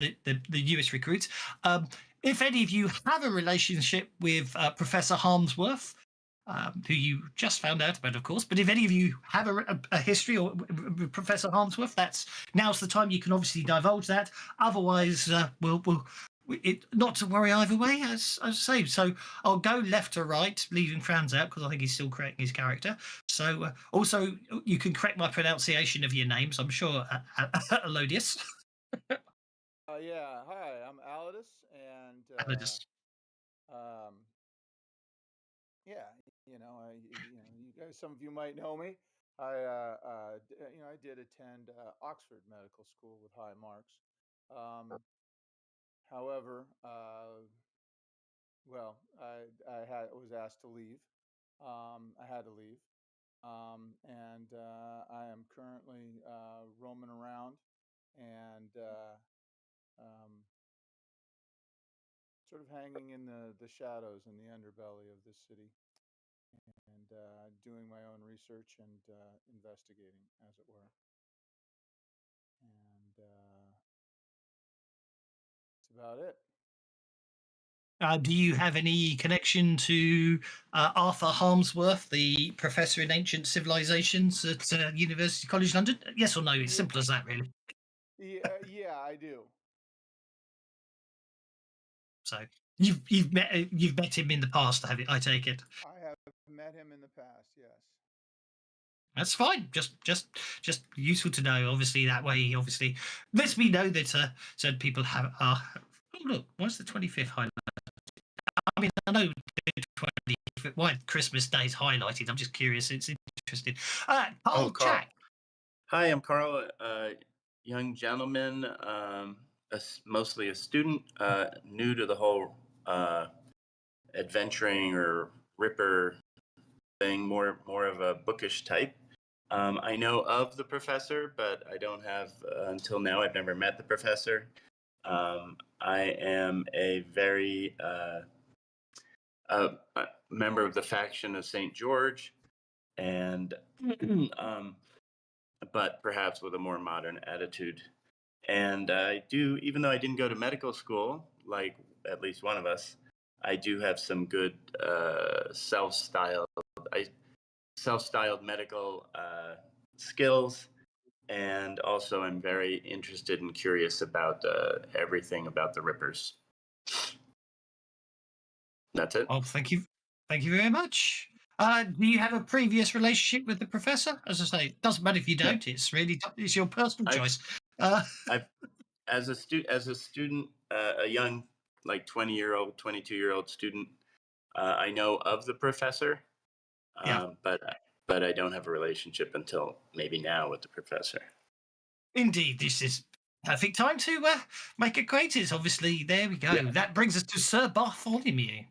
the newest recruits. If any of you have a relationship with Professor Harmsworth, who you just found out about, of course, but if any of you have a history or with Professor Harmsworth, now's the time. You can obviously divulge that. Otherwise, not to worry either way, as I say. So I'll go left to right, leaving Franz out because I think he's still correcting his character. So also, you can correct my pronunciation of your names. I'm sure, Elodius. Yeah, hi, I'm Alidus, and Elodus. um, yeah, you guys, some of you might know me. I did attend Oxford Medical School with high marks. Um, however, I was asked to leave. I had to leave, and I am currently roaming around and um, sort of hanging in the shadows in the underbelly of this city and doing my own research and investigating, as it were. And that's about it. Do you have any connection to Arthur Harmsworth, the professor in ancient civilizations at University College London? Yes or no? It's Yeah, simple as that, really. yeah, I do. So you've met him in the past, have you? I take it. I have met him in the past. Yes. That's fine. Just useful to know. Obviously, that way, obviously, lets me know that certain people have. Oh, look, what's the 25th highlight? I mean, I know the 25th. Why Christmas Day is highlighted? I'm just curious. It's interesting. Oh, Carl Carl. Jack. Hi, I'm Carl, young gentleman, mostly a student, new to the whole adventuring or ripper thing, more of a bookish type. I know of the professor, but I don't have until now. I've never met the professor. I am a very a member of the faction of St. George, and but perhaps with a more modern attitude. And I do, even though I didn't go to medical school, like at least one of us, I do have some good self-styled medical skills, and also I'm very interested and curious about everything about the Rippers. That's it. Oh, thank you very much. Do you have a previous relationship with the professor? As I say, it doesn't matter if you No, don't. It's your personal I've, choice. Uh, I've as a student, a young, like 20-year-old, 22-year-old student, I know of the professor, yeah, but I don't have a relationship until maybe now with the professor. indeed, this is perfect time to make acquaintance. Obviously, there we go. Yeah. That brings us to Sir Bartholomew.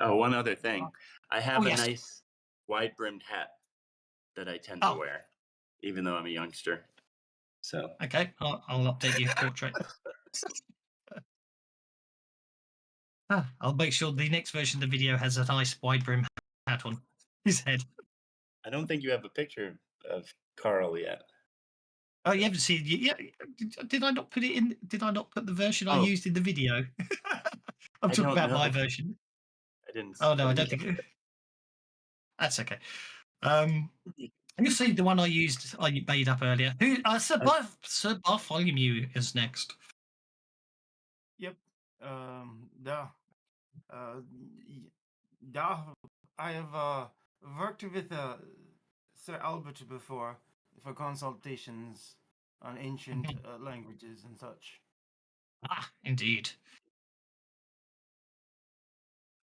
Oh, one other thing. I Oh have a yes. nice wide-brimmed hat that I tend to Oh, wear, even though I'm a youngster. So, okay. I'll update your portrait. I'll make sure the next version of the video has a nice wide brim hat on his head. I don't think you have a picture of Carl yet. Oh, you haven't seen? Yeah, did I not put it in? Did I not put the version I Oh, used in the video? I'm I talking don't about my know. version. I didn't. Oh no, I I didn't don't think that's okay. Um, you see the one I made up earlier. Who? Sir Bartholomew is next. Yep. Da. Y- Da. I have worked with Sir Albert before for consultations on ancient languages and such. Ah, indeed.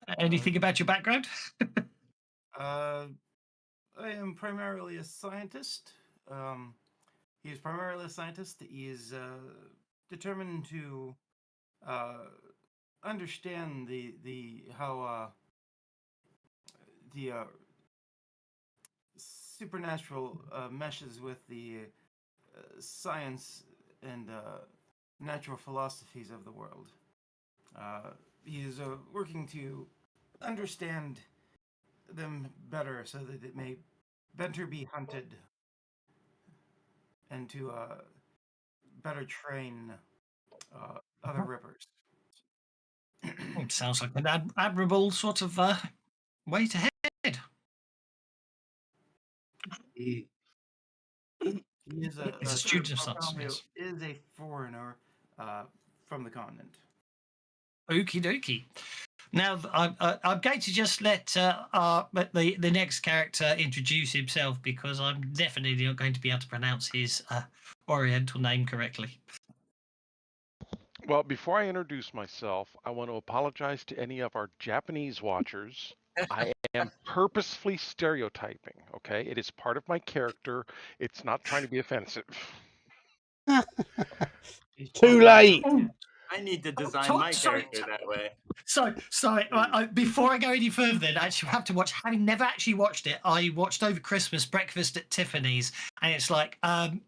Uh, Anything about your background? uh, I am primarily a scientist. He is primarily a scientist. He is determined to uh, understand the how the supernatural meshes with the science and natural philosophies of the world. He is working to understand them better so that it may better be hunted and to better train other rippers. Sounds like an admirable sort of way to head. He is He's a Sir student of science. Bartholomew Yes. is a foreigner from the continent. Okie dokie. Now I'm going to just let the next character introduce himself because I'm definitely not going to be able to pronounce his Oriental name correctly. Well, before I introduce myself, I want to apologize to any of our Japanese watchers. I am purposefully stereotyping, okay? It is part of my character. It's not trying to be offensive. Too late. I need to Oh, design my character that way. Sorry. Before I go any further, then I actually have to watch. Having never actually watched it, I watched over Christmas Breakfast at Tiffany's, and it's like, I've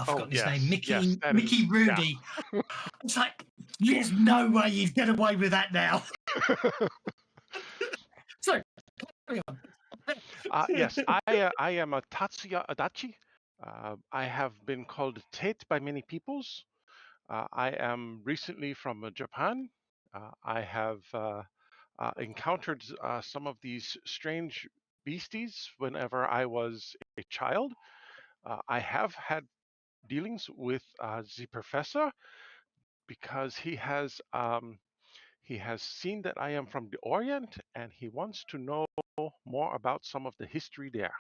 forgotten his name, Mickey Rooney. Yeah. It's like, there's no way you'd get away with that now. So, carry on. Yes, I am a Tatsuya Adachi. I have been called Tate by many peoples. I am recently from Japan. I have encountered some of these strange beasties whenever I was a child. I have had dealings with the professor because he has seen that I am from the Orient and he wants to know more about some of the history there.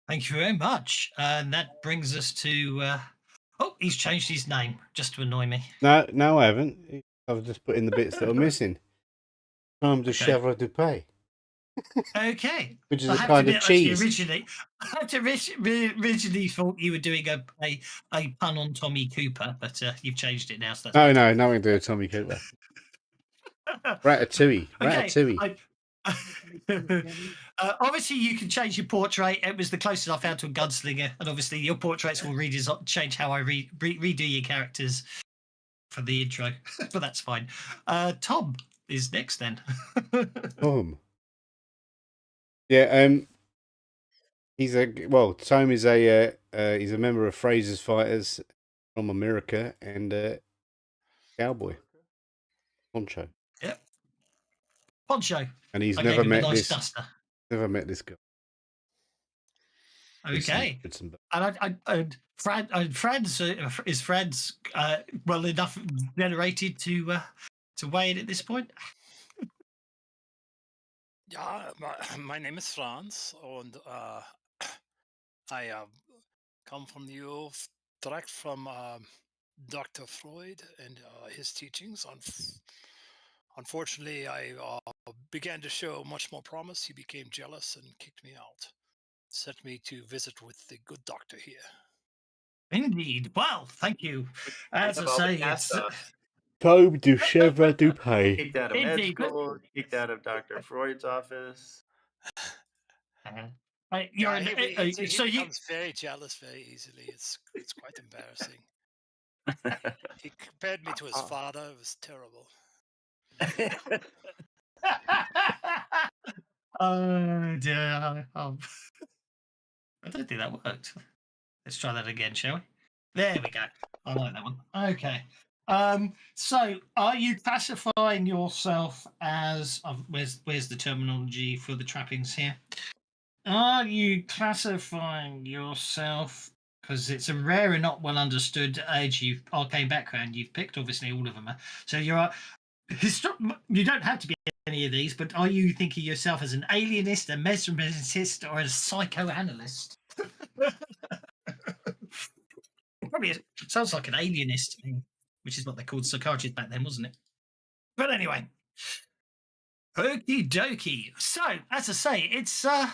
Thank you very much. And that brings us to. He's changed his name just to annoy me. No, I haven't. I've just put in the bits that are missing. Time de chèvre du pays. Okay. Which is a kind of cheese. Originally thought you were doing a pun on Tommy Cooper, but you've changed it now. So No, nothing to do with Tommy Cooper. Ratatouille. Okay. Obviously, you can change your portrait. It was the closest I found to a gunslinger, and obviously, your portraits will change how I redo your characters for the intro, but that's fine. Tom is next then. Tom. Yeah. Tom is he's a member of Fraser's Fighters from America and cowboy. Poncho. Yep. Poncho. And he's I never gave him a met nice this. duster. Never met this guy. Okay. And Franz is Franz well enough generated to weigh in at this point? Ja, my name is Franz und I come from you direct from Dr. Freud and his teachings. Unfortunately, I began to show much more promise. He became jealous and kicked me out. Sent me to visit with the good doctor here. Indeed. Well, thank you. As I say, it's Time de chèvre du pays. Kicked out of med school, kicked out of Dr. Freud's office. He becomes very jealous very easily. It's quite embarrassing. He compared me to his father. It was terrible. Oh dear. I don't think that worked. Let's try that again, shall we? There we go. I like that one. Okay. So are you classifying yourself as where's the terminology for the trappings here? Are you classifying yourself because it's a rare and not well understood arcane background you've picked? Obviously, all of them are. So you're you don't have to be any of these, but are you thinking yourself as an alienist, a mesmericist, or a psychoanalyst? Probably sounds like an alienist thing, which is what they called psychiatrists back then, wasn't it? But anyway, okie dokie. So, as I say, it's a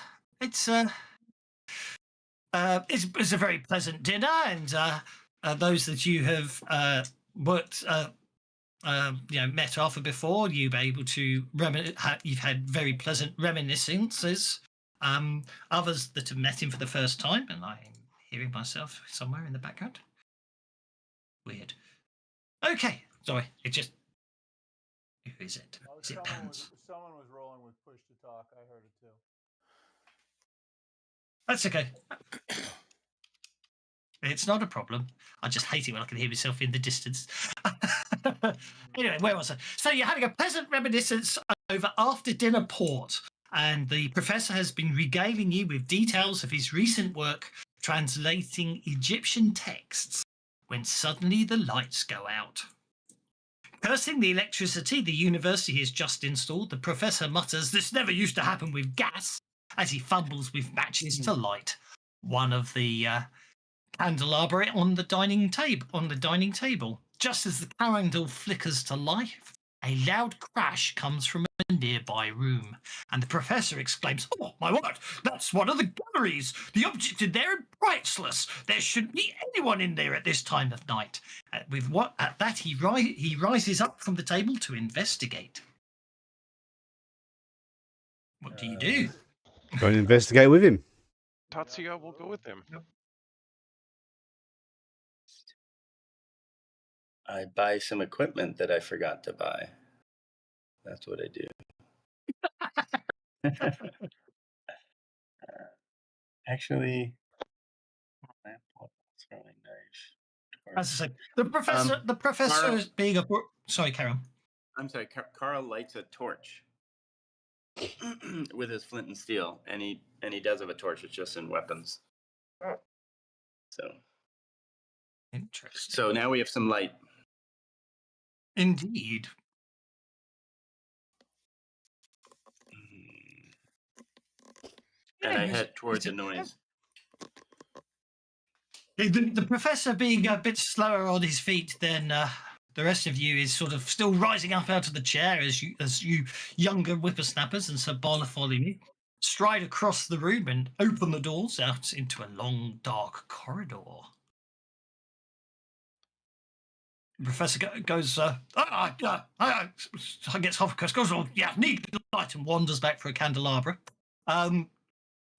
very pleasant dinner, and those that you have worked, met Arthur before, you've been able to you've had very pleasant reminiscences. Others that have met him for the first time, and I'm hearing myself somewhere in the background. Weird. Okay, sorry. It just. Who is it? Is it Pants? Someone was rolling with push to talk. I heard it too. That's okay. It's not a problem. I just hate it when I can hear myself in the distance. Anyway, where was I? So you're having a pleasant reminiscence over after dinner port, and the professor has been regaling you with details of his recent work translating Egyptian texts when suddenly the lights go out. Cursing the electricity the university has just installed, the professor mutters, "This never used to happen with gas," as he fumbles with matches to light one of the candelabra on the dining table. Just as the candle flickers to life, a loud crash comes from a nearby room, and the professor exclaims, "Oh my word, that's one of the galleries! The object in there is priceless! There shouldn't be anyone in there at this time of night." At that he rises up from the table to investigate. What do you do? Go and investigate with him. Tatsuya will go with him. I buy some equipment that I forgot to buy. That's what I do. Actually, throwing knife. As I say, the professor Carl- is being a... Sorry, carry on. I'm sorry. Carl lights a torch with his flint and steel, and he does have a torch. It's just in weapons. So Interesting. so now we have some light. Indeed. And I Yeah, head toward the noise. The professor being a bit slower on his feet than the rest of you is sort of still rising up out of the chair as you younger whippersnappers and Sir Bartholomew stride across the room and open the doors out into a long, dark corridor. The professor goes, gets half across, goes, "Oh, yeah, need light," and wanders back for a candelabra.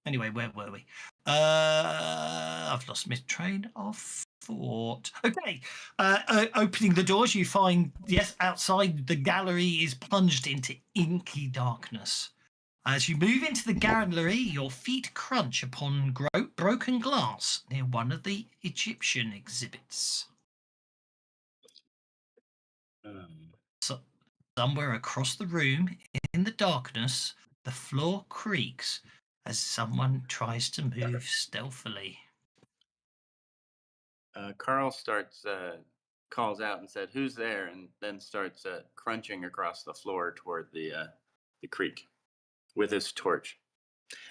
Anyway, where were we? I've lost my train of thought. Okay, opening the doors, you find, yes, outside the gallery is plunged into inky darkness. As you move into the gallery, your feet crunch upon broken glass near one of the Egyptian exhibits. So, somewhere across the room, in the darkness, the floor creaks as someone tries to move stealthily. Carl calls out and said, "Who's there?" and then starts crunching across the floor toward the creek with his torch.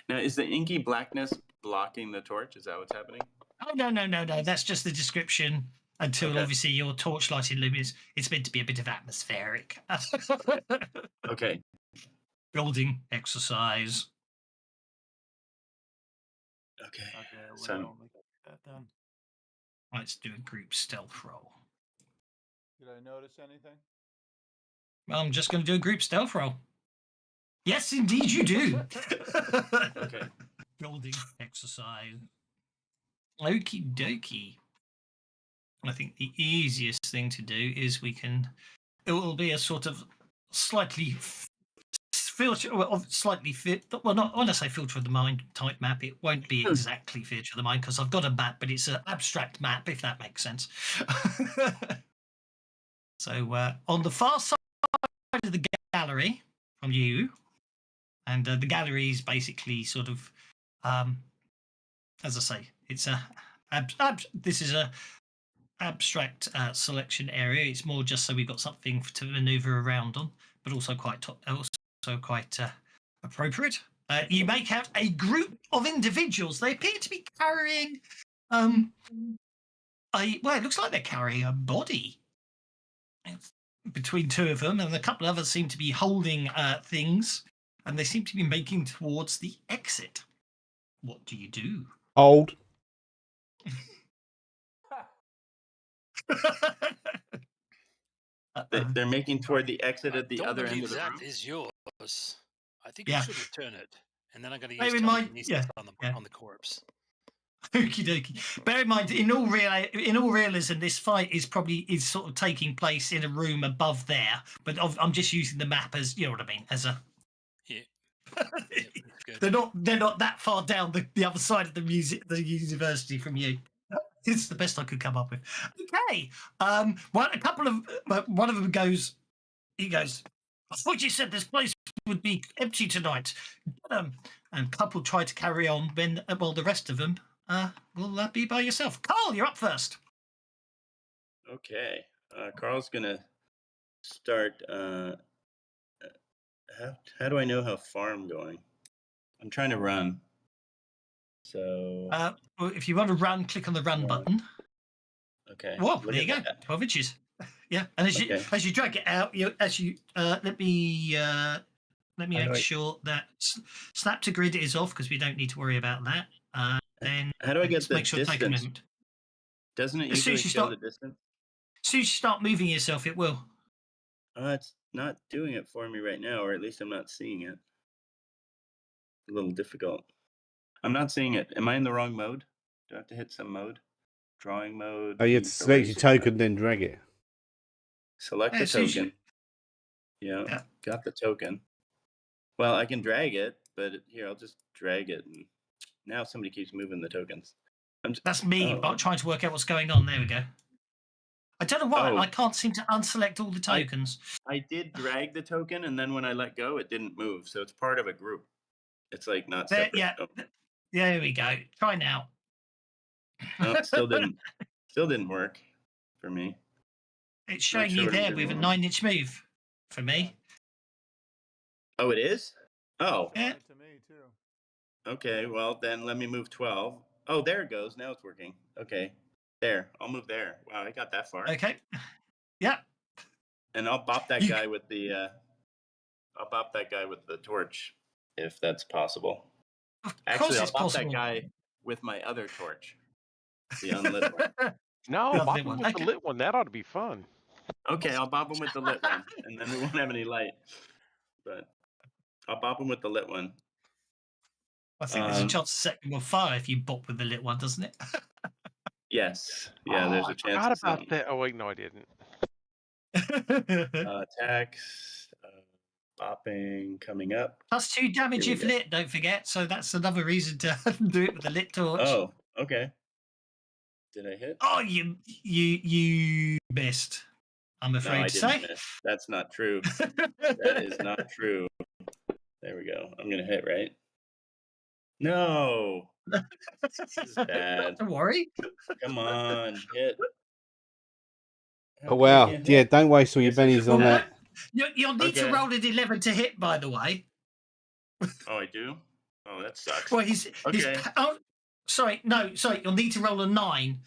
Now, is the inky blackness blocking the torch? Is that what's happening? Oh, no. That's just the description until Okay. obviously your torchlight illumines. It's meant to be a bit of atmospheric. Okay. Building exercise. Okay. Okay, So- well, we got that done. Let's do a group stealth roll. Did I notice anything? Well, I'm just going to do a group stealth roll. Yes, indeed you do. Okay. Building exercise. Okie dokie. I think the easiest thing to do is it will be a sort of slightly filter, not when I say filter of the mind type map, it won't be exactly filter of the mind because I've got a map, but it's an abstract map, if that makes sense. So on the far side of the gallery from you, and the gallery is basically sort of, as I say, it's this is a abstract selection area. It's more just so we've got something to maneuver around on, but also quite appropriate. You make out a group of individuals. They appear to be carrying it looks like they're carrying a body. It's between two of them, and a couple of others seem to be holding things, and they seem to be making towards the exit. What do you do? Old. They're making toward the exit at the Don't other end believe of the that room. is yours. I think Yeah. you should return it, and then I'm going to Bear use in mind- telekinesis yeah, on yeah. on the corpse. Okie dokie. Bear in mind, in all realism, this fight is sort of taking place in a room above there. But I'm just using the map as, you know what I mean, as a. Yeah. Good. They're not that far down the other side of the university from you. It's the best I could come up with. Okay. One of them goes. He goes. I thought you said this place would be empty tonight. And a couple try to carry on when, well, the rest of them will be by yourself. Carl, you're up first. Okay. Carl's gonna start. How do I know how far I'm going? I'm trying to run. So Well, if you want to run, click on the run button. okay. Whoa, Look there you go. at that. 12 inches. Yeah, and as you drag it out, let me make sure that snap to grid is off because we don't need to worry about that. Then How do I get just the make sure to take a distance? moment. Doesn't it As soon usually as you show start, the distance? as soon as you start moving yourself, it will. It's not doing it for me right now, or at least I'm not seeing it. A little difficult. I'm not seeing it. Am I in the wrong mode? Do I have to hit some mode? Drawing mode. Oh, you have to select your token, then drag it. Select the token. Yeah, got the token. Well, I can drag it, but here, I'll just drag it. And now somebody keeps moving the tokens. That's me, but trying to work out what's going on. There we go. I don't know why. I can't seem to unselect all the tokens. I did drag the token, and then when I let go, it didn't move. So it's part of a group. It's like not separate. Yeah. There we go. Try now. No, still didn't work for me. It's showing you there with a 9-inch move for me. Oh, it is? Oh. Yeah. To me too. Okay, well then let me move 12. Oh, there it goes. Now it's working. Okay. There. I'll move there. Wow, I got that far. Okay. Yeah. And I'll bop that guy with the torch if that's possible. Actually, I'll bop that guy with my other torch. The unlit one. No, bop him with the lit one. That ought to be fun. Okay, I'll bop him with the lit one, and then we won't have any light. But I'll bop him with the lit one. I think there's a chance to set him on fire if you bop with the lit one, doesn't it? Yes. Yeah, there's a chance. I forgot about that. Oh, wait, no, I didn't. Attacks. Bopping coming up. +2 damage if lit, don't forget. So that's another reason to do it with the lit torch. Oh, okay. Did I hit? Oh, you missed. I'm afraid to say. Miss. That's not true. That is not true. There we go. I'm gonna hit, right? No. This is bad. Don't worry. Come on, hit. Oh wow! Yeah, don't waste all your bennies on that. You'll need to roll an 11 to hit, by the way. Oh, I do? Oh, that sucks. Well, sorry. You'll need to roll a 9.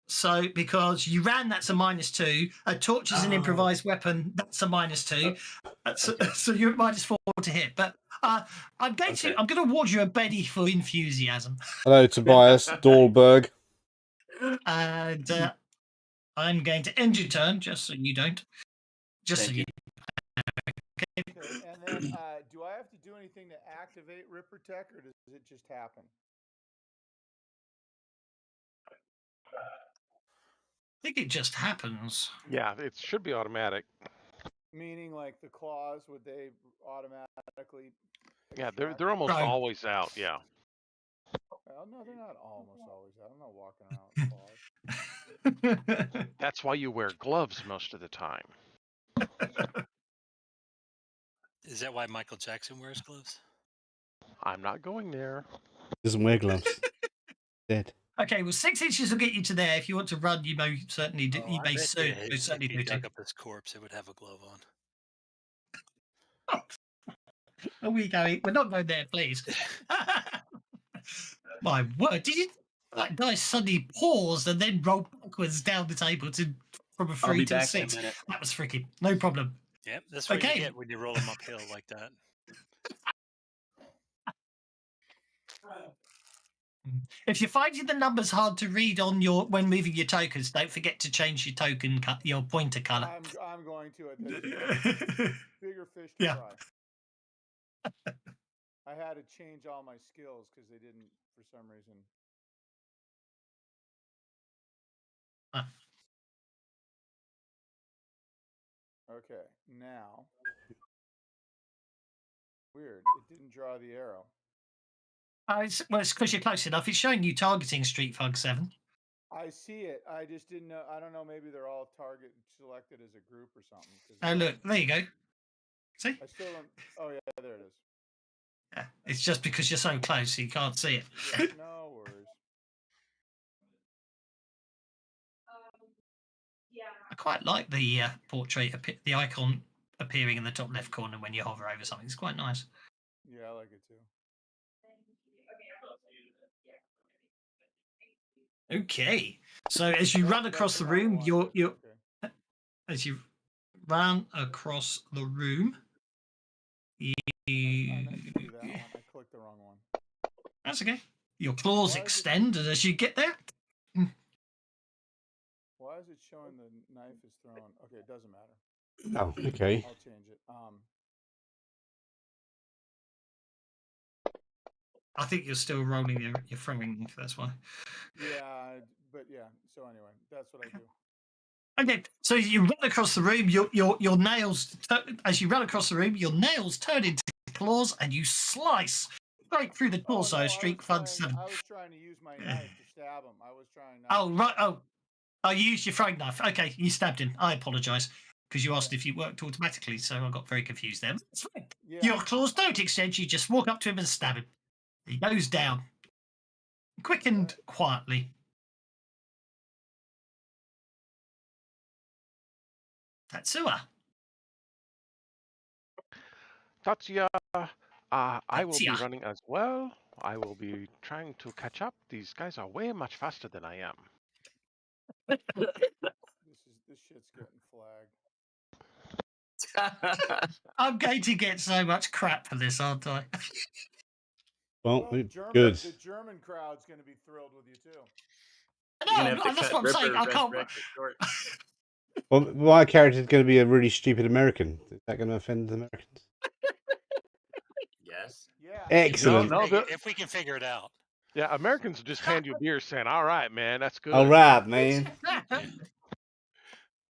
So, because you ran, that's a -2. A torch is an improvised weapon, that's a -2. So you're at -4 to hit. But I'm going to award you a Benny for enthusiasm. Hello, Tobias Dahlberg. And I'm going to end your turn, just so you don't. Just so you. Okay, and then do I have to do anything to activate Ripper Tech, or does it just happen? I think it just happens. Yeah, it should be automatic. Meaning, like the claws, would they automatically? Yeah, they're almost always out. Yeah. Well, no, they're not almost always out. I'm not walking around with claws. That's why you wear gloves most of the time. Is that why Michael Jackson wears gloves? I'm not going there. Doesn't wear gloves. Dead. Okay, well, 6 inches will get you to there. If you want to run, you may certainly do. You may certainly do. Dug up his corpse, it would have a glove on. Are we going? We're not going there, please. My word! Did you? That guy suddenly paused and then rolled backwards down the table from a 3 to a 6. That was freaky. No problem. Yep, that's what you get when you roll them uphill like that. If you're finding the numbers hard to read on when moving your tokens, don't forget to change your your pointer color. I'm going to. Bigger fish to fry. I had to change all my skills because they didn't, for some reason. Okay, now. Weird. It didn't draw the arrow. It's because you're close enough. It's showing you targeting Street Fug 7. I see it. I just didn't know. I don't know. Maybe they're all target selected as a group or something. Oh, look, there you go. See? I still don't. Oh yeah, there it is. Yeah, it's just because you're so close you can't see it. Yeah, no worries. I quite like the portrait, the icon appearing in the top left corner when you hover over something. It's quite nice. Yeah, I like it too. Okay, so as you run across the room, you're Okay. as you run across the room, you I meant to do that one. I clicked the wrong one. that's okay. Your claws Why is it- extend, and as you get there, Why is it showing the knife is thrown? Okay, it doesn't matter. Oh, okay. I'll change it. I think you're still rolling your throwing. That's why. Yeah, but yeah. So anyway, that's what I do. Okay, so you run across the room. Your nails, as you run across the room, your nails turn into claws, and you slice right through the torso. Oh, no, Streak Fund 7. I was trying to use my knife to stab him. I was trying. Not Oh to right. stab him. Oh, you used your throwing knife. Okay, you stabbed him. I apologise because you asked if it worked automatically, so I got very confused there. That's fine. Yeah. Your claws don't extend. You just walk up to him and stab him. He goes down, quick and quietly. Tatsuya. Tatsuya, I will be Tatsuya. running as well. I will be trying to catch up. These guys are way much faster than I am. This shit's getting flagged. I'm going to get so much crap for this, aren't I? Well, The good. German crowd's going to be thrilled with you too. You're gonna No, have to that's cut what I'm saying. Ripper I can't. Resurrected short. Well, my character is going to be a really stupid American. Is that going to offend the Americans? Yes. Yeah. Excellent. If we can figure it out. Yeah, Americans will just hand you beer saying, "All right, man, that's good." All right, man.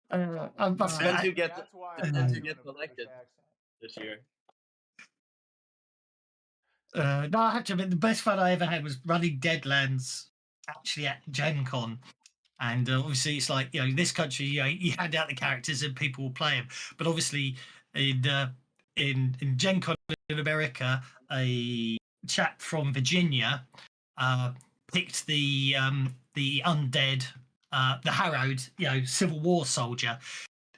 I must Depends say, who gets That's why depends I'm who doing gets a British elected accent. this year. no, I have to admit, the best fun I ever had was running Deadlands actually at Gen Con. And obviously, it's like, this country, you hand out the characters and people will play them. But obviously, in Gen Con in America, a chap from Virginia picked the undead, the harrowed, Civil War soldier.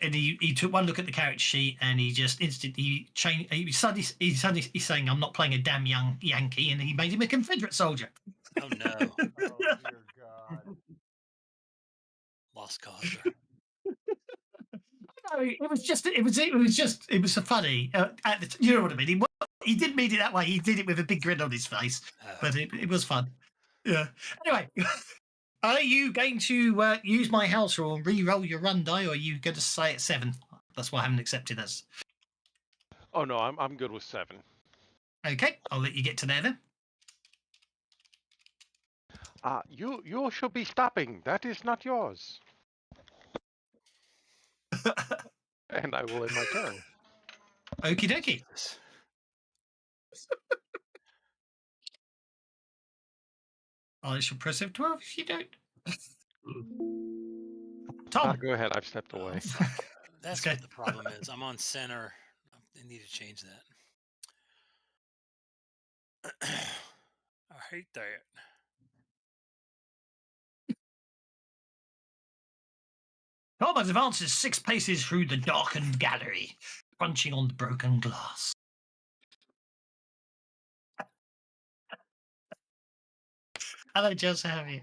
And he took one look at the character sheet and he just instantly changed. He's saying, "I'm not playing a damn young Yankee," and he made him a Confederate soldier. Oh no, Oh dear God. lost cause. No, it was a funny. You know what I mean? He didn't mean it that way. He did it with a big grin on his face, but it was fun. Yeah. Anyway, are you going to use my house rule and re-roll your run die, or are you going to stay at 7? That's why I haven't accepted this. Oh no, I'm good with 7. Okay, I'll let you get to there then. You should be stopping. That is not yours. And I will end my turn. Okie dokie. I shall press F12 if you don't. Tom. Go ahead. I've stepped away. Oh, fuck. That's Okay. what the problem is. I'm on center. I need to change that. I hate that. Tom advances 6 paces through the darkened gallery, crunching on the broken glass. Hello, Joseph. How are you?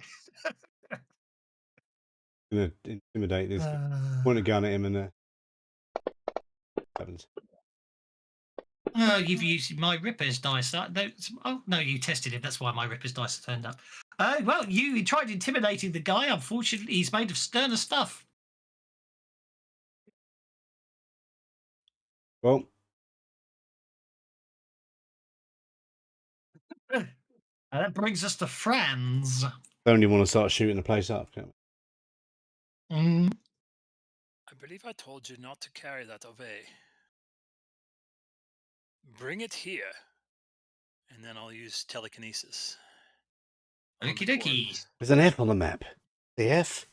Going to intimidate this. Point a gun at him and happens. Oh, you've used my Ripper's dice. Oh, no, you tested it. That's why my Ripper's dice turned up. Well, you tried intimidating the guy. Unfortunately, he's made of sterner stuff. Well, And that brings us to Franz. I only want to start shooting the place up. Mm. I believe I told you not to carry that away. Bring it here, and then I'll use telekinesis. Okie dokie. There's an F on the map. The F?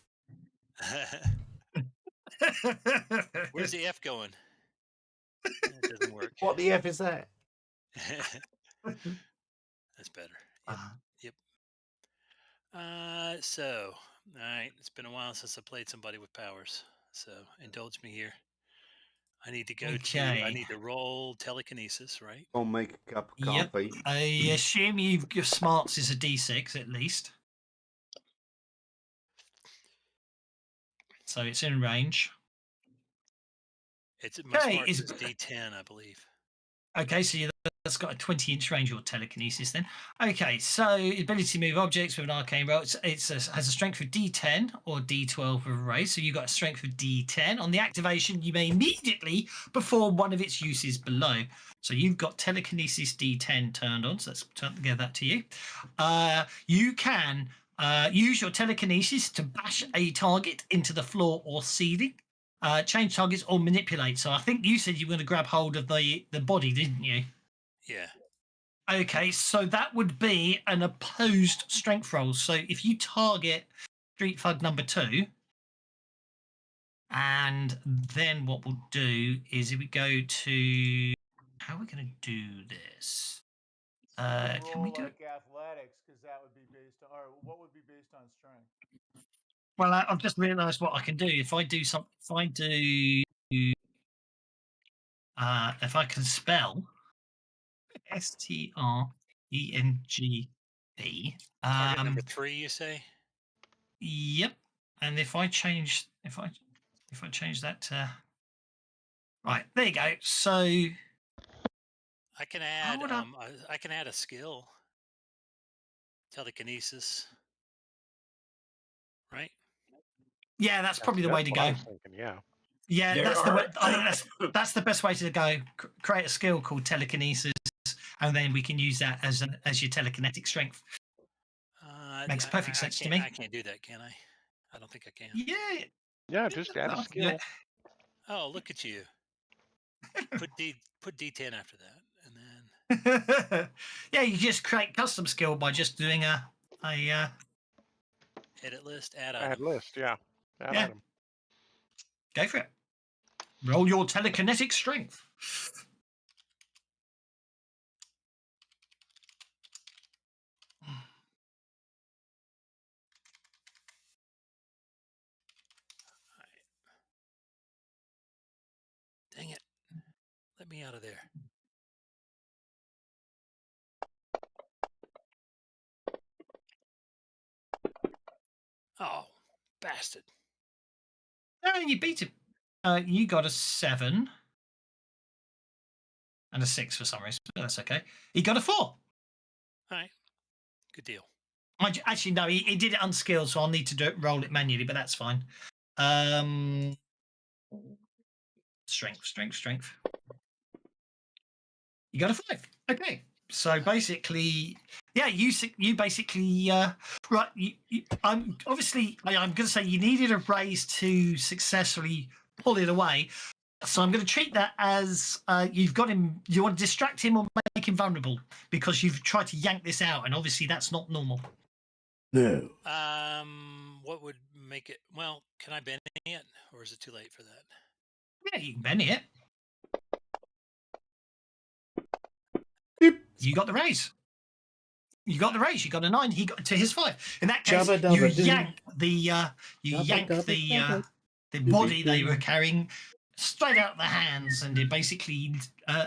Where's the F going? That doesn't work. What the F is that? That's better. Yep. So, all right. It's been a while since I played somebody with powers. So indulge me here. I need to go to. I Okay. need to roll telekinesis, right? I'll make a cup of Yep. coffee. I assume your smarts is a D6 at least. So it's in range. It's my Okay, smarts is- is D10, I believe. Okay, so that's got a 20-inch range, your telekinesis then. Okay, so ability to move objects with an arcane roll. Has a strength of D10 or D12 of a raise. So you've got a strength of D10. On the activation, you may immediately perform one of its uses below. So you've got telekinesis D10 turned on. So let's give that to you. You can use your telekinesis to bash a target into the floor or ceiling. Change targets or manipulate. So I think you said you were going to grab hold of the body, didn't you? Yeah. Okay, so that would be an opposed strength roll. So if you target Street Thug number 2, and then what we'll do is if we go to how are we going to do this? Can we do it? Athletics? Because that would be based on, or what would be based on strength? Well, I've just realised what I can do. If I do something, if I can spell STRENGP. Target number 3, you say? Yep. And if I change that to right, there you go. So I can add. would I- I can add a skill. Telekinesis. Right. yeah, that's probably the way to what I go. was thinking, yeah. Yeah, There that's the way. are- I think that's the best way to go. Create a skill called telekinesis, and then we can use that as your telekinetic strength. Makes perfect sense to me. I can't do that, can I? I don't think I can. Yeah. Yeah, just add a I can do skill. Oh, look at you. Put D10 after that, and then it. Yeah, you just create custom skill by just doing a edit list, add Add item. list, yeah. Add Yeah. item. go for it. Roll your telekinetic strength. Dang it! Let me out of there. Oh, bastard! No, you beat him. You got a 7 and a 6 for some reason, but that's okay. He got a 4. All right, good deal. Actually, no, he did it unskilled, so I'll need to roll it manually, but that's fine. Strength. You got a 5. Okay, so basically, yeah, you basically right. I'm obviously I'm going to say you needed a raise to successfully pull it away. So I'm going to treat that as you've got him. You want to distract him or make him vulnerable because you've tried to yank this out, and obviously that's not normal. No. What would make it? Well, can I bend it, or is it too late for that? Yeah, you can bend it. Beep. You got the raise. You got the raise. You got a 9. He got to his 5. In that case, Jabba you dabba doo. yank the Dabba dabba. the body they were carrying straight out the hands, and it basically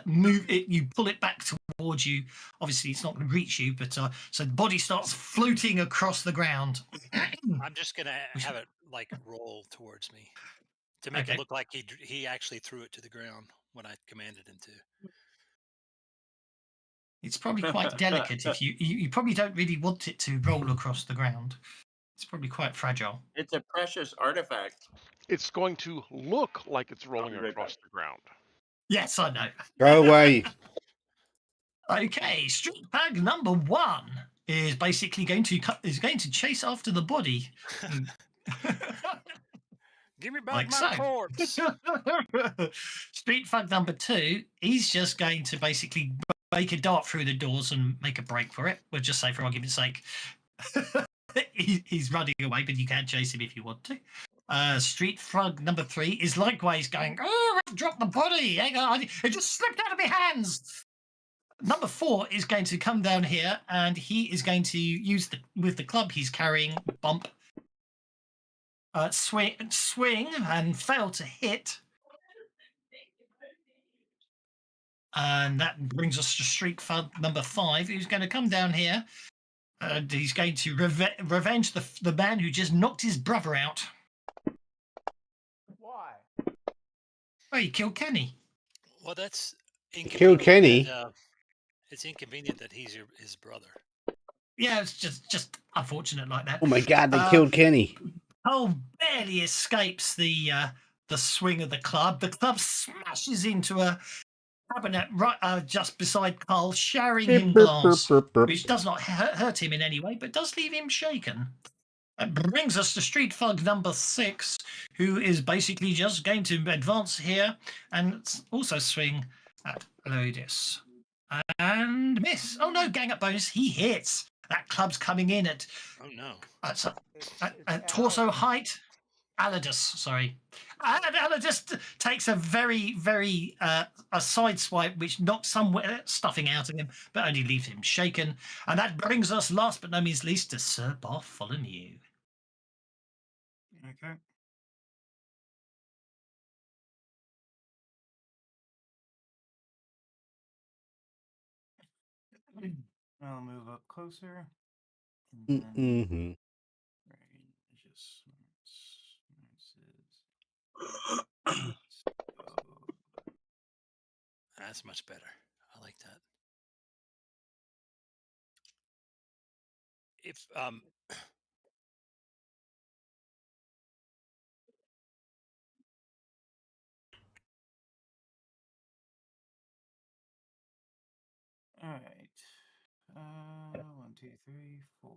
move it. You pull it back towards you. Obviously, it's not going to reach you, but so the body starts floating across the ground. I'm just gonna have it like roll towards me to make Okay. it look like he actually threw it to the ground when I commanded him to. It's probably quite delicate. If you probably don't really want it to roll across the ground. It's probably quite fragile. It's a precious artifact. It's going to look like it's rolling be right across back. the ground. Yes, I know. Go away. Okay, street bag number 1 is basically going to chase after the body. Give me back Like my so. corpse. Street thug number 2, he's just going to basically make a dart through the doors and make a break for it. We'll just say for argument's sake. He's running away, but you can chase him if you want to. Street Frog number 3 is likewise going, oh, I've dropped the body. Hang on, it just slipped out of my hands. Number 4 is going to come down here, and he is going to use with the club he's carrying, bump, swing, and fail to hit. And that brings us to Street Frog number 5, who's going to come down here. And he's going to revenge the man who just knocked his brother out. Why? Oh, he killed Kenny. Well, that's Killed Kenny? It's inconvenient that he's his brother. Yeah, it's just unfortunate like that. Oh my God, they killed Kenny. Cole barely escapes the swing of the club. The club smashes into a cabinet right just beside Carl, shattering him glass, which does not hurt him in any way, but does leave him shaken. That brings us to Street Frog number 6, who is basically just going to advance here and also swing at Lodis. And miss. Oh no, gang up bonus. He hits. That club's coming in at torso height. Aladus, sorry. And Aladus takes a very, very a side swipe which knocks some stuffing out of him, but only leaves him shaken. And that brings us, last but no means least, to Sir Bartholomew. Okay. I'll move up closer. And then That's much better. I like that. If all right. 1, 2, 3, 4.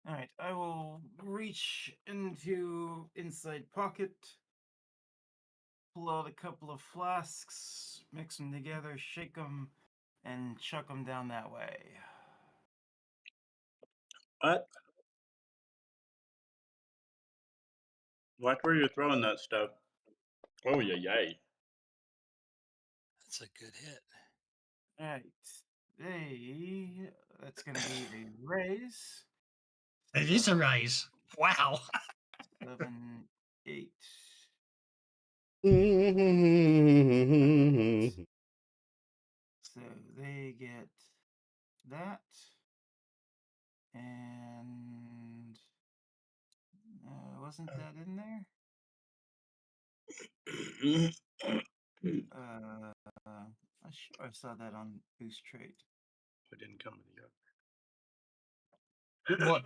All right. I will reach into inside pocket, pull out a couple of flasks, mix them together, shake them, and chuck them down that way. What? What were you throwing that stuff? Oh, yay. that's a good hit. All right. That's going to be a raise. It is a raise. Wow. 7, 8. So they get that. And wasn't that in there? I'm sure I saw that on boost trait. It didn't come with What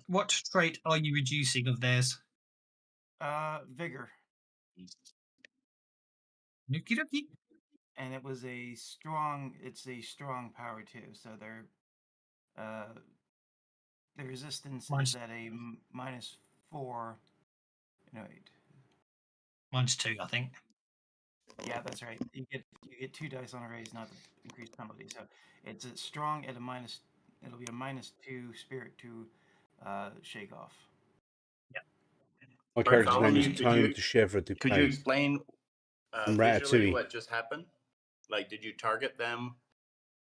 what trait are you reducing of theirs? Vigor. Nookie dookie. And it was it's a strong power too. So the resistance is at a -4. No, wait. -2, I think. Yeah, that's right. You get 2 dice on a raise, not the increased penalty. So it's a strong at a minus. It'll be a -2 spirit to shake off. Yeah. My character's name Bartholomew, is Tone to Chevre to Could you explain From visually Ratatouille. what just happened? Like, did you target them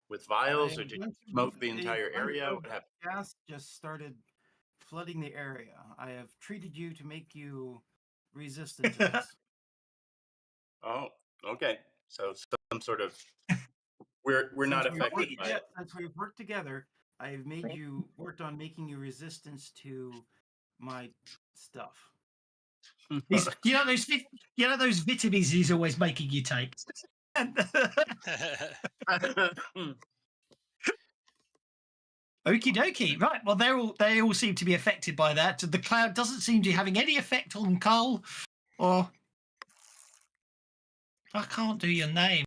with vials, or did you smoke the entire area? What happened? Gas just started flooding the area. I have treated you to make you resistant to this. Oh, okay. So some sort of we're not Since affected by it. Since we've worked together, I've worked on making you resistance to my stuff. You know those vitamins he's always making you take. Okie dokie. Right. Well, they all seem to be affected by that. The cloud doesn't seem to be having any effect on Carl, or I can't do your name.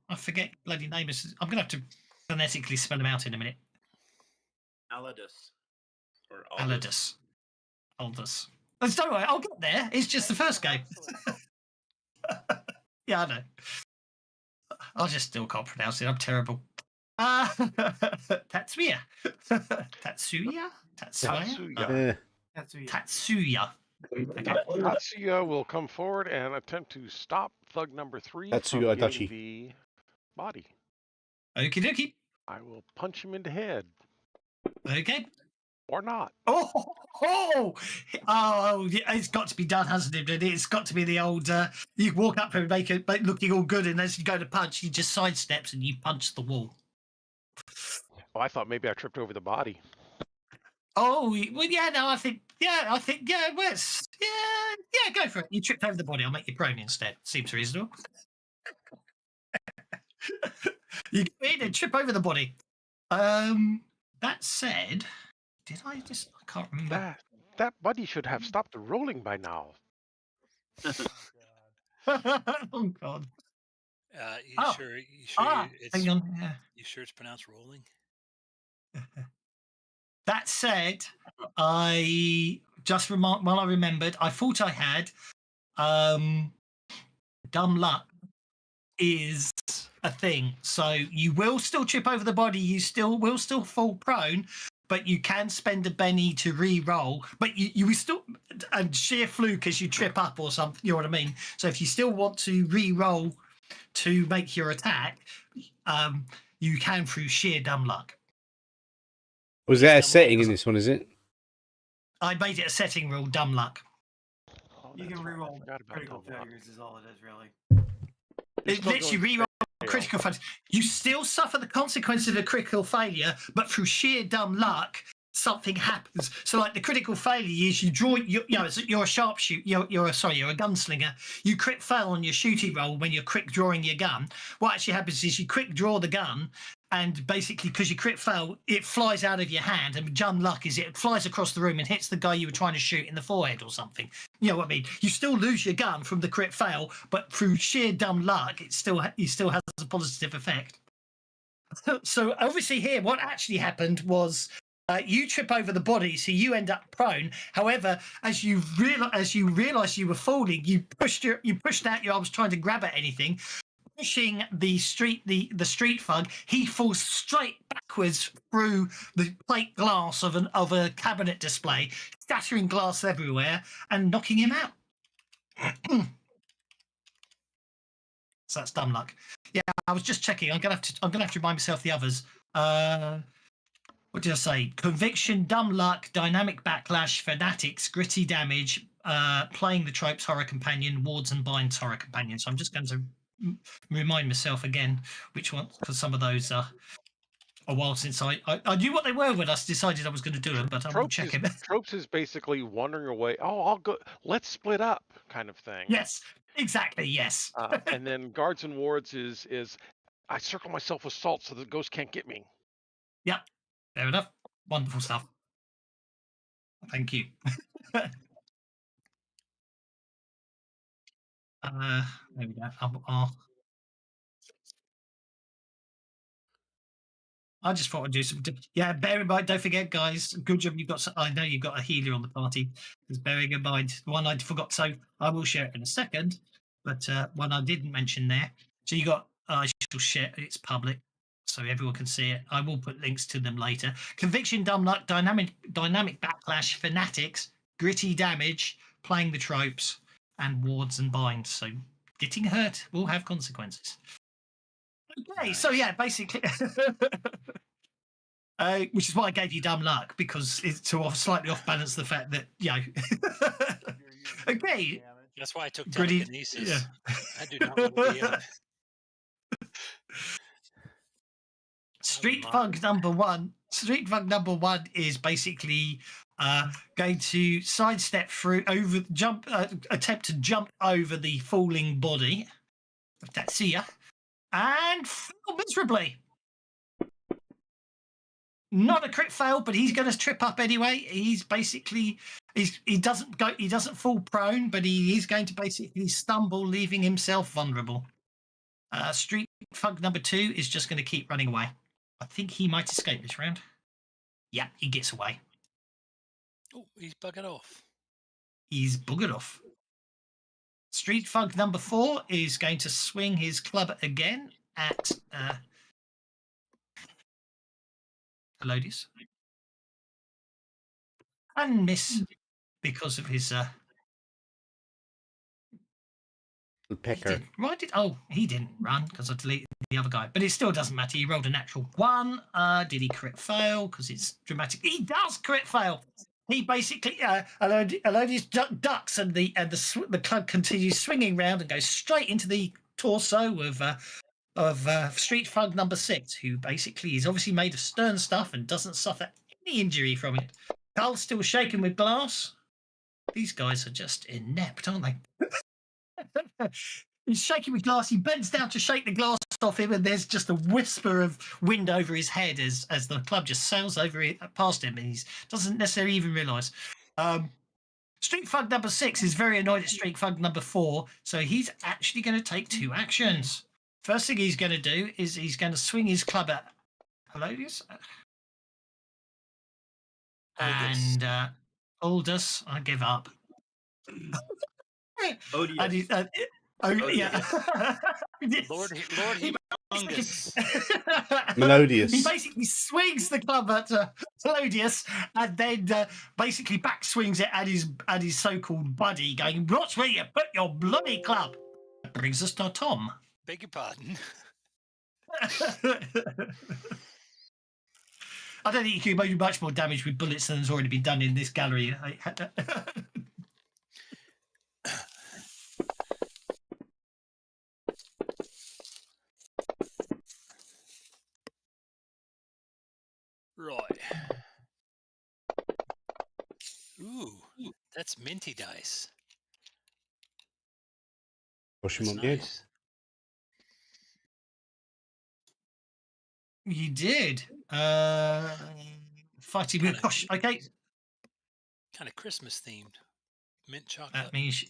I forget bloody name. I'm gonna have to phonetically spell them out in a minute. Aladus or Aladus. Aldous. Don't worry, I'll get there. It's just the first game. Yeah, I know. I just still can't pronounce it. I'm terrible. Tatsuya. Tatsuya? Tatsuya? Tatsuya. Tatsuya. Tatsuya. Okay. Tatsuya will come forward and attempt to stop thug number 3 Tatsuya from getting Adachi. the body. Okie dokie. I will punch him in the head. Okay. Or not. Oh, yeah, it's got to be done, hasn't it? It's got to be the old, you walk up and make it looking all good, and as you go to punch, he just sidesteps and you punch the wall. Oh, I thought maybe I tripped over the body. Oh, well, yeah, no, I think, yeah, well, go for it. You tripped over the body. I'll make you prone instead. Seems reasonable. You go in and trip over the body. That said, did I just? I can't remember. That body should have stopped rolling by now. Oh God. You Oh. sure? You sure? It's Hang on. Yeah. you sure it's pronounced rolling? That said, I just remarked while I remembered, I thought I had dumb luck is a thing. So you will still trip over the body, you will still fall prone, but you can spend a Benny to re-roll. But you will still, and sheer fluke as you trip up or something, you know what I mean? So if you still want to re-roll to make your attack, you can through sheer dumb luck. Was that a setting in this one, is it? I made it a setting rule, dumb luck. Oh, You that's can right, I reroll forgot about critical dumb luck. failures is all it is, really. You're It still lets you going to re-roll fail. critical failures. You still suffer the consequences of a critical failure, but through sheer dumb luck, something happens. So, like the critical failure is you draw. You're a sharpshooter. You're a gunslinger. You crit fail on your shooting roll when you're quick drawing your gun. What actually happens is you quick draw the gun, and basically because you crit fail, it flies out of your hand. And dumb luck is it flies across the room and hits the guy you were trying to shoot in the forehead or something. You know what I mean? You still lose your gun from the crit fail, but through sheer dumb luck, it still has a positive effect. So obviously here, what actually happened was you trip over the body, so you end up prone. However, as you realised you were falling, you pushed out your arms trying to grab at anything. Pushing the street thug, he falls straight backwards through the plate glass of a cabinet display, scattering glass everywhere and knocking him out. So that's dumb luck. Yeah, I was just checking. I'm gonna have to remind myself the others. What did I say? Conviction, dumb luck, dynamic backlash, fanatics, gritty damage, playing the tropes, horror companion, wards and binds, horror companion. So I'm just going to remind myself again which one, because some of those are a while since I knew what they were when I decided I was going to do them, but I will check it. Tropes is basically wandering away. Oh, I'll go. Let's split up, kind of thing. Yes, exactly. Yes. And then guards and wards is I circle myself with salt so the ghost can't get me. Yep. Fair enough. Wonderful stuff. Thank you. There we go. I just thought I'd do some. Yeah, bear in mind. Don't forget, guys. Good job. I know you've got a healer on the party. Just bearing in mind, one I forgot. So I will share it in a second. But one I didn't mention there. So you got. I shall share. It's public, so everyone can see it. I will put links to them later. Conviction, dumb luck, dynamic backlash, fanatics, gritty damage, playing the tropes, and wards and binds. So getting hurt will have consequences. Okay, nice. So yeah, basically, which is why I gave you dumb luck, because it's to slightly off balance the fact that okay. That's why I took telekinesis. Yeah. I do not want to be up. Street Thug number one is basically going to sidestep through, attempt to jump over the falling body of Tatsuya and fail miserably. Not a crit fail, but he's going to trip up anyway. He's basically he doesn't fall prone, but he is going to basically stumble, leaving himself vulnerable. Street Thug number 2 is just going to keep running away. I think he might escape this round. Yeah, he gets away. Oh, he's buggered off. He's buggered off. Street Thug number 4 is going to swing his club again at Elodius. And miss because of his he Pecker. didn't. Why did? Oh, he didn't run because I deleted the other guy. But it still doesn't matter. He rolled a natural 1. Did he crit fail? Because it's dramatic. He does crit fail. He basically Elodius ducks, and the club continues swinging round and goes straight into the torso of Street Thug number 6, who basically is obviously made of stern stuff and doesn't suffer any injury from it. Carl's still shaken with glass. These guys are just inept, aren't they? He's shaking with glass. He bends down to shake the glass off him, and there's just a whisper of wind over his head as the club just sails over past him, and he doesn't necessarily even realise. Street Thug number 6 is very annoyed at Street Thug number 4, so he's actually going to take 2 actions. First thing he's going to do is he's going to swing his club at Elodius and Aldous. I give up. Odious. And he, yeah. Lord Humongous. Melodious. He basically swings the club at Melodious, and then basically backswings it at his so-called buddy, going, "Watch where you put your bloody club." That brings us to Tom. Beg your pardon. I don't think you can do much more damage with bullets than has already been done in this gallery. Right. Ooh, that's minty dice. Push him That's on the head. nice. You did. Fighting with gosh. Okay, Kind of Christmas themed. Mint chocolate. that means.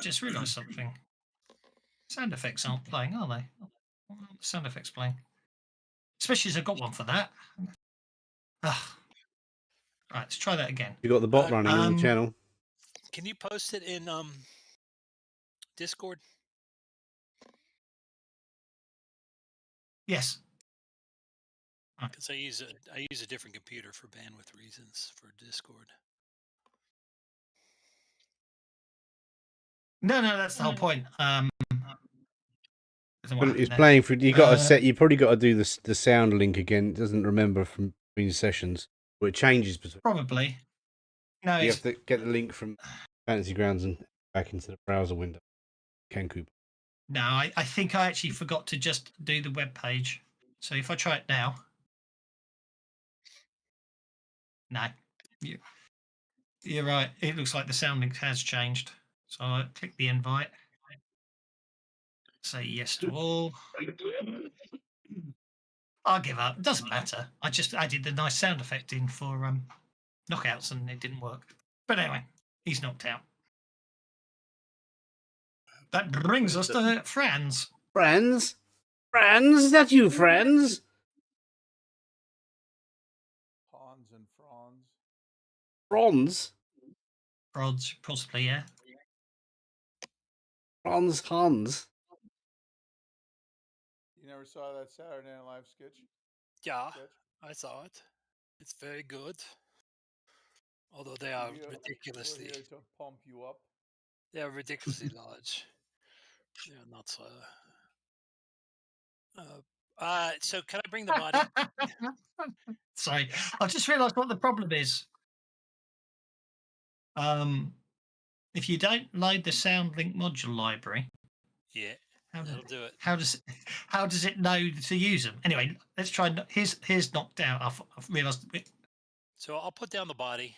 Just realised something. Sound effects aren't playing, are they? Why aren't the sound effects playing? Especially as I've got one for that. Ugh. Right, let's try that again. You got the bot running in the channel. Can you post it in Discord? Yes. Because I use a different computer for bandwidth reasons for Discord. No, that's the whole point. It's playing for you. Got to set. You probably got to do the sound link again. It doesn't remember from between sessions, or it changes between. Probably. No, You have to get the link from Fantasy Grounds and back into the browser window. Kenku. No, I think I actually forgot to just do the web page. So if I try it now, no, you're right. It looks like the sound link has changed. So I click the invite. Say yes to all. I'll give up. It doesn't matter. I just added the nice sound effect in for knockouts and it didn't work. But anyway, he's knocked out. That brings us to Franz. Friends? Friends? Is that you, friends? Hans and Franz. Franz? Rods, possibly, yeah. Franz Hans? You never saw that Saturday Night Live sketch? Yeah, I saw it. It's very good. Although they are ridiculously. We're here to pump you up. They are ridiculously large. They are not so. So can I bring the body? Sorry, I just realised what the problem is. If you don't load the SoundLink module library, Yeah, that'll do it. How does it know to use them? Anyway, let's try. Here's knocked out. I've realised. So I'll put down the body,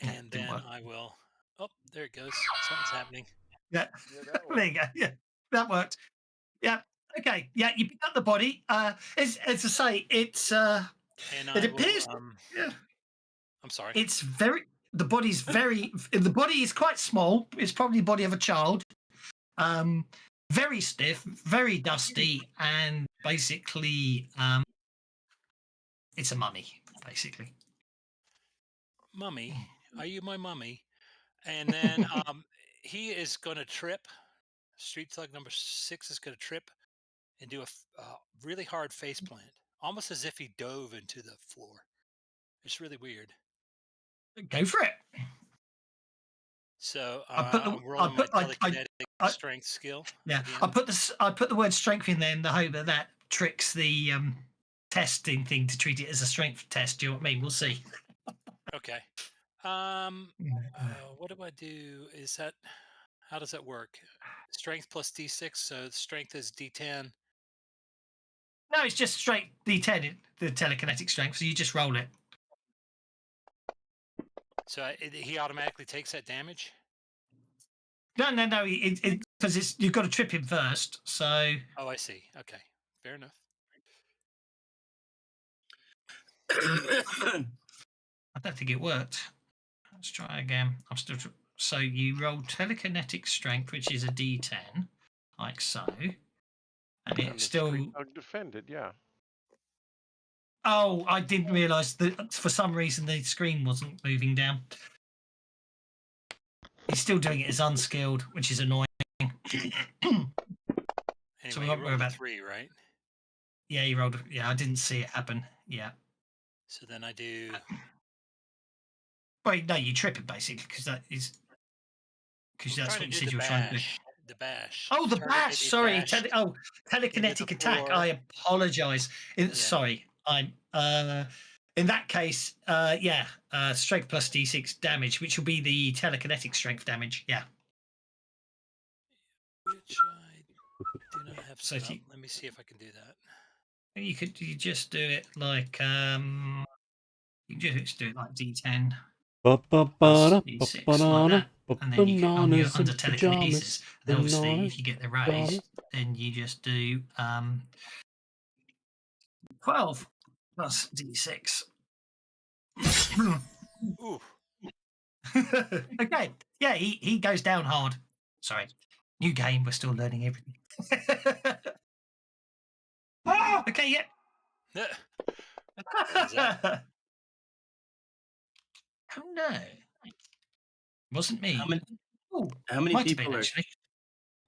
Yeah, and didn't then work. I will. Oh, there it goes. Something's happening. Yeah, that there you go. Yeah, that worked. Yeah. Okay. Yeah, you pick up the body. As I say, it's. And it appears. Yeah. I'm sorry. It's very. The body's very. The body is quite small. It's probably the body of a child. Very stiff, very dusty, and basically, it's a mummy. Basically, Mummy, are you my mummy? And then he is going to trip. Street Thug number 6 is going to trip and do a really hard face plant, almost as if he dove into the floor. It's really weird. Go for it. So I I'm rolling my telekinetic I strength skill yeah. again. I put the word strength in there in the hope that that tricks the testing thing to treat it as a strength test. Do you know what I mean? We'll see. Okay. What do I do? Is that how does that work? Strength plus D6. So strength is D10. No, it's just straight D10, the telekinetic strength. So you just roll it. So he automatically takes that damage. No, because it's you've got to trip him first. So Oh, I see. Okay, fair enough. I don't think it worked. Let's try again. I'm still. So you roll telekinetic strength, which is a D10, like so, and And it the still. street dog defended, yeah. Oh, I didn't realise that for some reason the screen wasn't moving down. He's still doing it as unskilled, which is annoying. Anyway, So we you won't worry rolled a about. 3, right? Yeah, he rolled. Yeah, I didn't see it happen. Yeah. So then I do. Wait, no, you trip it basically because that is because I'm that's trying what to you do said the you were trying to do. bash. The bash. Oh, the Target may bash. be Sorry. bashed into Telekinetic the attack. floor. I apologise. Yeah. Sorry. I'm. In that case, yeah, strength plus d6 damage, which will be the telekinetic strength damage. Yeah. Which I do not have So set up. Let me see if I can do that. you just do it like you just do it like d10 Ba-ba-ba-da, d6 like ba-ba-da-da, that, and then you can on your bananas under and telekinesis. pajamas. Then obviously, Bananas, if you get the pajamas. raise, then you just do 12 plus d6. Ooh. Okay. Yeah, he goes down hard. Sorry. New game, we're still learning everything. Okay, yeah. What was that? Oh no. Wasn't me. How many Might have been people are actually.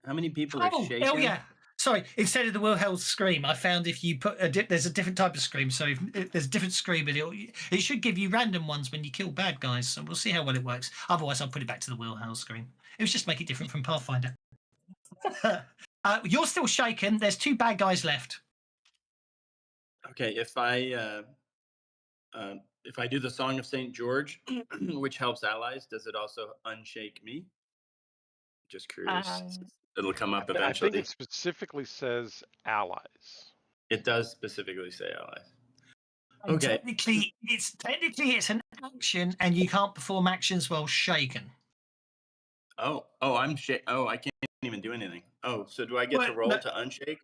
How many people are Oh shaking? yeah. Sorry. Instead of the Wilhelm scream, I found if you put there's a different type of scream. So if there's a different scream, but it should give you random ones when you kill bad guys. So we'll see how well it works. Otherwise, I'll put it back to the Wilhelm scream. It was just make it different from Pathfinder. You're still shaken. There's 2 bad guys left. Okay, if I do the Song of Saint George, which helps allies, does it also unshake me? Just curious. It'll come up I eventually. think it specifically says allies. It does specifically say allies. And Okay. technically it's an action, and you can't perform actions while shaken. Oh, I can't even do anything. Oh, so do I get to roll to unshake?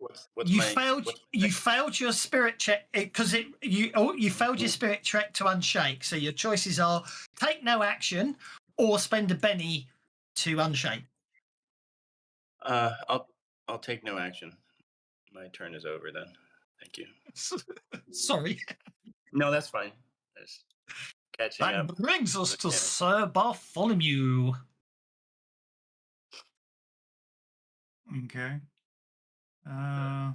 You failed your spirit check because you failed your spirit check to unshake. So your choices are take no action or spend a penny to unshake. I'll take no action. My turn is over then. Thank you. Sorry. No, that's fine. Just catching up. That brings us to Sir Bartholomew. Okay. Let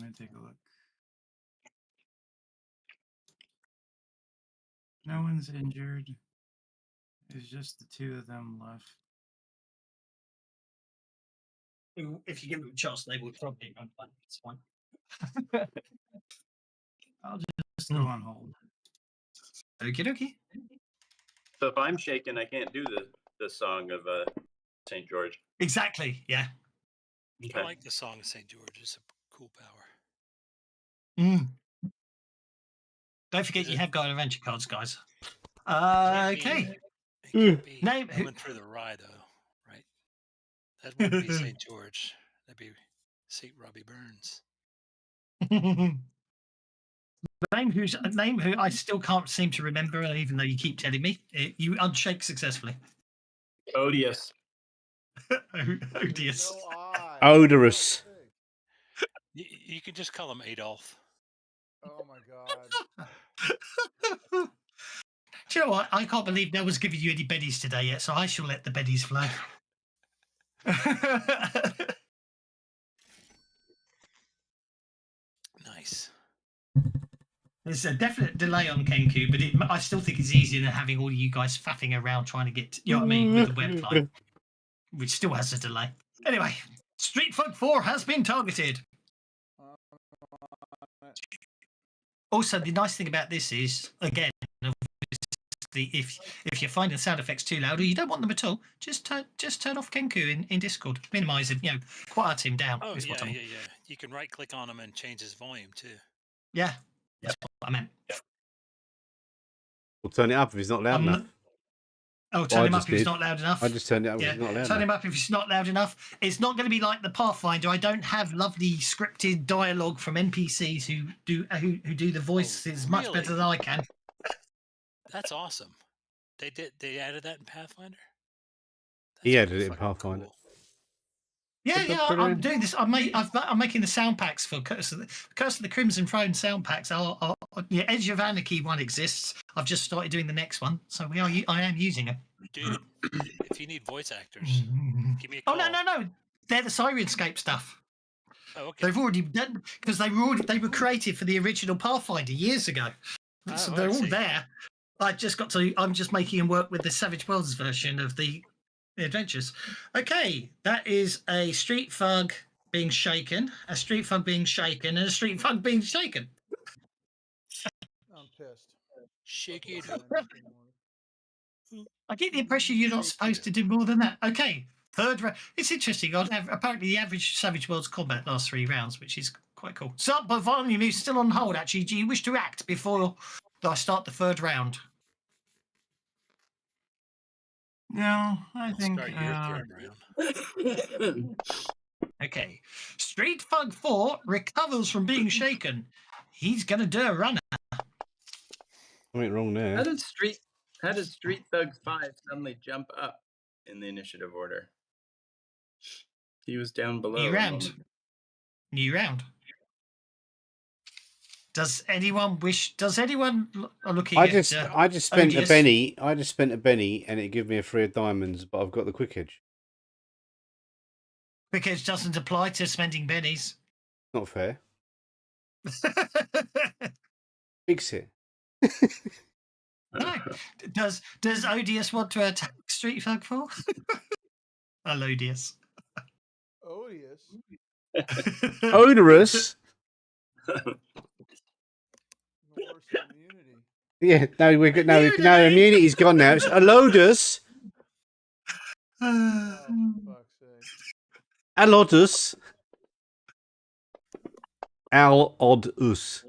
me take a look. No one's injured. There's just the 2 of them left. If you give them a chance, they will probably run back. It's fine. I'll just go on hold. Okie dokie. So if I'm shaken, I can't do the Song of Saint George. Exactly. Yeah. Okay. I like the Song of Saint George. It's a cool power. Don't forget you have got adventure cards, guys. Okay. It can't be Name coming through the rye, though, right? That wouldn't be St. George. That'd be St. Robbie Burns. name who I still can't seem to remember, even though you keep telling me. You unshake successfully. Odious. Odious. No I. Odorous. You could just call him Adolf. Oh my god. Do you know what? I can't believe no one's given you any bennies today yet, so I shall let the bennies flow. Nice. There's a definite delay on Kenku, but I still think it's easier than having all you guys faffing around trying to get, you know what I mean, with the web client, which still has a delay. Anyway, Street Fug 4 has been targeted. Also, the nice thing about this is, again, if you're finding sound effects too loud or you don't want them at all, just turn off Kenku in Discord, minimize it, quiet him down. Oh is what I mean. yeah. You can right click on him and change his volume too. Yeah, that's what I meant. We'll turn it up if he's not loud enough. Turn him up if he's not loud enough. I just turned it up if he's not loud Turn enough. him up if it's not loud enough. It's not going to be like the Pathfinder. I don't have lovely scripted dialogue from NPCs who do the voices much better than I can. That's awesome. They added that in Pathfinder? He added it in Pathfinder. Cool. Yeah, I'm doing this. I'm making the sound packs for Curse of the Crimson Throne sound packs. Edge of Anarchy one exists. I've just started doing the next one, so I am using them. Dude, if you need voice actors, give me a call. Oh no, they're the Sirenscape stuff. Oh, okay. They've already done because they were created for the original Pathfinder years ago, so they're all there. I'm just making them work with the Savage Worlds version of the adventures. Okay, that is a Street Fug being shaken, a Street Fug being shaken, and a Street Fug being shaken. I'm pissed. Shake it. I get the impression you're not supposed to do more than that. Okay, third round. It's interesting. Apparently, the average Savage Worlds combat lasts 3 rounds, which is quite cool. So, but volume is still on hold. Actually, do you wish to act before I start the third round? No, I think. Start your third round. Okay, Street Fug 4 recovers from being shaken. He's gonna do a runner. Something wrong there. How did Street Thug 5 suddenly jump up in the initiative order? He was down below. New round. Does anyone looking I just spent Odious? a Benny and it gave me a 3 of diamonds, but I've got the quick edge. Quick edge doesn't apply to spending bennies. Not fair. Fix it. No. Does Odious want to attack Street Fug 4? Odious. Odious. Odorous. Immunity. Yeah, no, we're good. No, immunity's gone now. It's Alodus. Oh, for fuck's sake. Alodus. Alodus.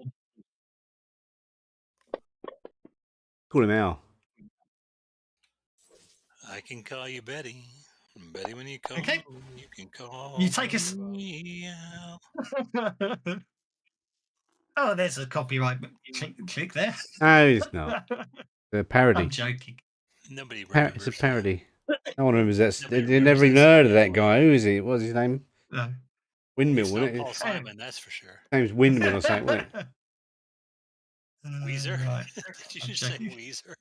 Call him Al. I can call you Betty. Betty, when you call, Okay. you can call. You take us. me out. Oh, there's a copyright click there. No, it's not. The parody. I'm joking. Nobody remembers. It's a parody. No one remembers that. They never even heard of that guy. Who is he? What's his name? No. Windmill, It's wasn't not it? Paul Simon, that's for sure. His name's Windmill or something, wasn't it? Weezer? Right. Did you just say Weezer?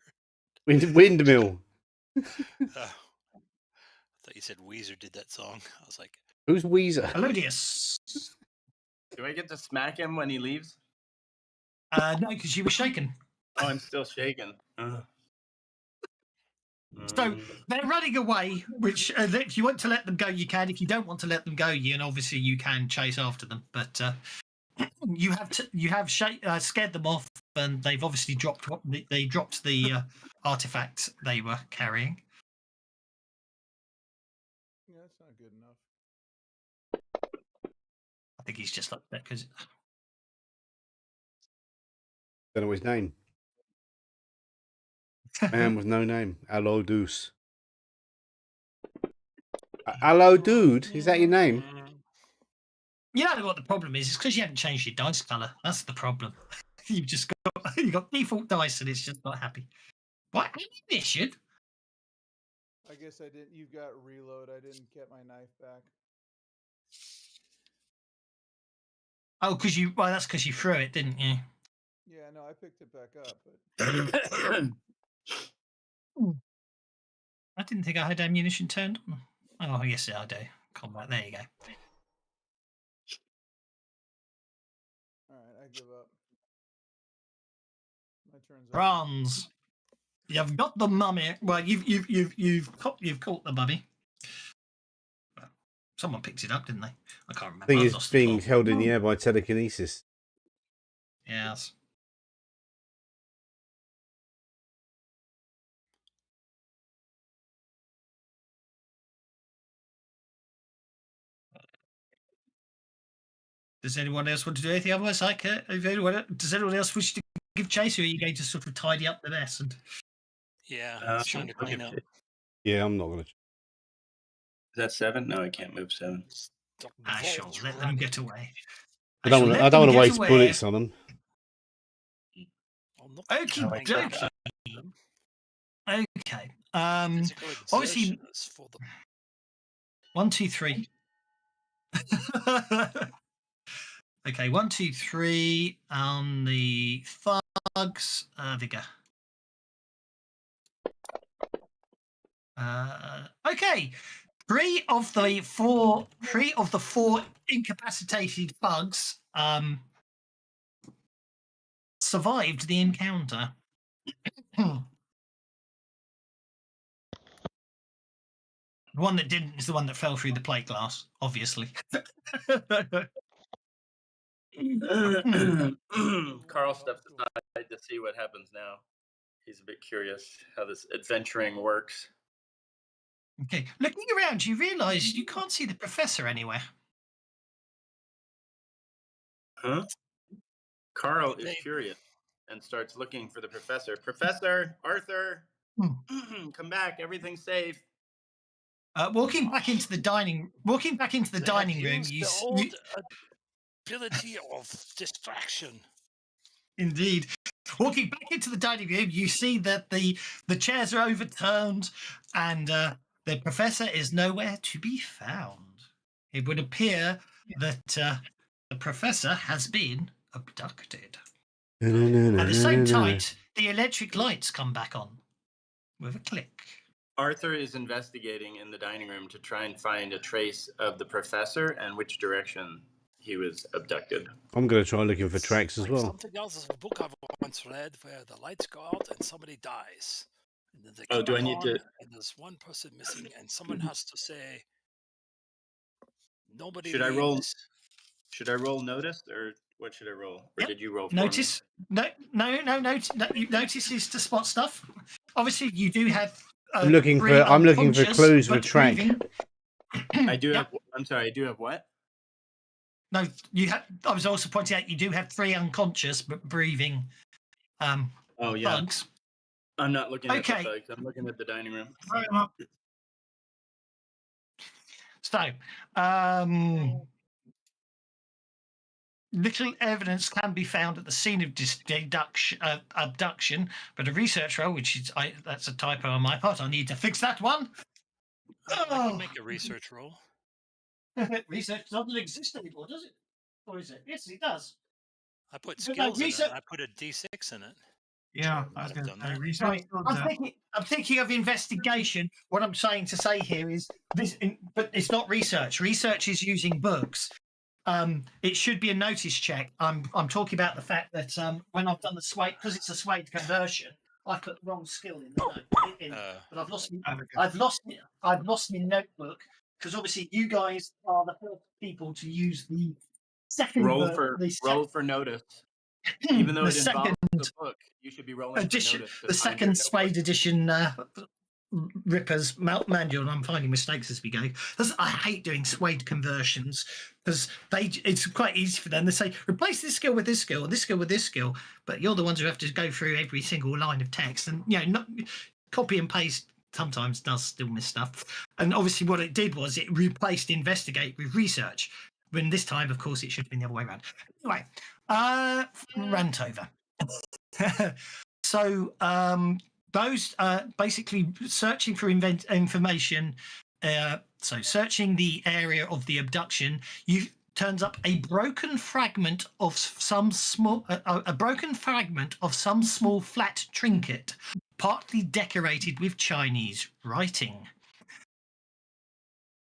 Windmill. Oh. I thought you said Weezer did that song. I was like, Who's Weezer? Odious. Do I get to smack him when he leaves? No, because you were shaken. Oh, I'm still shaking. So they're running away, which if you want to let them go, you can. If you don't want to let them go, obviously you can chase after them. But you have scared them off, and they've obviously dropped the artifact they were carrying. Yeah, that's not good enough. I think he's just like that because. Don't know his name. Man with no name. Hello, Deuce. Hello, dude. Is that your name? You know what the problem is? It's because you haven't changed your dice color. That's the problem. You've just got default dice, and it's just not happy. What ammunition? I guess I didn't. You got reload. I didn't get my knife back. Oh, that's because you threw it, didn't you? Yeah, no, I picked it back up, but I didn't think I had ammunition turned on. Oh, yes, I do. Combat. There you go. All right, I give up. My turn's up. Bronze. You've got the mummy. Well, you've caught the mummy. Well, someone picked it up, didn't they? I can't remember. I think I've it's lost the being plot. held in the air by telekinesis. Yes. Does anyone else want to do anything otherwise? Does anyone else wish to give chase, or are you going to sort of tidy up the mess? And Yeah, Uh, it's time to look clean at up. it. Yeah, I'm not going to. Is that 7? No, I can't move 7. Stop the sure, vault let them get running. away. I don't want to waste bullets on them. I'll knock Okie the blank dokie. out of them. Okay. Physical Obviously, exertion is for the 1, 2, 3. Okay, 1, 2, 3 on the thugs. Vigor. Okay, three of the four incapacitated thugs survived the encounter. The one that didn't is the one that fell through the plate glass, obviously. Carl steps aside to see what happens now. He's a bit curious how this adventuring works. Okay, looking around, you realise you can't see the professor anywhere. Huh? Carl is curious and starts looking for the professor. Professor, Arthur, come back. Everything's safe. Walking back into the dining room, the old ability of distraction. Indeed. Walking back into the dining room, you see that the chairs are overturned and the professor is nowhere to be found. It would appear that the professor has been abducted. At the same time, the electric lights come back on with a click. Arthur is investigating in the dining room to try and find a trace of the professor and which direction he was abducted. I'm going to try looking for tracks as well. Something else is a book I've once read where the lights go out and somebody dies. And then they Oh, come do I back need on, to? and there's one person missing, and someone has to say, "Nobody Should I leaves." roll? Should I roll notice, or what should I roll? Or did you roll for Notice? me? Notice is to spot stuff. Obviously, you do have. I'm looking for clues for track. I do have. I'm sorry. I do have what? No, you have. I was also pointing out you do have 3 unconscious but breathing. Oh yeah. Thugs. I'm not looking at the thugs. I'm looking at the dining room. So, little evidence can be found at the scene of abduction, but a research roll, which is that's a typo on my part. I need to fix that one. I can make a research roll. Research doesn't exist anymore, does it? Or is it? Yes, it does. I put skills in it. I put a D6 in it. Yeah, I was going to say research. I'm thinking of investigation. What I'm trying to say here is this, but it's not research. Research is using books. It should be a notice check. I'm talking about the fact that when I've done the SWADE, because it's a SWADE conversion, I put the wrong skill in the note. But I've lost my notebook because obviously you guys are the first people to use the second roll for notice. Even though it involves the book, you should be rolling edition, for notice. the second SWADE edition Ripper's manual, and I'm finding mistakes as we go. I hate doing SWADE conversions because it's quite easy for them. They say replace this skill with this skill, or this skill with this skill, but you're the ones who have to go through every single line of text, and not copy and paste sometimes does still miss stuff. And obviously, what it did was it replaced investigate with research. When this time, of course, it should have been the other way around. Anyway, rant over. So those basically searching for information. So searching the area of the abduction, turns up a broken fragment of some small flat trinket partly decorated with Chinese writing.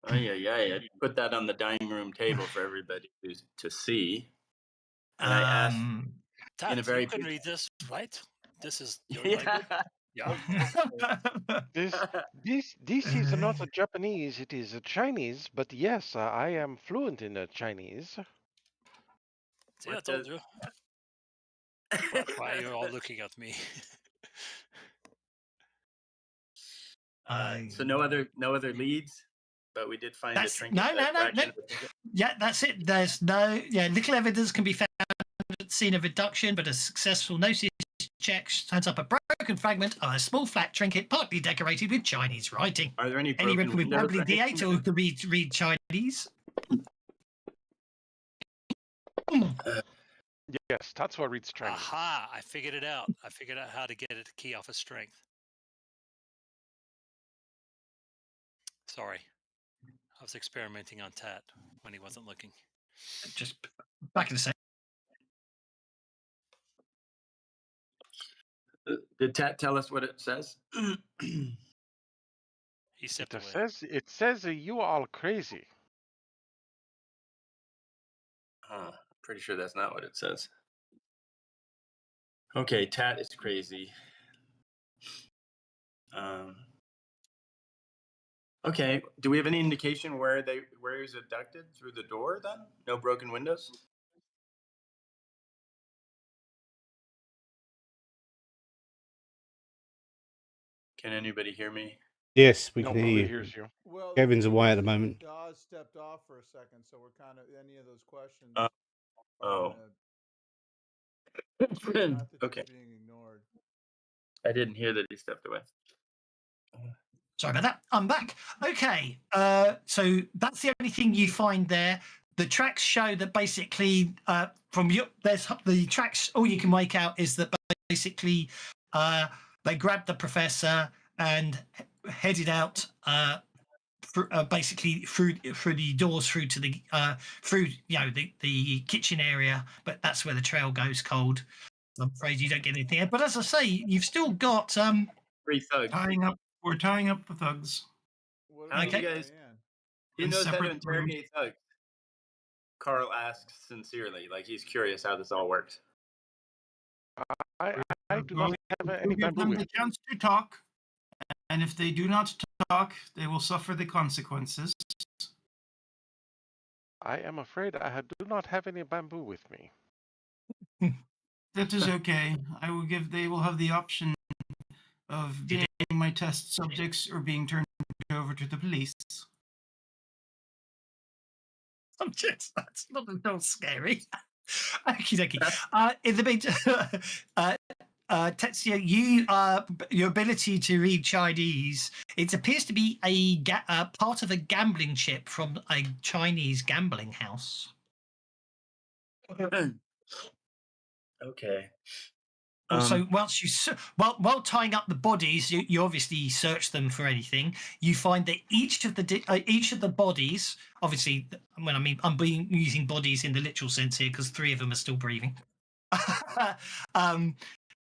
Oh yeah. I'd put that on the dining room table for everybody to see. And I asked Tat, in a very you can read this, right? This is your yeah. language. Yeah. This is not a Japanese, it is a Chinese, but yes, I am fluent in Chinese. See, I What told does- you. Why you're all looking at me? So no other leads, but we did find a That's trinket. no. Fraction of a trinket. Yeah, that's it. There's little evidence can be found at the scene of abduction, but a successful notice check turns up a broken fragment of a small flat trinket, partly decorated with Chinese writing. Are there any Anyone broken with windows? probably or D8 anything? or could read Chinese. Yes, Tatsuo reads Chinese. Aha! I figured it out. I figured out how to get it to key off a strength. Sorry. I was experimenting on Tat when he wasn't looking. Just back in a second. Did Tat tell us what it says? He stepped away. It says you are all crazy. Pretty sure that's not what it says. Okay, Tat is crazy. Okay, do we have any indication where he was abducted? Through the door then? No broken windows? Can anybody hear me? Yes, we can Nobody hear you. hears you. Well, Kevin's away at the moment. Dawes stepped off for a second, so we're kind of any of those questions. Oh. Not that Okay. you're being ignored. I didn't hear that he stepped away. Sorry about that. I'm back. Okay. So that's the only thing you find there. The tracks show that basically there's the tracks. All you can make out is that basically they grabbed the professor and headed out basically through the doors through to the through the kitchen area. But that's where the trail goes cold. I'm afraid you don't get anything. But as I say, you've still got 3 thugs. We're tying up the thugs. How do Okay. you guys? Diane? Who In knows how to separate interrogate thugs? Carl asks sincerely, like he's curious how this all works. I do not have any We'll give bamboo them with the me. chance to talk, and if they do not talk, they will suffer the consequences. I am afraid I do not have any bamboo with me. That is okay. They will have the option of being my test subjects or being turned over to the police. That's not at all scary. Okie dokie. In the meantime, Tetsuya, your ability to read Chinese, it appears to be a part of a gambling chip from a Chinese gambling house. Okay. So while tying up the bodies, you obviously search them for anything. You find that each of the bodies, obviously, when I'm using bodies in the literal sense here because 3 of them are still breathing,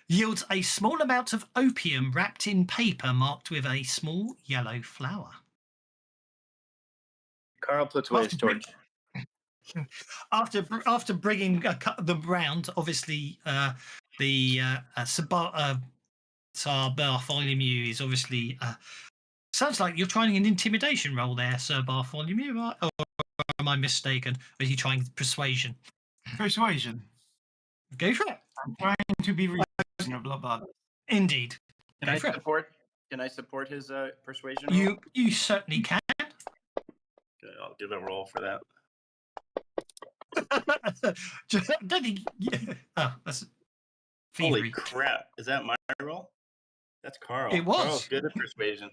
yields a small amount of opium wrapped in paper marked with a small yellow flower. Carl puts away his torch. After bringing them round, obviously the Sir Bartholomew is obviously sounds like you're trying an intimidation roll there, Sir Bartholomew, right? Or am I mistaken? Or are you trying persuasion? Persuasion. Go for it. I'm trying to be reasonable about it. Indeed. Can I support his persuasion roll? You certainly can. Okay, I'll give a roll for that. That's Holy thievery. crap! Is that my roll? That's Carl. It was. Carl's good at persuasion.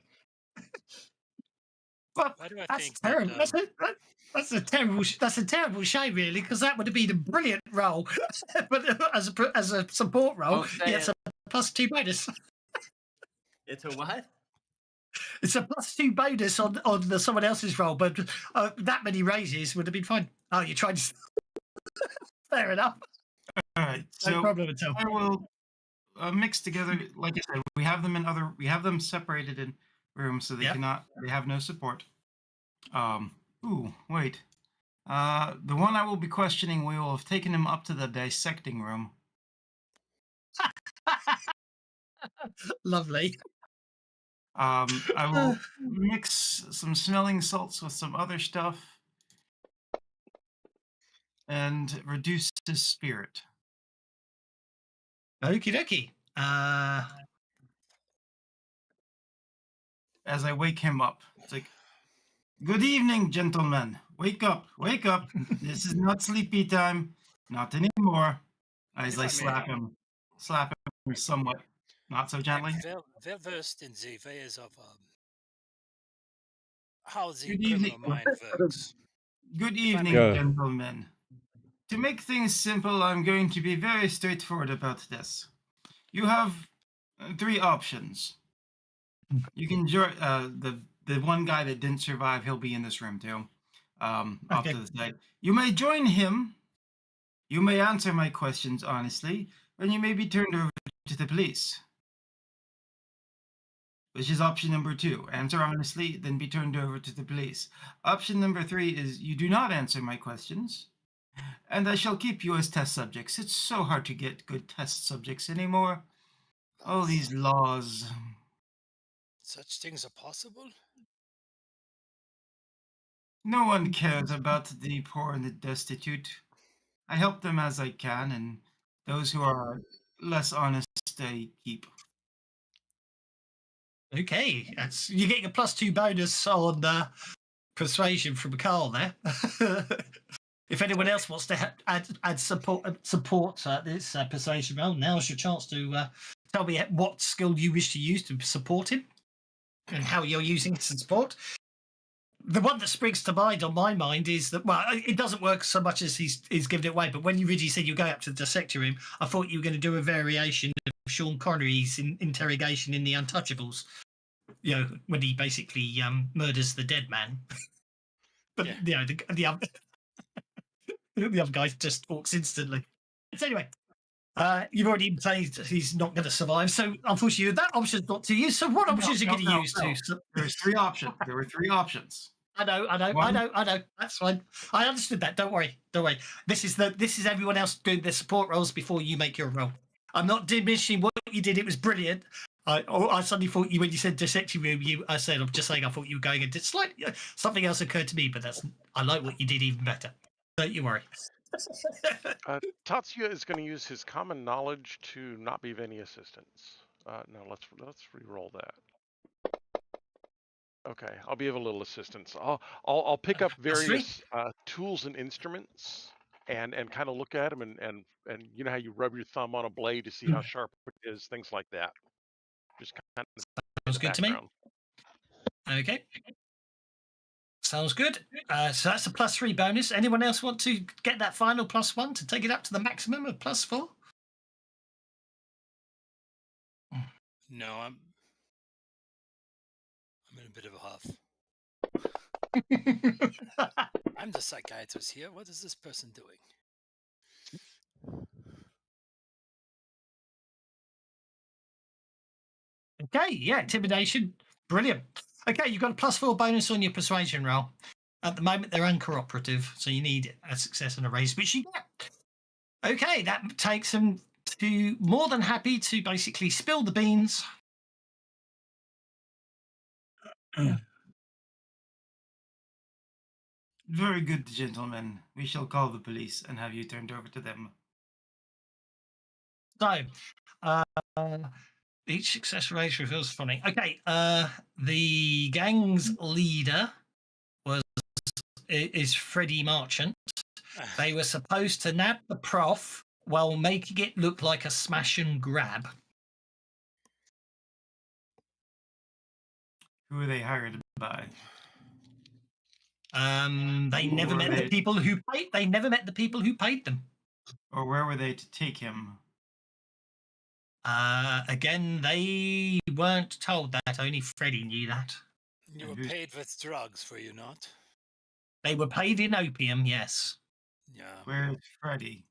Well, Why do I that's think terrible. that, That's a terrible shame, really, because that would have been a brilliant role. But as a support role, it's a +2 bonus. It's a what? It's a +2 bonus on someone else's role, but that many raises would have been fine. Oh, you tried to. Fair enough. All right, No so problem at all. I will mixed together. Like I said, we have them separated in rooms so they Yep. they have no support. Ooh, wait. The one I will be questioning, we will have taken him up to the dissecting room. Lovely. I will mix some smelling salts with some other stuff and reduce his spirit. Okie dokie. As I wake him up, it's like, "Good evening, gentlemen. Wake up, wake up. This is not sleepy time. Not anymore." As If I I may, slap him somewhat, not so gently. I'm well versed in the ways of how the Good criminal evening. mind works. Good If I evening, may, Yeah. gentlemen. To make things simple, I'm going to be very straightforward about this. You have three options. You can join the one guy that didn't survive. He'll be in this room too. Off Okay. to the side. You may join him. You may answer my questions honestly, and you may be turned over to the police. Which is option number 2. Answer honestly, then be turned over to the police. Option number 3 is you do not answer my questions, and I shall keep you as test subjects. It's so hard to get good test subjects anymore. All these laws. such things are possible. No one cares about the poor and the destitute. I help them as I can, and those who are less honest, I keep. Okay. That's you're getting a +2 bonus on persuasion from Carl there. If anyone else wants to add support this persuasion roll, now's your chance to tell me what skill you wish to use to support him and how you're using it to support. The one that springs to mind on my mind is that, well, it doesn't work so much as he's given it away, but when you originally said you go up to the dissector room, I thought you were going to do a variation of Sean Connery's interrogation in The Untouchables, you know, when he basically murders the dead man. But, Yeah. you know, the other guy just talks instantly. So anyway, you've already played he's not going to survive, so unfortunately that option's not to use. So what options are you going to use to? There's 3 options. There were 3 options. I know. That's fine. I understood that. Don't worry. This is everyone else doing their support roles before you make your role. I'm not diminishing what you did. It was brilliant. I suddenly thought you when you said dissecting room. I said I'm just saying I thought you were going into slightly something else occurred to me, but I like what you did even better. Don't you worry. Tatsuya is going to use his common knowledge to not be of any assistance. No, let's re-roll that. Okay, I'll be of a little assistance. I'll pick up various tools and instruments and kind of look at them and you know how you rub your thumb on a blade to see how sharp it is, things like that. Just kind of sounds good to me. Okay. Sounds good. So that's a +3 bonus. Anyone else want to get that final +1 to take it up to the maximum of +4? No, I'm in a bit of a huff. I'm the psychiatrist here. What is this person doing? Okay, yeah, intimidation. Brilliant. Okay, you've got a +4 bonus on your persuasion roll. At the moment, they're uncooperative, so you need a success and a raise, which you get. Okay, that takes them to more than happy to basically spill the beans. Very good, gentlemen. We shall call the police and have you turned over to them. So, each success raise reveals funny. Okay, the gang's leader is Freddie Marchant. They were supposed to nab the prof while making it look like a smash and grab. Who are they hired by? They never met the people who paid. They never met the people who paid them. Or where were they to take him? Again, they weren't told that. Only Freddie knew that. You were paid with drugs, were you not? They were paid in opium, yes. Yeah. Where's Freddie?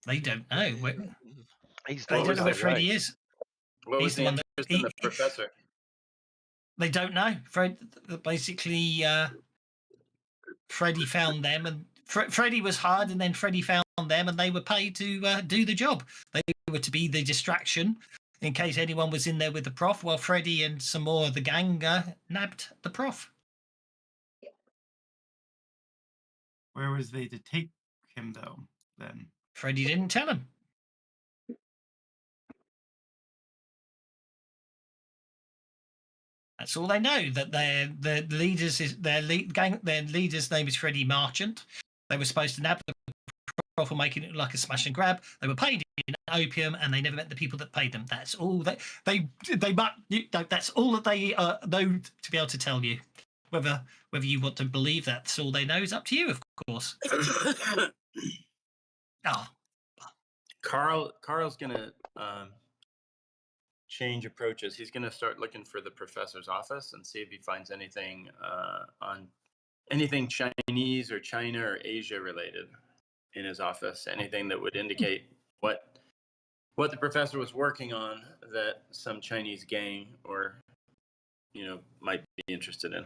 They don't know. He's They What don't was know where the- Freddy is. What He's was the the one that interest in the professor? they don't know. Basically, Freddy found them, and Freddy was hired, and then Freddy found them, and they were paid to do the job. They were to be the distraction in case anyone was in there with the prof. While Freddy and some more of the gang nabbed the prof. Where was they to take him, though, then? Freddy didn't tell him. That's all they know. That their leaders is their leader's name is Freddie Marchant. They were supposed to nab the prof for making it like a smash and grab. They were paid in opium, and they never met the people that paid them. That's all that's all that they know to be able to tell you. Whether you want to believe that's all they know is up to you, of course. Oh, Carl's gonna change approaches. He's gonna start looking for the professor's office and see if he finds anything on anything Chinese or China or Asia related in his office. Anything that would indicate what the professor was working on that some Chinese gang or might be interested in.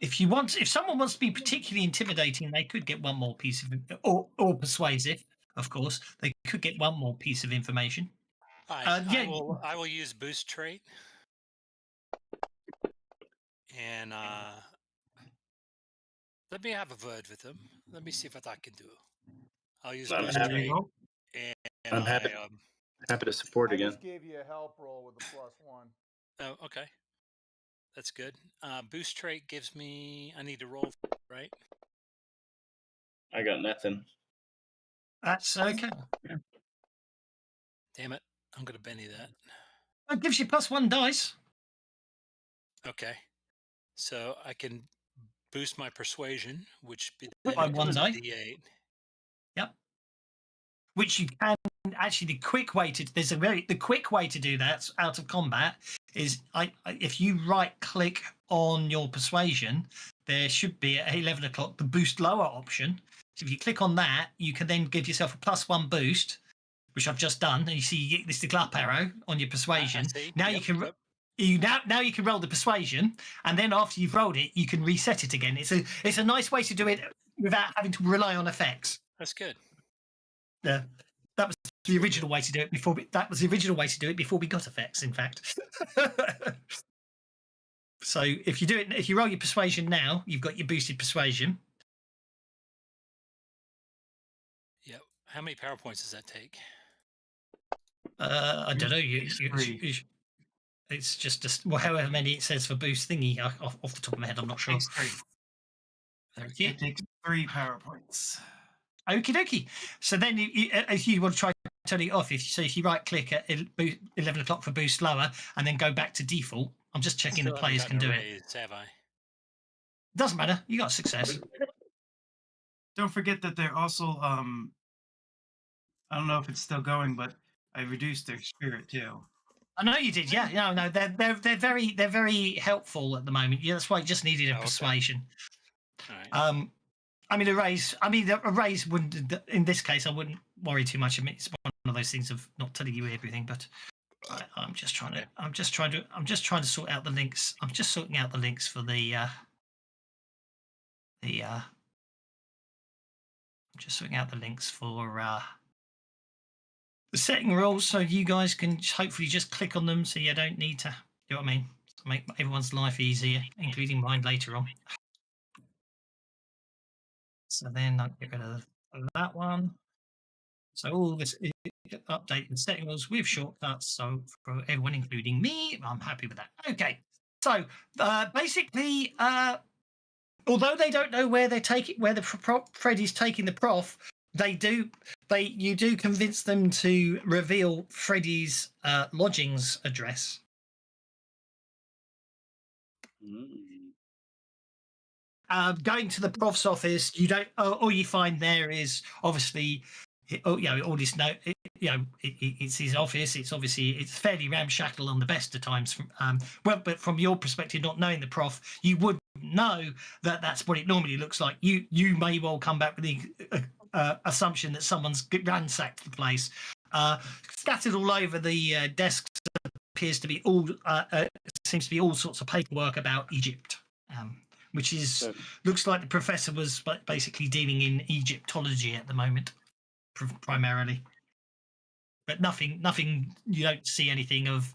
if someone wants to be particularly intimidating, they could get one more piece of or persuasive, of course. They could get one more piece of information. I will use boost trait, and let me have a word with him. Let me see what I can do. I'll use I'm boost happy. trait, and I'm happy to support I again. just gave you a help roll with a +1. Oh, okay, that's good. Boost trait gives me. I need to roll, right? I got nothing. That's okay. Damn it! I'm gonna Benny that. That gives you +1 dice. Okay, so I can boost my persuasion, which By one becomes a die. D8. Yep. Which you can actually. The quick way to do that out of combat is if you right click on your persuasion, there should be at 11 o'clock the boost lower option. So if you click on that, you can then give yourself a +1 boost, which I've just done, and you see you get this the up arrow on your persuasion. Now you can. Now you can roll the persuasion, and then after you've rolled it, you can reset it again. It's a nice way to do it without having to rely on effects. That's good. Yeah, that was the original way to do it before. That was the original way to do it before we got effects. In fact, so if you roll your persuasion now, you've got your boosted persuasion. Yep. How many power points does that take? I don't know. It's just however many it says for boost thingy off the top of my head. I'm not sure. It takes 3 power points. Okie dokie. So then, if you want to try to turn it off, if you right click at 11 o'clock for boost lower, and then go back to default, I'm just checking the players can do it. Have I? Doesn't matter. You got success. Don't forget that they're also I don't know if it's still going, but I reduced their spirit too. I know you did. Yeah. No. They're very helpful at the moment. Yeah, that's why I just needed a persuasion. All right. I mean, a raise wouldn't. In this case, I wouldn't worry too much. I mean, it's one of those things of not telling you everything, but I'm just trying to sort out the links. I'm just sorting out the links for I'm just sorting out the links for the setting rules, so you guys can hopefully just click on them, so you don't need to. You know what I mean? To make everyone's life easier, including mine later on. So then I'll get rid of that one. So all this update and setting rules with shortcuts. So for everyone, including me, I'm happy with that. Okay. So basically, although they don't know where Freddy's taking the prof, you do convince them to reveal Freddy's lodgings address. Going to the prof's office, you don't. All you find there is obviously, all this note. It's his office. It's fairly ramshackle on the best of times. But from your perspective, not knowing the prof, you would know that that's what it normally looks like. You may well come back with assumption that someone's ransacked the place. Scattered all over the desks appears to be all seems to be all sorts of paperwork about Egypt, which is looks like the professor was basically dealing in Egyptology at the moment, primarily. But nothing. You don't see anything of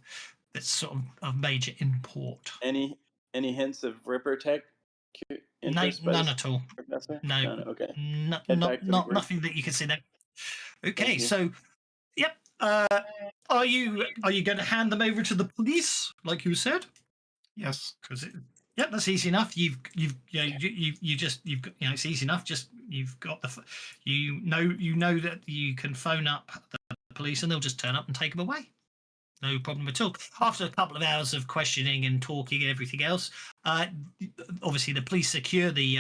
that's sort of major import. Any hints of Ripper tech interest? None at all. Professor? No. None? Okay. Not Head back to the group. nothing that you can see there. Okay, you. so yep. Are you going to hand them over to the police, like you said? Yes. Because yep, that's easy enough. You've got it's easy enough. Just you've got you know that you can phone up the police and they'll just turn up and take them away. No problem at all. After a couple of hours of questioning and talking and everything else, obviously the police secure the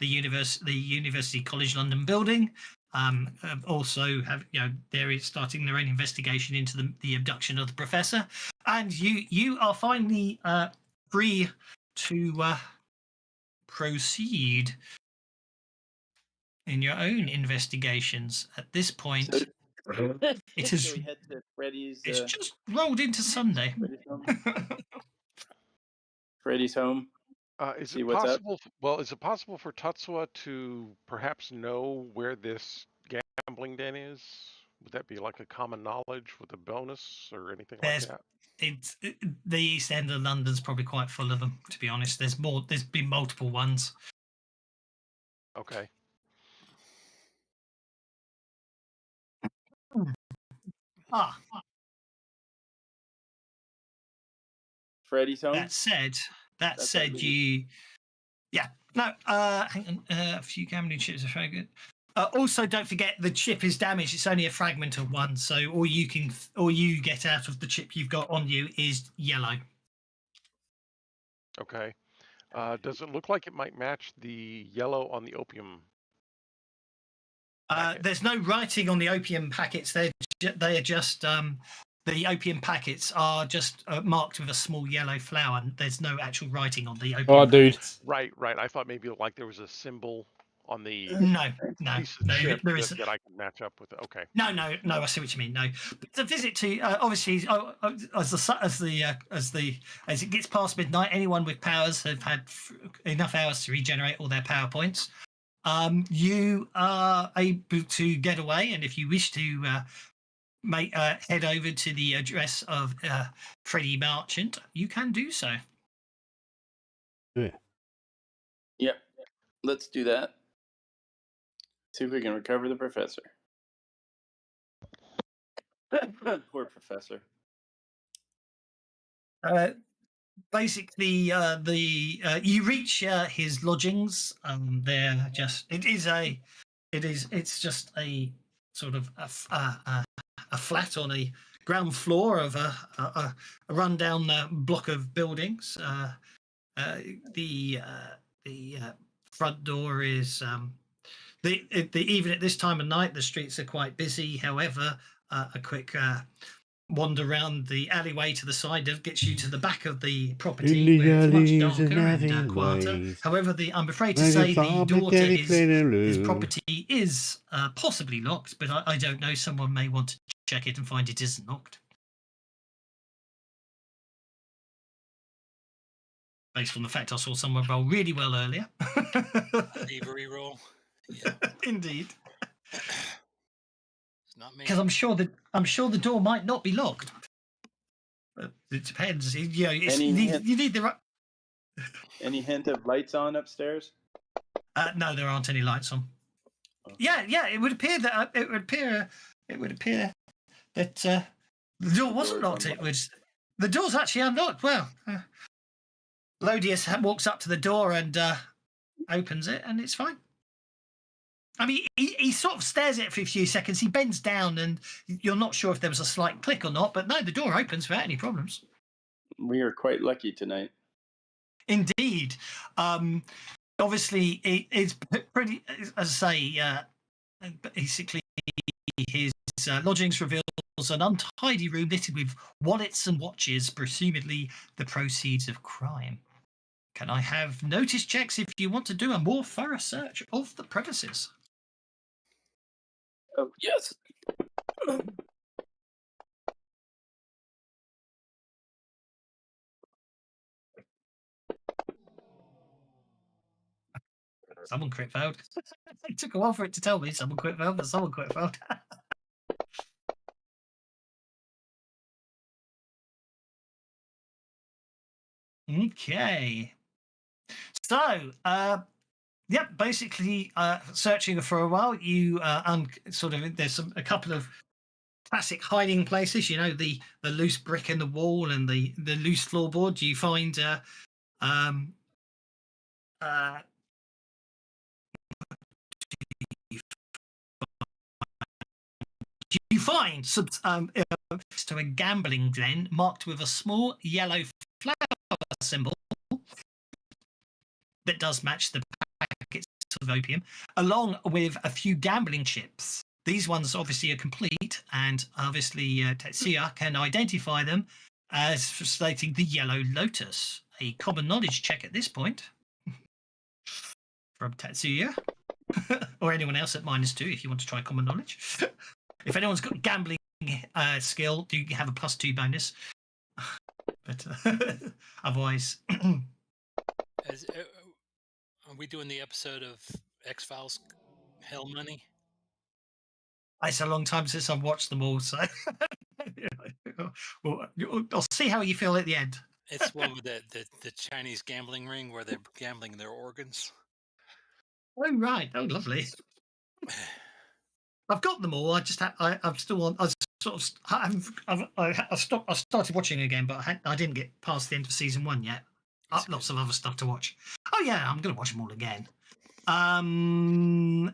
University College London building. Also have they're starting their own investigation into the abduction of the professor, and you are finally free to proceed in your own investigations. At this point, it is. We head to Freddy's. It's just rolled into Sunday. Freddy's home. Is See it what's up? possible? Well, is it possible for Tatsuya to perhaps know where this gambling den is? Would that be like a common knowledge with a bonus or anything like that? The East End of London's probably quite full of them, to be honest. There's been multiple ones. Okay. Freddy's home. That said, That's hang on. A few gambling chips are very good. Also, don't forget the chip is damaged. It's only a fragment of one, so all you get out of the chip you've got on you is yellow. Okay. Does it look like it might match the yellow on the opium? There's no writing on the opium packets. They are just the opium packets are just marked with a small yellow flower. There's no actual writing on the opium. Oh, dude. Packets. Right. I thought maybe like there was a symbol on the no, piece of chip there is that I can match up with it. Okay. No. I see what you mean. No, but the visit to obviously as it gets past midnight, anyone with powers have had enough hours to regenerate all their power points. You are able to get away, and if you wish to head over to the address of Freddie Marchant, you can do so. Yeah. Yep. Let's do that. See if we can recover the professor. Poor professor. Basically, you reach his lodgings. They're just it's just a sort of a flat on a ground floor of a rundown block of buildings. The front door is even at this time of night, the streets are quite busy. However, a quick wander around the alleyway to the side gets you to the back of the property, where it's much darker and quieter. However, I'm afraid to say the door to his property is possibly locked, but I don't know. Someone may want to check it and find it isn't locked. Based on the fact I saw someone roll really well earlier. Thievery roll. Yeah. Indeed. It's not me. Because I'm sure the door might not be locked. But it depends. You need the right. Any hint of lights on upstairs? No, there aren't any lights on. Okay. Yeah. It would appear that the door wasn't locked. The door's actually unlocked. Well, Lodius walks up to the door and opens it, and it's fine. I mean, he sort of stares at it for a few seconds. He bends down, and you're not sure if there was a slight click or not. But no, the door opens without any problems. We are quite lucky tonight. Indeed. Obviously, it's pretty. As I say, basically, his lodgings reveals an untidy room littered with wallets and watches, presumably the proceeds of crime. Can I have notice checks if you want to do a more thorough search of the premises? Oh, yes. Someone crit failed. It took a while for it to tell me someone crit failed, but someone crit failed. Okay. So, yeah, basically, searching for a while, you sort of there's a couple of classic hiding places. You know, the loose brick in the wall and the loose floorboard. You find um, uh, you find to a gambling den marked with a small yellow flower symbol that does match the packets of opium, along with a few gambling chips. These ones obviously are complete, and obviously Tetsuya can identify them as stating the Yellow Lotus. A common knowledge check at this point from Tetsuya, or anyone else at -2 if you want to try common knowledge. If anyone's got gambling skill, do you have a +2 bonus? But otherwise, Are we doing the episode of X-Files Hell Money? it's a long time since I've watched them all, so well, I'll see how you feel at the end. It's one with the Chinese gambling ring where they're gambling their organs. Oh right, oh lovely. I've got them all. I just I'm still on. I sort of I've stopped. I started watching again, but I didn't get past the end of season 1 yet. Lots of other stuff to watch. Oh yeah, I'm going to watch them all again.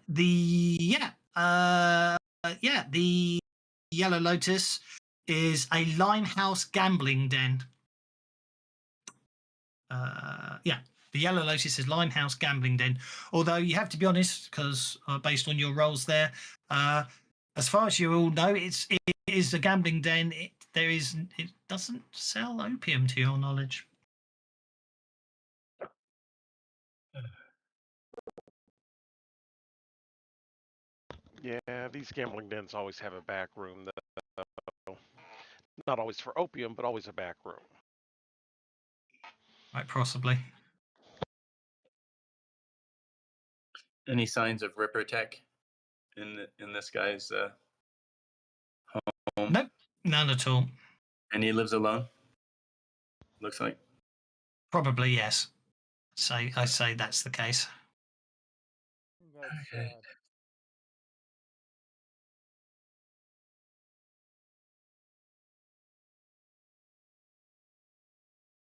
The Yellow Lotus is a Limehouse gambling den. The Yellow Lotus is Limehouse gambling den. Although you have to be honest, because based on your roles there, as far as you all know, it is a gambling den. It doesn't sell opium, to your knowledge. Yeah, these gambling dens always have a back room. Not always for opium, but always a back room. Right, possibly. Any signs of Ripper tech in this guy's home? Nope, none at all. And he lives alone? Looks like. Probably yes. I say that's the case. That's Okay. sad.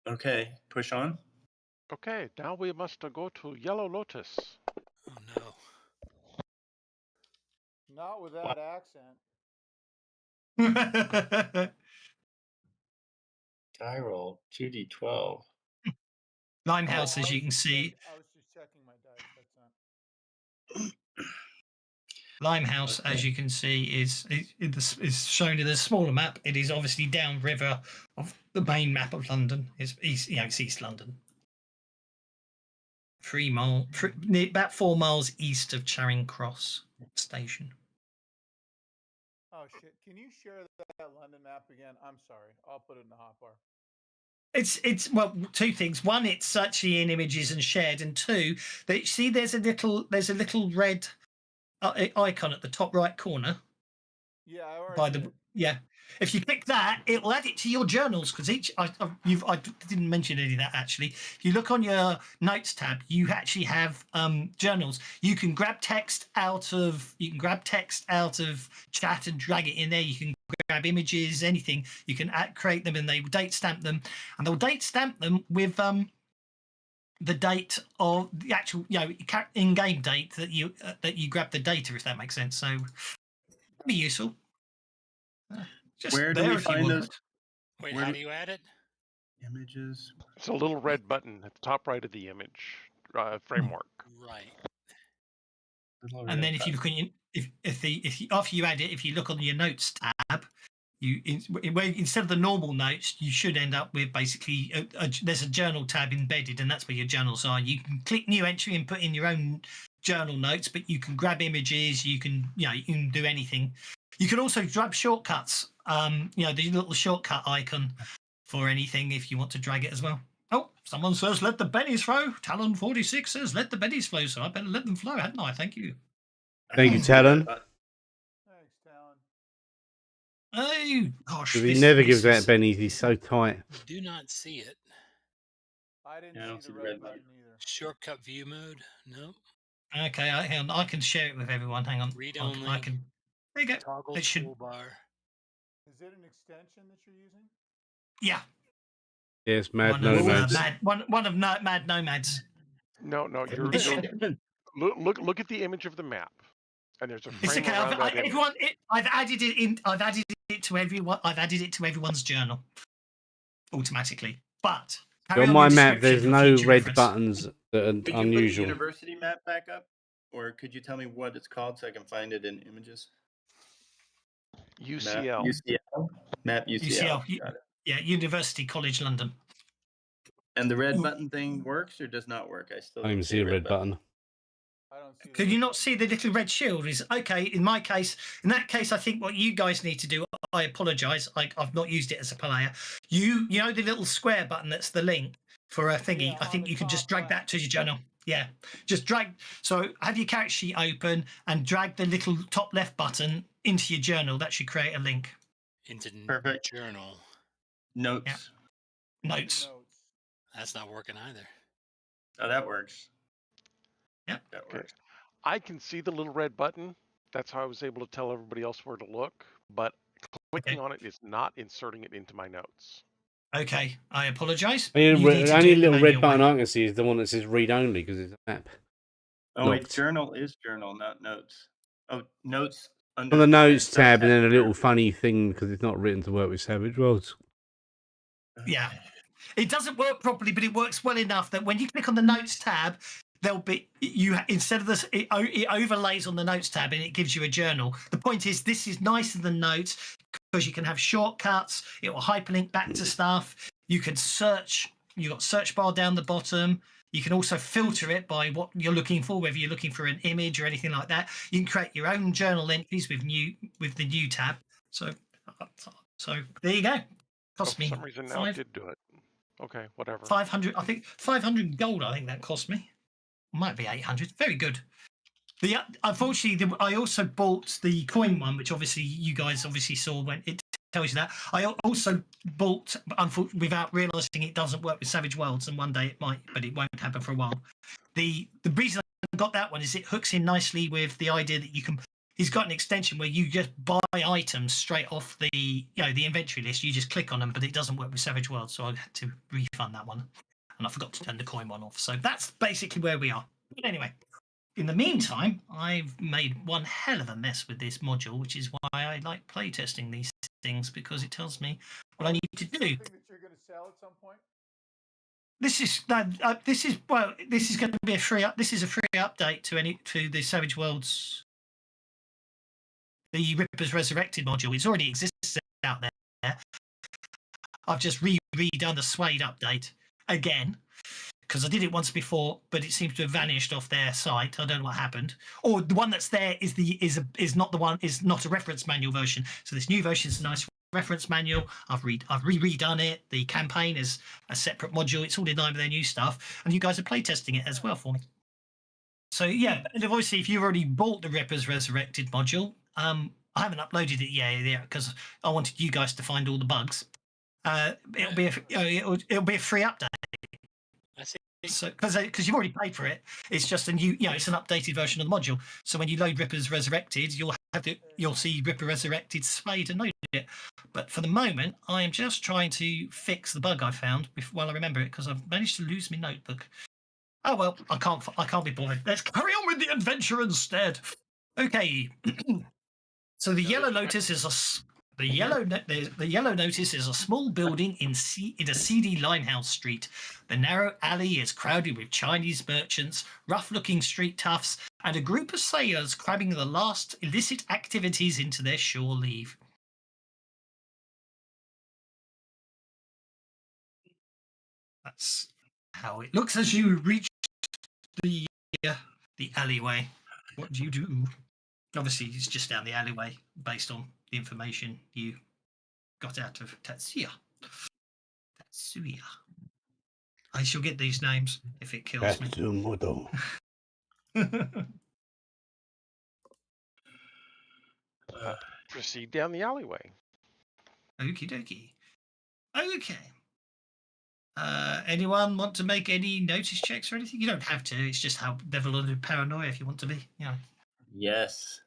Okay, push on. Okay, now we must go to Yellow Lotus. Oh no. Not with that accent. Die roll 2d12. Limehouse, I as you was can just see, I was just checking my dice. That's not. Limehouse, as Okay. you can see, is shown in a smaller map. It is obviously downriver of the main map of London. It's East London. 3 mile, about 4 miles east of Charing Cross station. Oh shit! Can you share that London map again? I'm sorry. I'll put it in the hotbar. It's well, 2 things. One, it's actually in images and shared, and 2, that see there's a little red icon at the top right corner. Yeah, I already By did. the if you click that, it'll add it to your journals, because I didn't mention any of that actually. If you look on your notes tab, you actually have journals. You can grab text out of chat and drag it in there. You can grab images, anything. You can create them, and they will date stamp them, and they'll date stamp them with the date of the actual in-game date that you grab the data, if that makes sense. So it'd be useful. Just Where do there we if you find want. those Wait, Where how do- do you add it? images? It's a little red button at the top right of the image framework. Right. And then if you look on after you add it, if you look on your notes tab, instead of the normal notes, you should end up with basically there's a journal tab embedded, and that's where your journals are. You can click new entry and put in your own journal notes, but you can grab images. You can do anything. You can also grab shortcuts. The little shortcut icon for anything if you want to drag it as well. Oh, someone says let the bennies flow. Talon 46 says let the bennies flow, so I better let them flow, hadn't I? Thank you. Thank you, Talon. Thanks, Talon. Oh gosh, He never gives out bennies. He's so tight. Do not see it. I didn't I don't see the see red button either. Shortcut view mode. No. Okay, hang on. I can share it with everyone. Hang on. Read I only. can. There you go. Toggle It should. toolbar. Is it an extension that you're using? Yeah. Yes, Mad One of, Nomads. one of Mad Nomads. No, you're look at the image of the map, and there's a It's frame okay. around that image. I've added it in. I've added it to everyone. I've added it to everyone's journal automatically. But On my map, description there's for no future red reference. buttons that are Could you put the unusual. university map back up? Or could you tell me what it's called so I can find it in images? UCL. Map UCL. UCL. Got it. Yeah, University College London. And the red button thing works or does not work? I still I don't even see a red button. I don't see. Can you not see the little red shield? Is okay. In that case, I think what you guys need to do. I apologise. I've not used it as a player. You know the little square button that's the link for a thingy. Yeah, I think on the you can just top drag left. that to your journal. Yeah, just drag. So have your character sheet open and drag the little top left button into your journal. That should create a link. Into Perfect. journal. Notes. Yeah. Notes. That's not working either. Oh, that works. Yep. That Okay. works. I can see the little red button. That's how I was able to tell everybody else where to look. But clicking on it is not inserting it into my notes. Okay, I apologise. The only little red button I can see is the one that says read only because it's a map. Oh, wait, Locked. journal is journal, not notes. Oh, notes On the notes tab, and then a little journal. funny thing because it's not written to work with Savage Worlds. Yeah. It doesn't work properly, but it works well enough that when you click on the notes tab, there'll be instead of this, it overlays on the notes tab and it gives you a journal. The point is, this is nicer than notes because you can have shortcuts. It will hyperlink back to stuff. You can search. You've got search bar down the bottom. You can also filter it by what you're looking for, whether you're looking for an image or anything like that. You can create your own journal entries with the new tab. So there you go. Cost me For some reason now it did do it. Okay, whatever. 500. I think 500 gold. I think that cost me. Might be 800. Very good. Unfortunately, I also bought the coin one, which obviously you guys saw when it tells you that. I also bought, without realising it doesn't work with Savage Worlds, and one day it might, but it won't happen for a while. The reason I got that one is it hooks in nicely with the idea that you can. He's got an extension where you just buy items straight off the inventory list. You just click on them, but it doesn't work with Savage Worlds, so I had to refund that one, and I forgot to turn the coin one off. So that's basically where we are. But anyway, in the meantime, I've made one hell of a mess with this module, which is why I like playtesting these things because it tells me what I need to do. Something that you're going to sell at some point. This is going to be a free. This is a free update to the Savage Worlds. The Ripper's Resurrected module. It's already exists out there. I've just redone the Suede update again because I did it once before, but it seems to have vanished off their site. I don't know what happened. Or the one that's there is not a reference manual version. So this new version is a nice reference manual. I've redone it. The campaign is a separate module. It's all in line with their new stuff, and you guys are playtesting it as well for me. So yeah, and obviously, if you've already bought the Ripper's Resurrected module, I haven't uploaded it yet because I wanted you guys to find all the bugs. It'll be a free update. I see. So because you've already paid for it, it's just a new, it's an updated version of the module. So when you load Ripper's Resurrected, you'll see Ripper Resurrected displayed and load it. But for the moment, I am just trying to fix the bug I found while I remember it because I've managed to lose my notebook. Oh well, I can't be bothered. Let's carry on with the adventure instead. Okay. So the yellow notice is the yellow notice is a small building in a seedy limehouse street. The narrow alley is crowded with Chinese merchants, rough-looking street toughs, and a group of sailors cramming the last illicit activities into their shore leave. That's how it looks as you reach the the alleyway. What do you do? Obviously, it's just down the alleyway based on the information you got out of Tatsuya. Tatsuya. I shall get these names if it kills me. Tatsumoto. Proceed down the alleyway. Okie dokie. Okay. Anyone want to make any notice checks or anything? You don't have to. It's just how level of paranoia if you want to be. You know. Yes.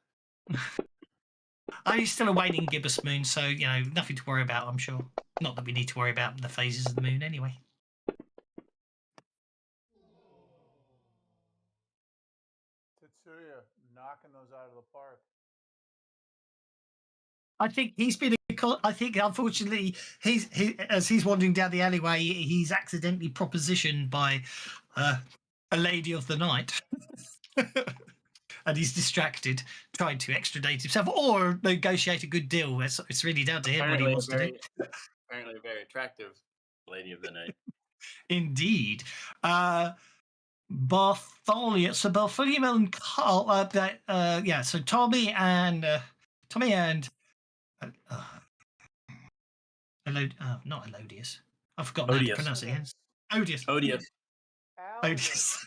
I'm still awaiting gibbous moon, so you know nothing to worry about. I'm sure. Not that we need to worry about the phases of the moon anyway. Tetsuya knocking those out of the park. I think he's been. I think unfortunately, as he's wandering down the alleyway, he's accidentally propositioned by a lady of the night, and he's distracted, trying to extradite himself or negotiate a good deal. It's really down to him what he wants to do. Apparently, a very attractive lady of the night. Indeed. Bartholomew. So Bartholomew and Carl. Yeah. So Tommy and not Elodius. I've forgotten how to Odious. pronounce it again. Odious. Odious. Odious.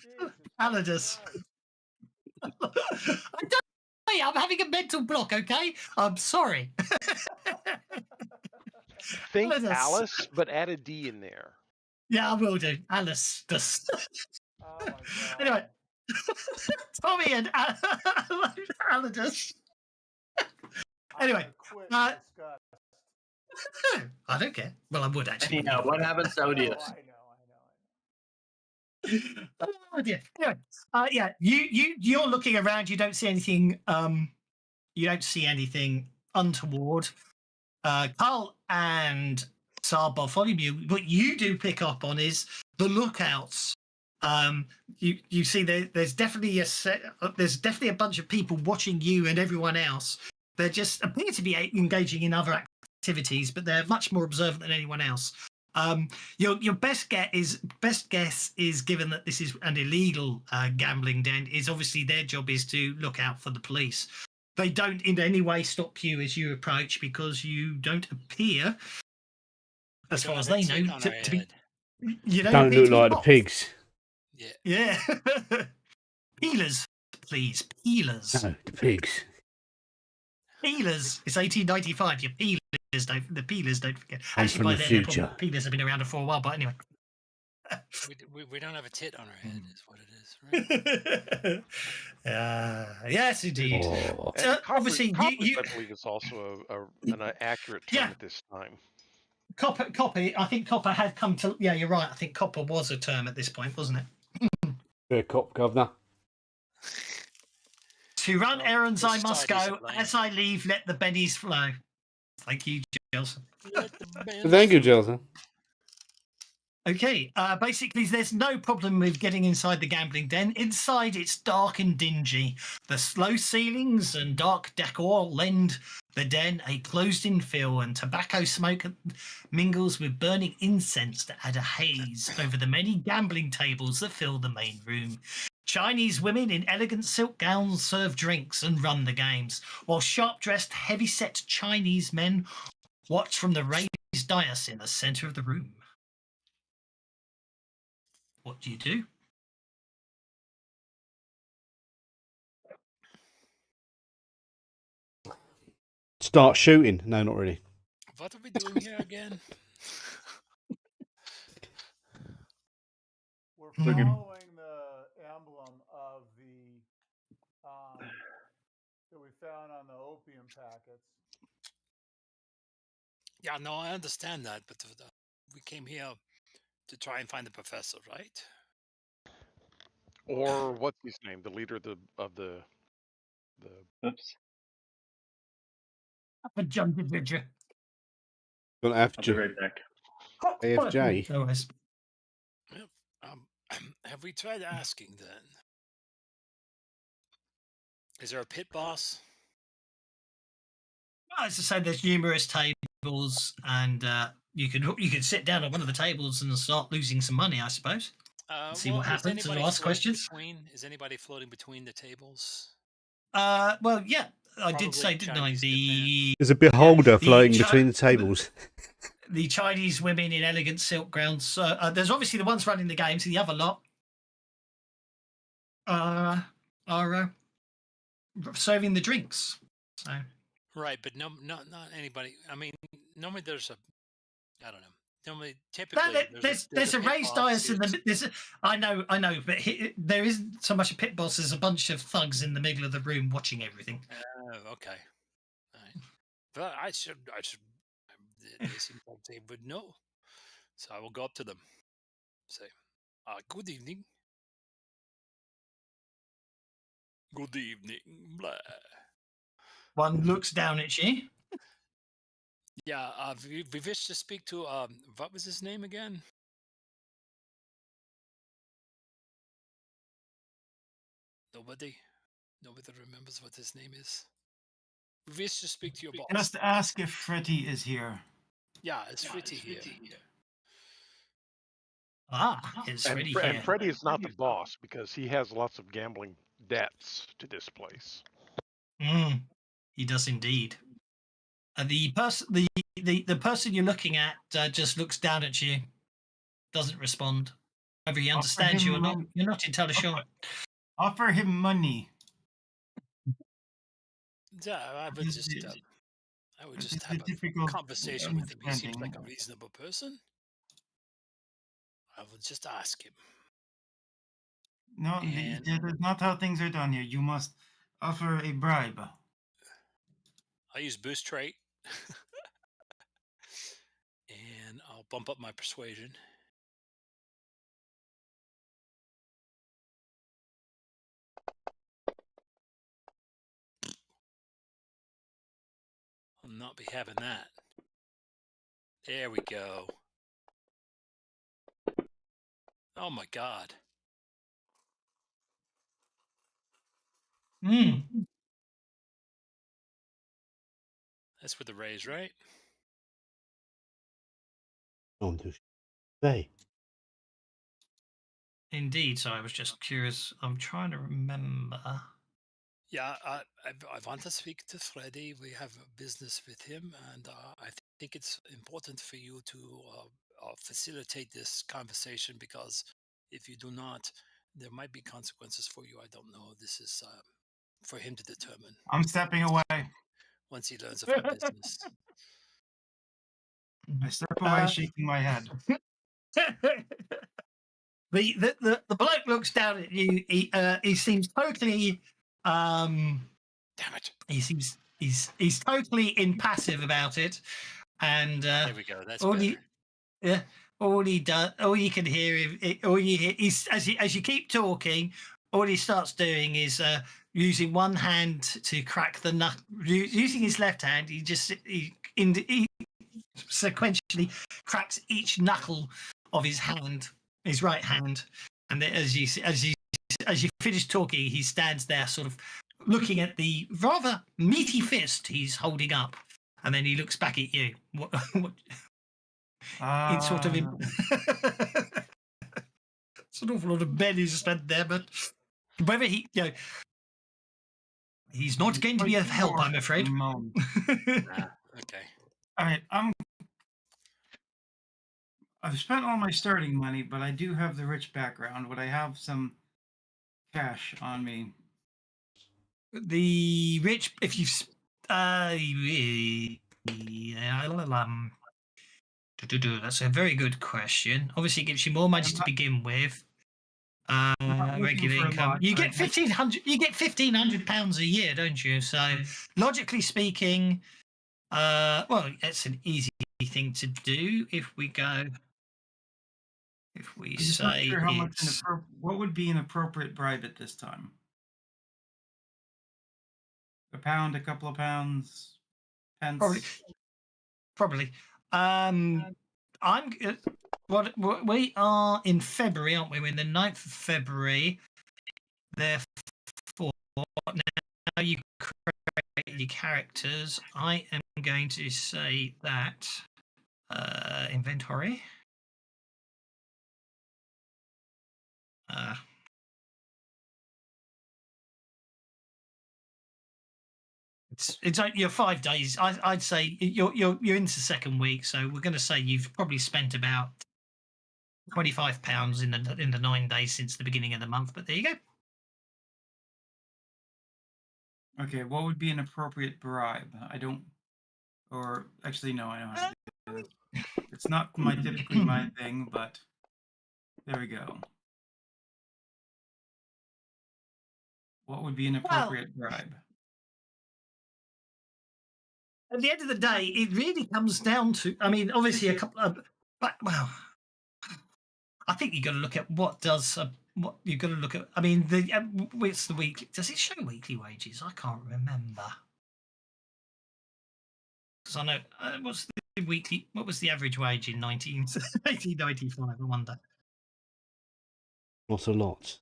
Alidus. I'm having a mental block, okay? I'm sorry. Think Alice. Alice, but add a D in there. Yeah, I will do. Alice. Oh my god. Anyway, Tommy and Alidus. Anyway, Quit uh, disgust. I don't care. Well, I would actually. Anyhow, what happens to Odious? I know. Oh dear. Anyway, yeah, you're looking around. You don't see anything. You don't see anything untoward. Carl and Tsar Bartholomew, what you do pick up on is the lookouts. You see there's definitely a bunch of people watching you and everyone else. They just appear to be engaging in other activities, but they're much more observant than anyone else. Your best guess is, given that this is an illegal gambling den, is obviously their job is to look out for the police. They don't in any way stop you as you approach because you don't appear, as far as they know, to be. You Don't appear look to be like the cops. pigs. Yeah. Peelers, please. Peelers. No, the pigs. Peelers. It's 1895. Your peelers don't. The peelers don't forget. I'm Actually, from by the then, future. peelers have been around for a while. But anyway. We don't have a tit on our head, is what it is, right? Yes, indeed. Oh. And Obviously, coppers, you I believe, is also an accurate term Yeah. at this time. copper. I think copper had come to. Yeah, you're right. I think copper was a term at this point, wasn't it? Fair cop, governor. To run Well, errands, the I must society's go. to blame. As I leave, let the bennies flow. Thank you, Giles. Let the band Thank you, flow. Jelson. Okay, basically, there's no problem with getting inside the gambling den. Inside, it's dark and dingy. The low ceilings and dark decor lend the den a closed-in feel, and tobacco smoke mingles with burning incense to add a haze over the many gambling tables that fill the main room. Chinese women in elegant silk gowns serve drinks and run the games, while sharp-dressed, heavy-set Chinese men watch from the raised dais in the centre of the room. What do you do? Start shooting. No, not really. What are we doing here again? We're Mhm. following the emblem of the that we found on the opium packets. Yeah, no, I understand that, but we came here to try and find the professor, right? Or what's his name? The leader of the Oops. A jumping picture. Gonna have I'll be to. right back. AFJ. No worries. Yep. Have we tried asking then? Is there a pit boss? Well, as I say, there's numerous tables, and you can sit down at one of the tables and start losing some money, I suppose. See what happens and ask questions. Is anybody floating between the tables? Well, yeah, I did Probably say, didn't I? Chinese, There's a beholder the floating Chi- between the tables. the Chinese women in elegant silk gowns. There's obviously the ones running the games, and the other lot are serving the drinks. So Right, but not anybody. I mean, normally there's a, I don't know. Normally, no, typically, there's a pit raised boss dais in the. I know, but there isn't so much a pit boss. There's a bunch of thugs in the middle of the room watching everything. Oh, okay. All right. But I should. They seem like they would know, so I will go up to them. Say, good evening. Good evening. Blah. One looks down at you. Yeah, we wish to speak to what was his name again? Nobody remembers what his name is. We wish to speak to your boss. Just ask if Freddy is here. Yeah, it's Fritty here. It's And, Freddy and here. Freddie is not the boss because he has lots of gambling debts to this place. He does indeed. The person you're looking at just looks down at you, doesn't respond. Whether he understands you or not, you're not entirely sure. Offer him money. Yeah, I would just have a conversation with him. He seems like a reasonable person. I would just ask him. No, that is not how things are done here. You must offer a bribe. I use boost trait. And I'll bump up my persuasion. I'll not be having that. There we go. Oh my God. That's with the raise, right? On to say. Indeed. So I was just curious. I'm trying to remember. Yeah, I want to speak to Freddy. We have a business with him, and I think it's important for you to facilitate this conversation, because if you do not, there might be consequences for you. I don't know. This is for him to determine. I'm stepping away. Once he learns of our business. I step away, shaking my head. The bloke looks down at you. He seems totally. Damn it! He's totally impassive about it, and there we go. That's better. All he does, all you can hear, all you hear is as you keep talking, all he starts doing is using one hand to crack the nut. Using his left hand, he sequentially cracks each knuckle of his hand, his right hand, and then as you finish talking, he stands there, sort of looking at the rather meaty fist he's holding up, and then he looks back at you. It's sort of it's an awful lot of men he's spent there, but whether he's not going to be of help, I'm afraid. Okay. All right, I've spent all my starting money, but I do have the rich background. Would I have some cash on me? The rich, if you've that's a very good question. Obviously, it gives you more money to begin with. Regular income. You get £1,500. You get £1,500 a year, don't you? So, logically speaking, well, it's an easy thing to do. If we go, if we say, not sure how much what would be an appropriate bribe at this time? A pound, a couple of pounds, pence. Probably. What we are in February, aren't we? We're in the 9th of February. Therefore, now you create your characters. I am going to say that inventory. It's like you're 5 days. I'd say you're into second week, so we're going to say you've probably spent about £25 in the 9 days since the beginning of the month. But there you go. Okay, what would be an appropriate bribe? I don't, or actually, no, I know how to do this. It's not typically my thing, but there we go. What would be an appropriate bribe? At the end of the day, it really comes down to. I mean, obviously, a couple of, but well, I think you've got to look at what does what you've got to look at. I mean, it's the weekly. Does it show weekly wages? I can't remember. Because I know what's the weekly. What was the average wage in 1895? I wonder. Not a lot.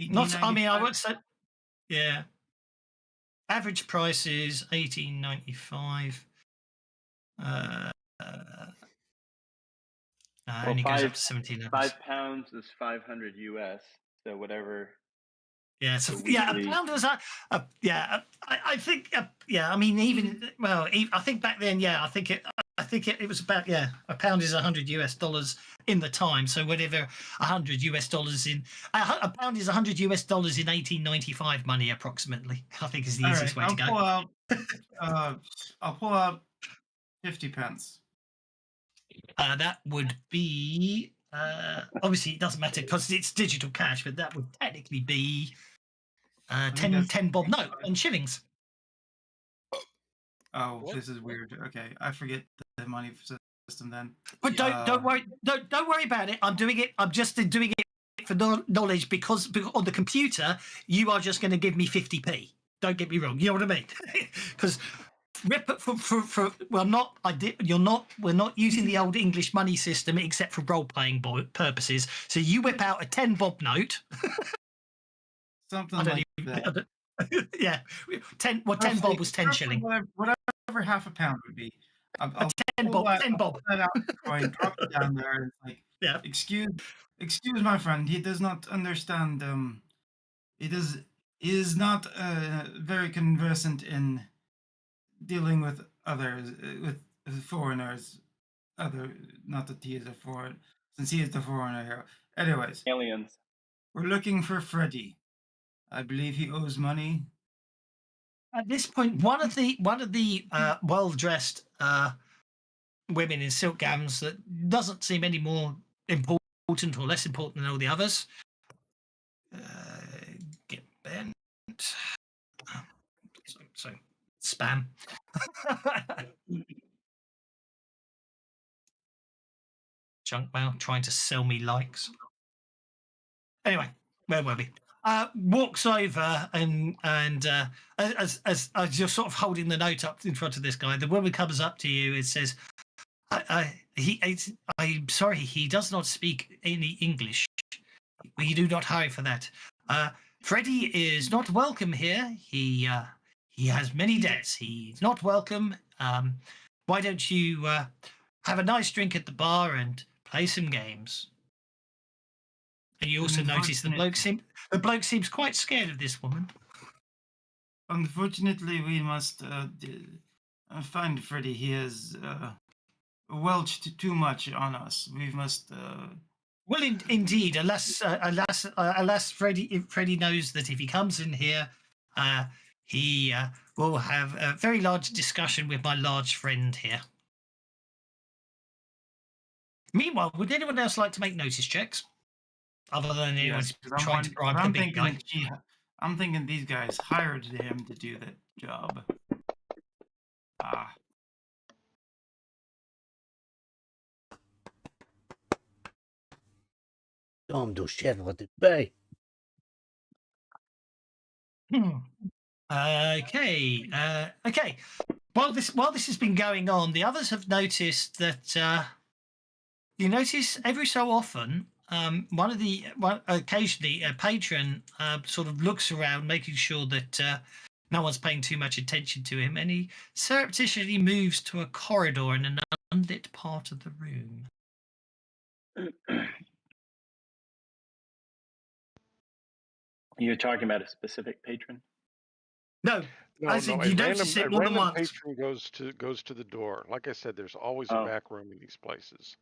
Not. I mean, I would say. Yeah. Average price is 1895. Only goes up to 17. £5 is 500 US. So whatever. Yeah, so weekly... yeah, a pound was I think I mean even I think back then I think it was about a pound is $100 in the time, so whatever $100 in a pound is $100 in 1895 money approximately. I think is the easiest way to go. I'll pull out 50 pence. That would be obviously it doesn't matter because it's digital cash, but that would technically be 10 bob note on shillings. Oh, what? This is weird. Okay, I forget the money system then. But don't worry about it. I'm doing it. I'm just doing it for knowledge because on the computer you are just going to give me 50p. Don't get me wrong. You know what I mean? Because we're not using the old English money system except for role playing purposes. So you whip out a 10 bob note. Something like that. Yeah, 10 bob was 10 shilling. Whatever half a pound would be. I'll 10 bob. 10 bob. Pull that out the coin, drop it down there, and it's like, excuse my friend. He does not understand. He is not very conversant in dealing with others, with foreigners. Not that he is a foreigner, since he is the foreigner here. Anyways, aliens. We're looking for Freddy. I believe he owes money. At this point, one of the well-dressed women in silk gowns that doesn't seem any more important or less important than all the others. Get bent. So spam. Junk mail trying to sell me likes. Anyway, where were we? Walks over and as you're sort of holding the note up in front of this guy, the woman comes up to you and says, I'm sorry, he does not speak any English. We do not hire for that. Freddy is not welcome here. He has many debts. He's not welcome. Why don't you have a nice drink at the bar and play some games? And you also notice the bloke seems quite scared of this woman. Unfortunately, we must find Freddy. He has welched too much on us. We must. Well, indeed, unless Freddy knows that if he comes in here, he will have a very large discussion with my large friend here. Meanwhile, would anyone else like to make notice checks? Other than anyone's trying to bribe the big guy. I'm thinking these guys hired him to do that job. Tom do chèvre de paix. Okay. Okay. While this has been going on, the others have noticed that you notice every so often, occasionally a patron sort of looks around, making sure that no one's paying too much attention to him, and he surreptitiously moves to a corridor in an unlit part of the room. You're talking about a specific patron? No, No, I no. said A you random notice a it more than random once. patron goes to the door. Like I said, there's always a Oh. back room in these places.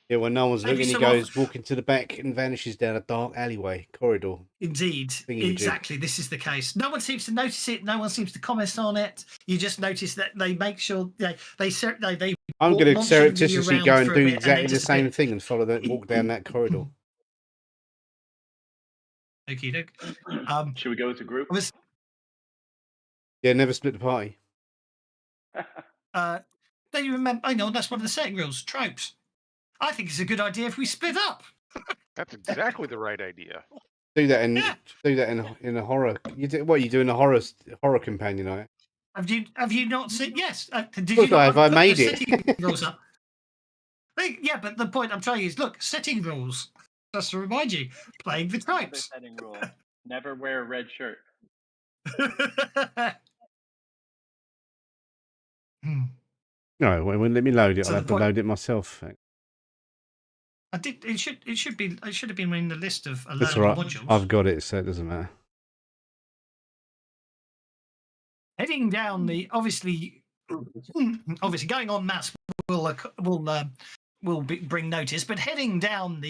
Yeah, when no one's Every looking, he so often, goes walking to the back and vanishes down a dark alleyway corridor. indeed, Thingamajig. exactly. This is the case. No one seems to notice it. No one seems to comment on it. You just notice that they make sure they I'm walk going to nonchalantly surreptitiously around go and for a do bit and then exactly the disappear. same thing and follow that, walk down that corridor. Okie doke. Should we go as a group? Yeah, never split the party. Don't you remember? I know that's one of the setting rules, tropes. I think it's a good idea if we split up. That's exactly the right idea. Do that in Yeah. in a horror. You do what you do in a horror companion, I. Have you not seen? Yes. Did Of you course I not have. I put made the it. setting rules up? Yeah, but the point I'm trying is look, setting rules. Just to remind you, playing the Another tropes. setting rule: never wear a red shirt. No, when let me load it. So I'll the have to point- load it myself. I did. It should have been in the list of That's allowed all right. modules. I've got it, so it doesn't matter. Heading down the obviously going on maps will bring notice, but heading down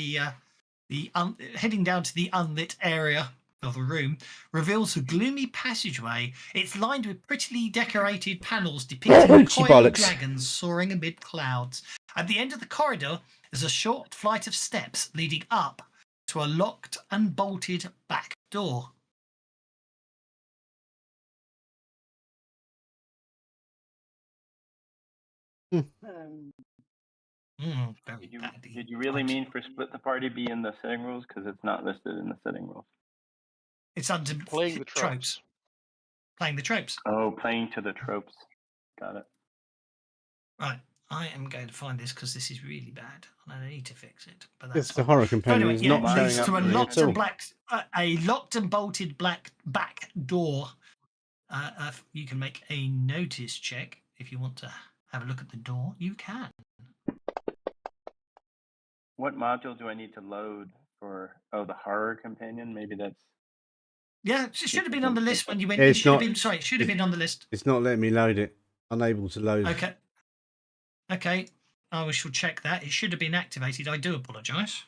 heading down to the unlit area of the room reveals a gloomy passageway. It's lined with prettily decorated panels depicting She coiled bollocks. dragons soaring amid clouds. At the end of the corridor is a short flight of steps leading up to a locked and bolted back door. Very badly. Did you really typed. mean for split the party be in the setting rules? Because it's not listed in the setting rules. It's under Playing the tropes. Playing the tropes. Oh, playing to the tropes. Got it. Right. I am going to find this because this is really bad and I need to fix it. But that's It's the fine. horror So companion. anyway, It's yeah, not it showing leads up to for me a at all. locked and bolted black back door. You can make a notice check if you want to have a look at the door. You can. What module do I need to load for? Oh, the horror companion. Maybe that's. Yeah, it should have been on the list when you went. Yeah, It it's should have not- been. Sorry, it should have been on the list. It's not letting me load it. Unable to load. Okay. Okay. I shall check that. It should have been activated. I do apologise.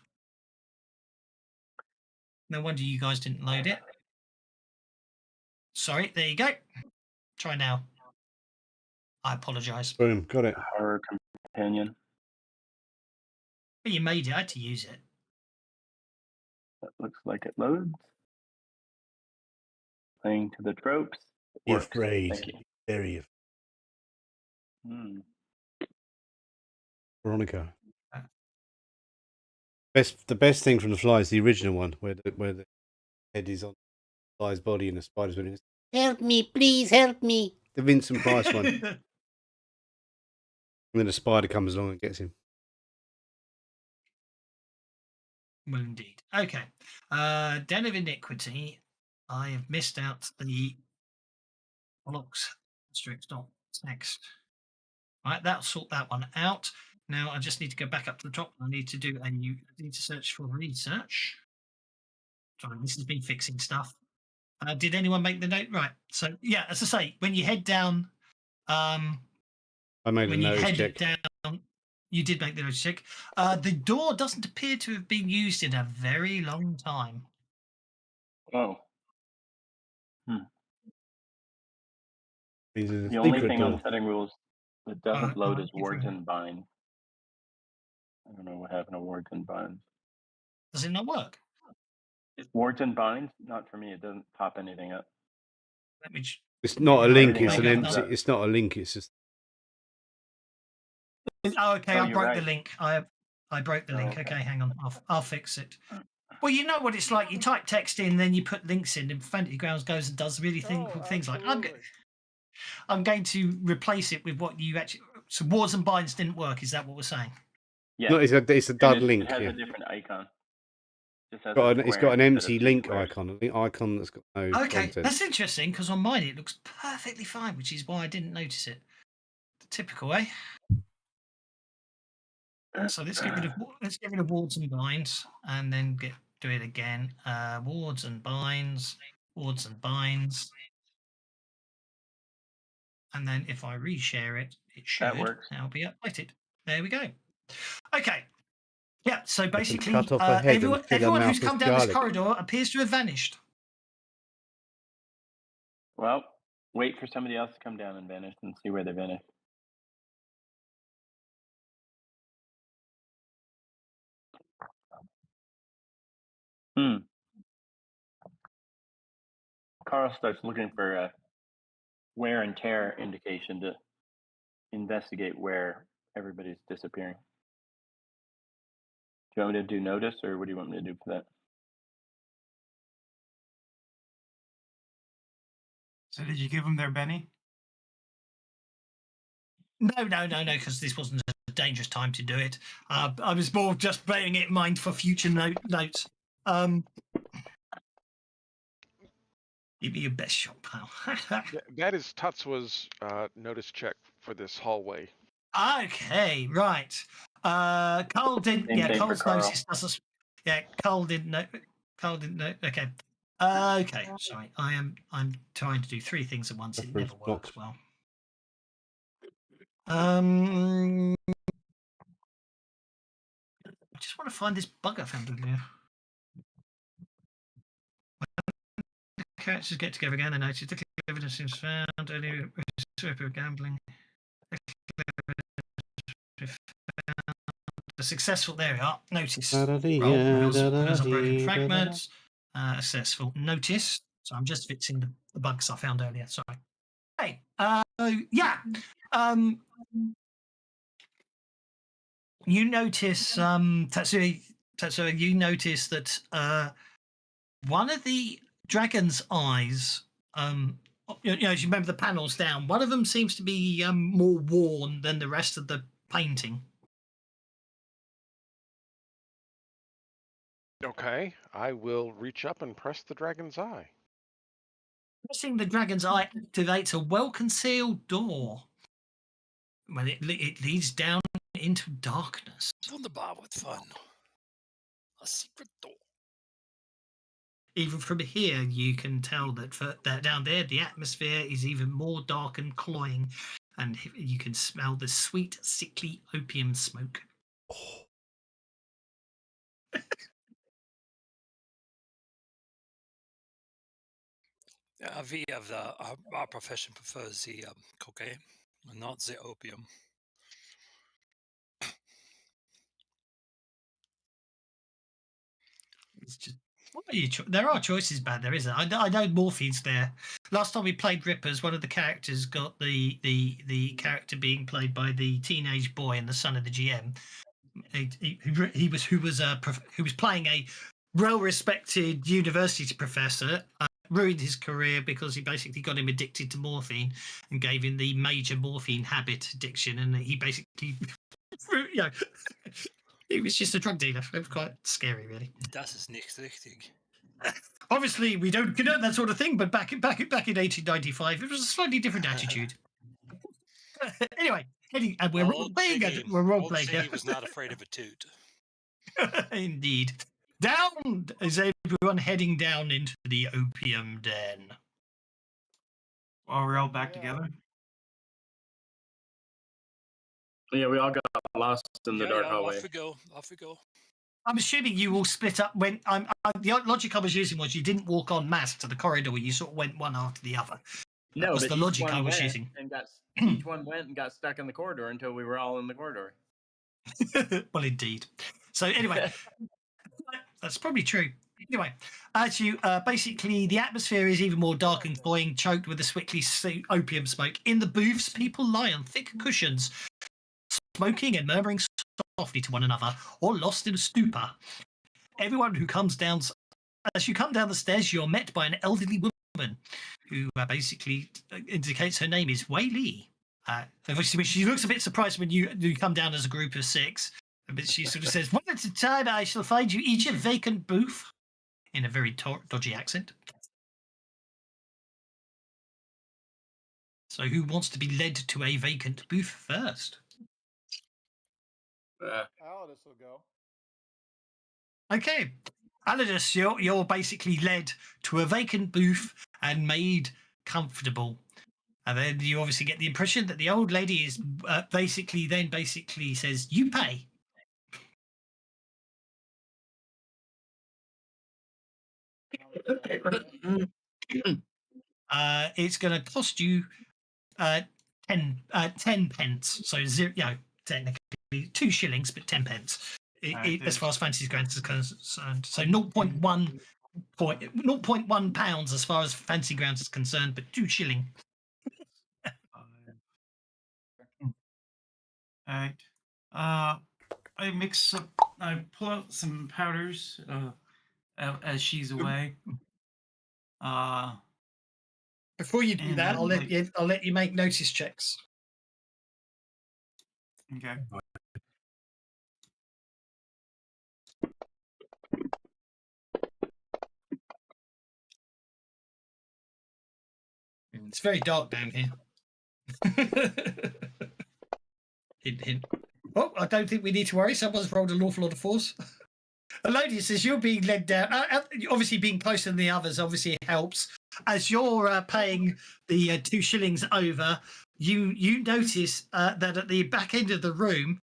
No wonder you guys didn't load it. Sorry, there you go. Try now. I apologise. Boom, got it. Horror companion. But you made it. I had to use it. That looks like it loads. Playing to the tropes. It Be works. afraid. Thank you. Very afraid. Hmm. Veronica. The best thing from the fly is the original one where the head is on the fly's body and the spider's winning. Help me, please help me. The Vincent Price one. And then the spider comes along and gets him. Well, indeed. Okay. Den of Iniquity. I have missed out the blocks. Strict not next. Right, that'll sort that one out. Now I just need to go back up to the top. I need to do I need to search for research. Sorry, this is me fixing stuff. Did anyone make the note? Right. So yeah, as I say, when you head down, I made a when you nose head check. down, you did make the notice check. The door doesn't appear to have been used in a very long time. Oh. Means there's a The only secret thing door. on setting rules that doesn't load is you're wards right. and binds. I don't know what happened to wards and binds. Does it not work? Wards and binds, not for me. It doesn't pop anything up. Let me. It's not a link. Everything It's an else empty. does. It's not a link. It's just. Oh, okay. Oh, I you're broke the right. link. I broke the Oh, link. okay. Okay, hang on. I'll fix it. Well, you know what it's like. You type text in, then you put links in, and Fantasy Grounds goes and does really things like I'm going to replace it with what you actually. So wards and binds didn't work. Is that what we're saying? Yeah. No, it's a And dud it, link. It has Yeah. a different icon. Just has It's got an instead empty of two link squares. icon. An icon that's got no Okay, content. that's interesting because on mine it looks perfectly fine, which is why I didn't notice it. Typical way. So let's get rid of wards and binds, and then get do it again. Wards and binds, wards and binds. And then if I reshare it, it should works. now be updated. There we go. Okay. Yeah, so basically, cut off her head and fill her everyone who's mouth with come down this garlic. corridor appears to have vanished. Well, wait for somebody else to come down and vanish and see where they vanish. Carl starts looking for a wear and tear indication to investigate where everybody's disappearing. Do you want me to do notice, or what do you want me to do for that? So did you give them their Benny? No, because this wasn't a dangerous time to do it. I was more just bearing it in mind for future notes. Give me your best shot, pal. That is Tatsua's notice check for this hallway. Okay, right. Carl didn't. Same thing for Carl's Carl. notice doesn't. Yeah, Carl didn't know. Carl didn't know. Okay. Okay. Sorry, I'm trying to do three things at once. It never works well. I just want to find this bug I found earlier. Characters get together again. I noticed the evidence seems found earlier. Gambling. The successful. There we are. Notice. Roll reveals on broken fragments. Successful. Notice. So I'm just fixing the bugs I found earlier. Sorry. Hey. Yeah. You notice. Tatsuya, you notice that one of the dragon's eyes. You as you remember the panels down, one of them seems to be more worn than the rest of the painting. Okay, I will reach up and press the dragon's eye. Pressing the dragon's eye activates a well-concealed door. Well, it leads down into darkness. Wunderbar with fun. A secret door. Even from here, you can tell that down there, the atmosphere is even more dark and cloying, and you can smell the sweet, sickly opium smoke. We have our profession prefers the cocaine, not the opium. It's just there are choices back there, isn't there? I know morphine's there. Last time we played Rippers, one of the characters got the character being played by the teenage boy and the son of the GM. Who was playing a well-respected university professor. Ruined his career because he basically got him addicted to morphine and gave him the major morphine habit addiction, and he basically, he was just a drug dealer. It was quite scary, really. Das ist nicht richtig. Obviously, we don't condone that sort of thing, but back in 1895, it was a slightly different attitude. Anyway, we're role-playing. We're role-playing. He was not afraid of a toot. Indeed. Down is everyone heading down into the opium den. While we're all back together. Yeah, we all got lost in the dark hallway. Off we go. I'm assuming you all split up when the logic I was using was you didn't walk en masse to the corridor. You sort of went one after the other. That was the logic I was using. And each one went and got stuck in the corridor until we were all in the corridor. Well, indeed. So anyway, that's probably true. Anyway, as you basically, the atmosphere is even more dark and cloying, choked with the sickly opium smoke. In the booths, people lie on thick cushions, smoking and murmuring softly to one another, or lost in a stupor. Everyone who comes down, as you come down the stairs, you're met by an elderly woman who basically indicates her name is Wei Li. She looks a bit surprised when you come down as a group of six. But she sort of says, "One at a time, I shall find you each a vacant booth," in a very dodgy accent. So who wants to be led to a vacant booth first? Aldous will go. Okay. Alidus, you're basically led to a vacant booth and made comfortable. And then you obviously get the impression that the old lady is basically says, "You pay." It's going to cost you 10 pence. So technically 2 shillings, but 10 pence. As far as Fancy Grants is concerned. So 0.1 pounds as far as Fancy Grounds is concerned, but 2 shilling. All right. I pull out some powders as she's away. Before you do that, I'll let you make notice checks. Okay. It's very dark down here. Hint, hint. Oh, I don't think we need to worry. Someone's rolled an awful lot of 4s. Alodia says you're being led down. Obviously, being closer than the others obviously helps. As you're paying the 2 shillings over, you notice that at the back end of the room,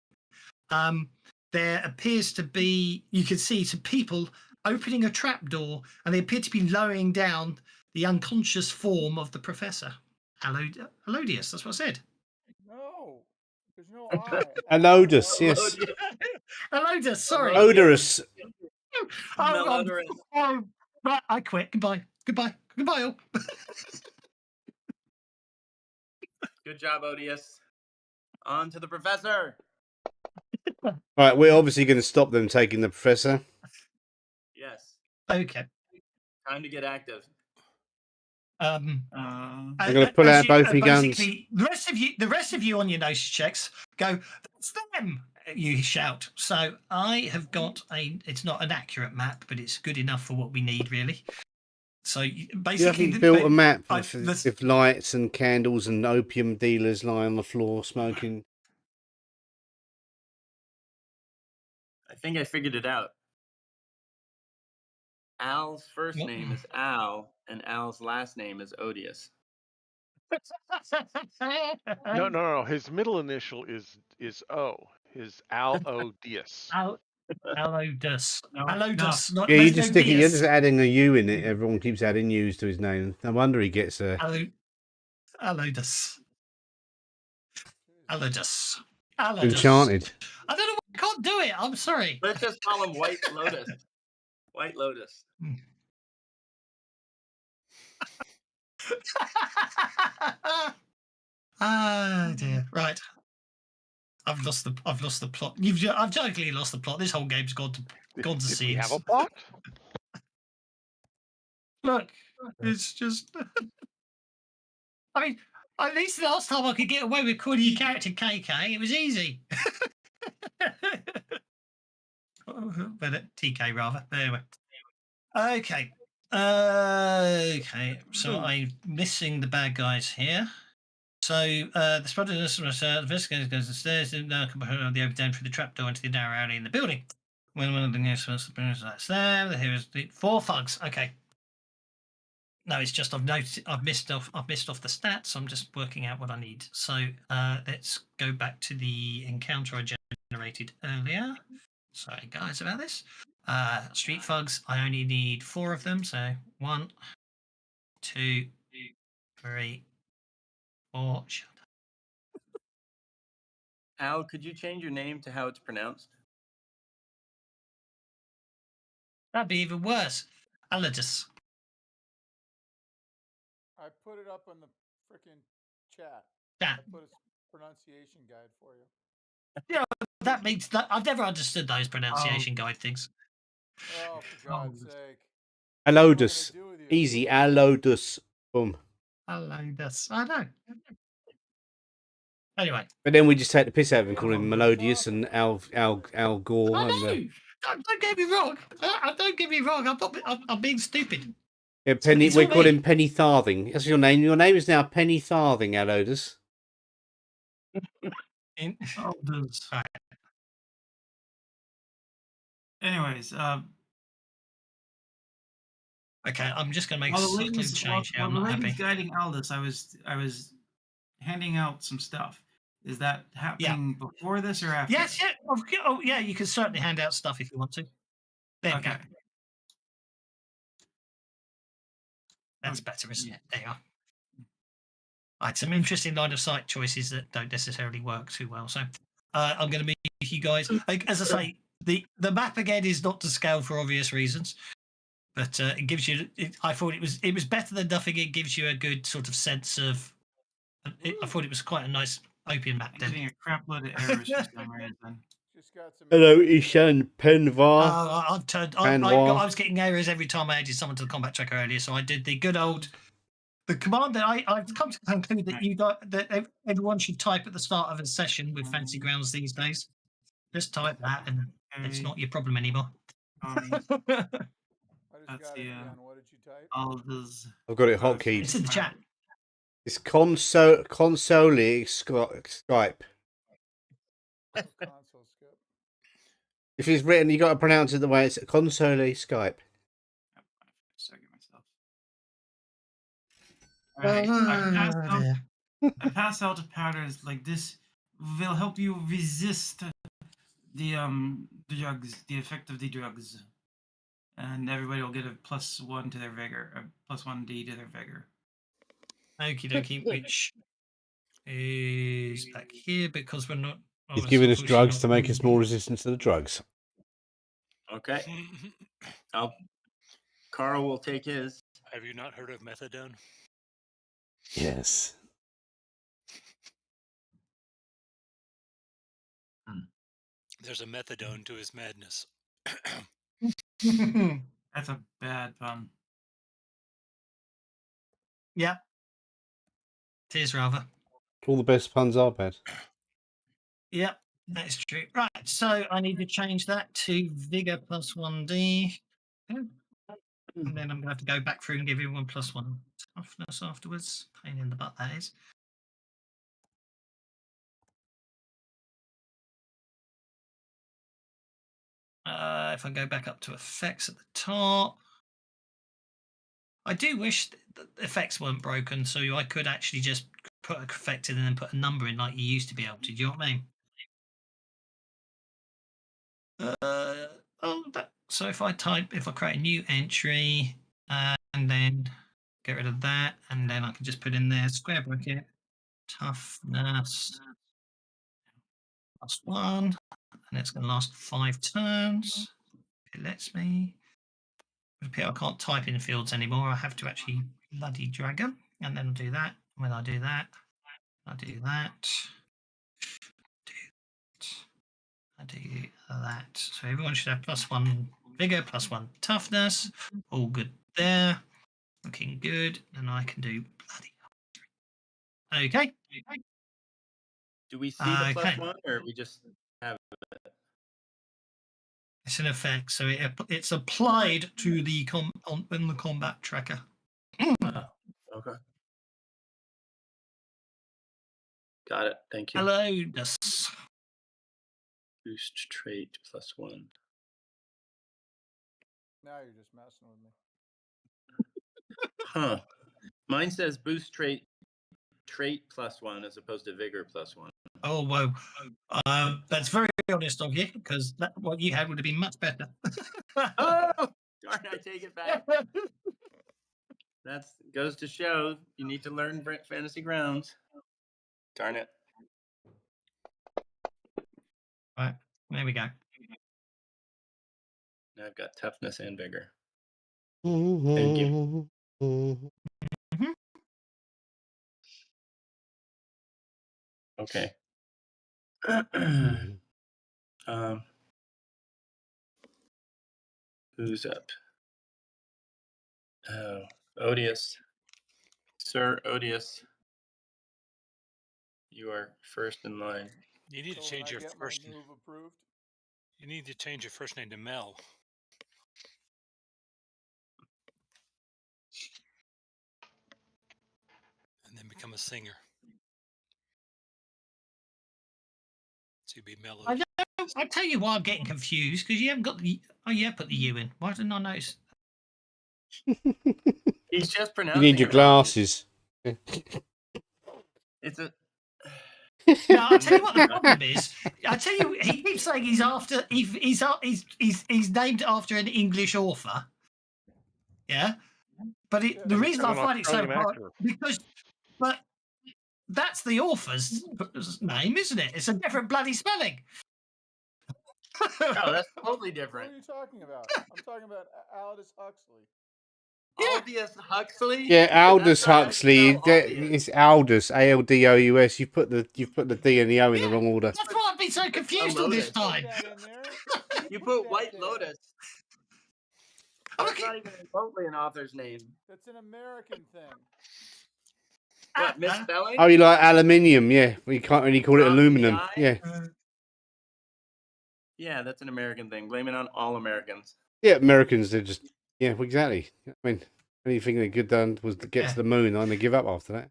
there appears to be, you can see some people opening a trapdoor, and they appear to be lowering down the unconscious form of the professor. Alodius, that's what I said. No, there's no I. Alodus, yes. Alodus, sorry. Odorous. Right, I quit. Goodbye. All. Good job, Odious. On to the professor. Right, we're obviously going to stop them taking the professor. Yes. Okay. Time to get active. I'm going to pull out both your guns. The rest of you on your notice checks go, "That's them!" You shout. So I have got it's not an accurate map, but it's good enough for what we need, really. So basically, you haven't built a map with lights and candles and opium dealers lying on the floor smoking. I think I figured it out. Al's first name is Al, and Al's last name is Odious. No. His middle initial is O. His Alodius. Alodus. No, Alodus. no. Not, Yeah, you're you're just adding a U in it. Everyone keeps adding U's to his name. No wonder he gets a. Alodus. Alodus. Enchanted. I don't know why I can't do it. I'm sorry. Let's just call him White Lotus. White Lotus. Ah, dear. Right. I've lost the plot. I've jokingly lost the plot. This whole game's gone to Did seeds. we have a plot? Look, it's just. I mean, at least the last time I could get away with calling your character KK, it was easy. But TK rather. Anyway. Okay. Okay. So I'm missing the bad guys here. So the spotted the investigator goes upstairs and now come the open down through the trapdoor into the narrow alley in the building. When one of the news first appears, that's there. Here is the 4 thugs. Okay. No, it's just I've missed off the stats. I'm just working out what I need. So let's go back to the encounter I generated earlier. Sorry, guys, about this. Street thugs. I only need 4 of them. So 1, 2, 3, 4. Al, could you change your name to how it's pronounced? That'd be even worse. Alodus. I put it up on the freaking chat. Chat. I put a pronunciation guide for you. Yeah, that means that I've never understood those pronunciation guide things. Oh, for God's sake. Alodus. Easy. Alodus. Boom. Alodus. I know. Anyway. But then we just take the piss out of him, call him Melodious and Al Gore. I know. Don't get me wrong. Don't get me wrong. I'm being stupid. Yeah, Penny. We call him Penny Farthing. That's your name. Your name is now Penny Farthing, Alodus. Right. Anyways, Okay, I'm just going to make a While the subtle lady's change here. while I'm the not lady's happy. guiding Aldous, I was handing out some stuff. Is that happening before this or after? Yes, yeah. Oh, yeah, you can certainly hand out stuff if you want to. There we go. Okay. That's better, isn't it? There you are. I had some interesting line of sight choices that don't necessarily work too well. So I'm going to meet you guys. Like, as I say, the map again is not to scale for obvious reasons, but it gives you. I thought it was better than nothing. It gives you a good sort of sense of. I thought it was quite a nice open map. I'm Then. getting a crap load of errors for some reason. Just got some. Hello, Ishan Penvar. I've turned. Penvar. I was getting errors every time I added someone to the combat tracker earlier, so I did the good old. The command that I've come to conclude that you got that everyone should type at the start of a session with Fancy Grounds these days. Just type that, and it's not your problem anymore. I just That's got it again. What did you type? Aldous. I've got it hotkeyed. It's in the chat. It's console Skype. Oh, console skip. If it's written, you got to pronounce it the way it's console Skype. Right. I pass out patterns like this will help you resist the drugs, the effect of the drugs, and everybody will get a +1 to their vigor, a +1d to their vigor. Okie dokie, which is back here because we're not. He's giving us drugs to make us more resistant to the drugs. Okay. Carl will take his. Have you not heard of methadone? Yes. There's a methadone to his madness. That's a bad pun. Yeah. It is rather. All the best puns are bad. Yep, that's true. Right, so I need to change that to vigor +1d. And then I'm going to have to go back through and give everyone +1 toughness afterwards. Pain in the butt, that is. If I go back up to effects at the top, I do wish the effects weren't broken, so I could actually just put an effect in and then put a number in like you used to be able to. Do you know what I mean? So if I create a new entry and then get rid of that, and then I can just put in there square bracket toughness +1, and it's going to last 5 turns. It lets me. I can't type in fields anymore. I have to actually bloody drag them, and then I'll do that. When I do that, I do that. I do that. So everyone should have +1 vigor, +1 toughness. All good there. Looking good. And I can do bloody. Okay. Do we see the +1, or we just have it? It's an effect, so it's applied to the in the combat tracker. Okay. Got it. Thank you. Hello, Das. Boost trait +1. Now you're just messing with me. Huh. Mine says boost trait +1 as opposed to vigor +1. Oh, whoa. That's very honest of you, because what you had would have been much better. Oh, darn, I take it back. That goes to show you need to learn Fantasy Grounds. Darn it. Right, there we go. Now I've got toughness and vigor. Thank you. Okay. Who's up? Oh, Odious. Sir Odious. You are first in line. You need to change your first move approved. You need to change your first name to Mel. And then become a singer. So you'd be mellow. I tell you why I'm getting confused, because you haven't got the. Oh, yeah, put the U in. Why didn't I notice? He's just You pronouncing need your it wrong. glasses. It's a. No, I'll tell you what the problem is. I tell you, he keeps saying he's named after an English author. Yeah, but the Yeah. reason And I an find it so Australian hard actor. but that's the author's name, isn't it? It's a different bloody spelling. Oh, that's totally What different. are you talking about? I'm talking about Aldous Huxley. Yeah. Aldous Huxley. Yeah, Aldous That's not how you Huxley. spell Aldous. It's Aldous, Aldous. You put the D and the O in the Yeah. wrong order. That's why I've been so confused all this lotus. Put time. that in there. He You put put that White there. Lotus. I'm That's looking- not even remotely an author's name. That's an American thing. What, misspelling? Oh, you like aluminium? Yeah, we can't really call it Drop the aluminum. I? Yeah, Yeah, that's an American thing. Blame it on all Americans. yeah. Americans, they're just exactly. I mean, anything they could done was to get to the moon, and they give up after that.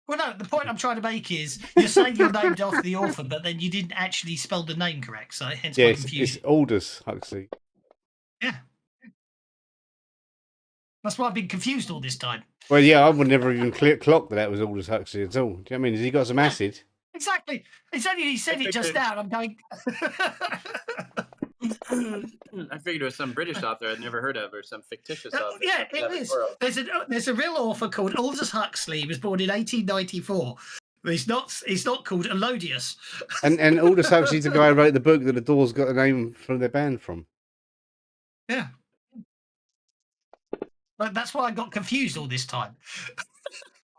Well, no, the point I'm trying to make is you're saying you're named after the author, but then you didn't actually spell the name correct, so hence Yeah, my it's confusion. Aldous Huxley. Yeah. That's why I've been confused all this time. Well, yeah, I would never even clock that was Aldous Huxley at all. Do you know what I mean? Has he got some acid? Exactly. It's only he said it just now, and I'm going. I figured it was some British author I'd never heard of, or some fictitious author. Yeah, from it another is. world. There's a real author called Aldous Huxley. He was born in 1894. But he's not called Elodius. And Aldous Huxley's the guy who wrote the book that the Doors got the name from their band from. Yeah. But that's why I got confused all this time.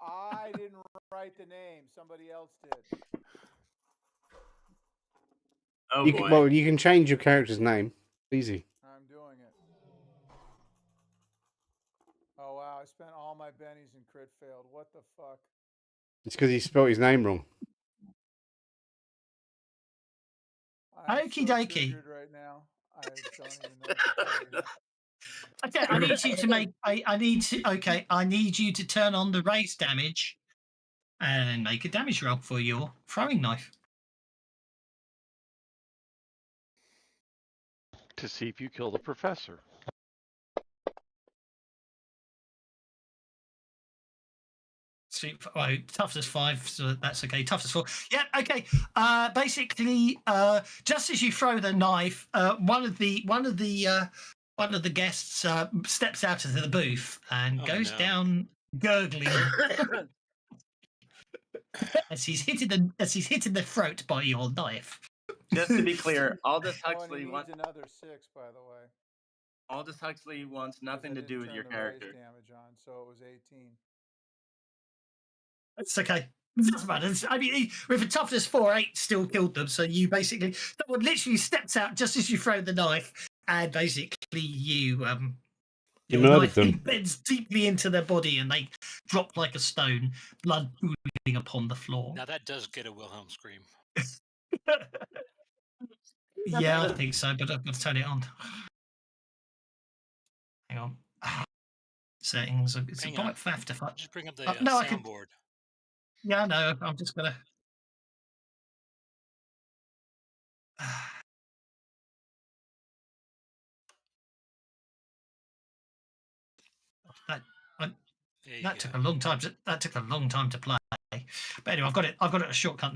I didn't write the name. Somebody else did. Oh You boy. can, well, you can change your character's name. Easy. I'm doing it. Oh wow! I spent all my bennies and crit failed. What the fuck? It's because he spelled his name wrong. I'm Okie so dokie. triggered right now. I don't even know what to tell you. Okay, I need you to make. I need you to turn on the raise damage, and make a damage roll for your throwing knife. To see if you kill the professor. Toughness 5, so that's okay. Toughness 4. Yeah, okay. Basically, just as you throw the knife, one of the guests steps out of the booth and goes down gurgling as he's hit in the throat by your knife. Just to be clear, Aldous Oh, and he Huxley needs wants another 6, by the way. Aldous Huxley wants 'cause nothing I to do didn't with turn your the raise character. damage on, so it was 18. It's okay. It doesn't matter. I mean, with a toughness 4, 8 still killed them. So you basically, someone literally steps out just as you throw the knife, and basically your murdered knife them. embeds deeply into their body, and they drop like a stone, blood pooling upon the floor. Now that does get a Wilhelm scream. Yeah, I think so, but I've got to turn it on. Hang on. Settings. It's Hang a on. bit faff to find. Just bring up the No, I can. soundboard. Yeah, no, I'm just gonna. That took a long time. That took a long time to play. But anyway, I've got it. I've got it a shortcut.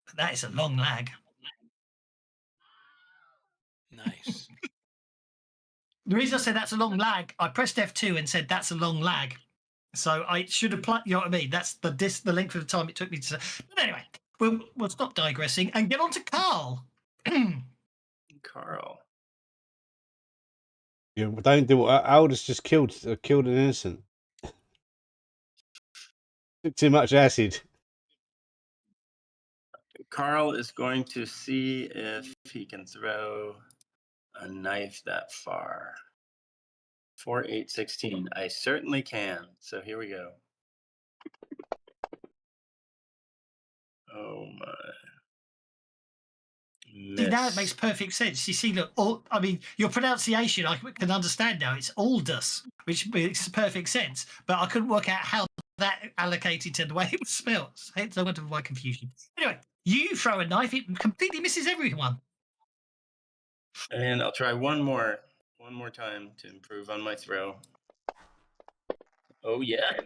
But that is a long lag. Nice. The reason I said that's a long lag, I pressed F2 and said that's a long lag. So I should have played. You know what I mean? That's the length of the time it took me to. But anyway, we'll stop digressing and get on to Carl. Carl. Yeah, but don't do what Aldous just killed an innocent. Took too much acid. Carl is going to see if he can throw a knife that far. 4, 8, 16. I certainly can. So here we go. Oh my. See, now it makes perfect sense. You see, look, I mean, your pronunciation I can understand now. It's Aldous, which makes perfect sense. But I couldn't work out how that allocated to the way it was spelled. Hence, I went to my confusion. Anyway, You throw a knife, it completely misses everyone. And I'll try one more time to improve on my throw. Oh yeah.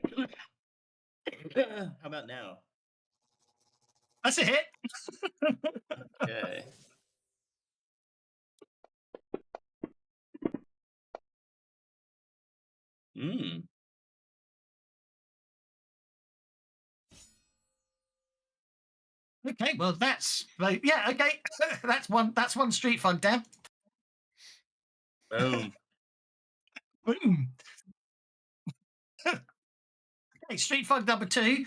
How about now? That's a hit. Okay. Hmm. Okay, well that's yeah. Okay, that's one street fug down. Boom. Boom. Okay, street fug number 2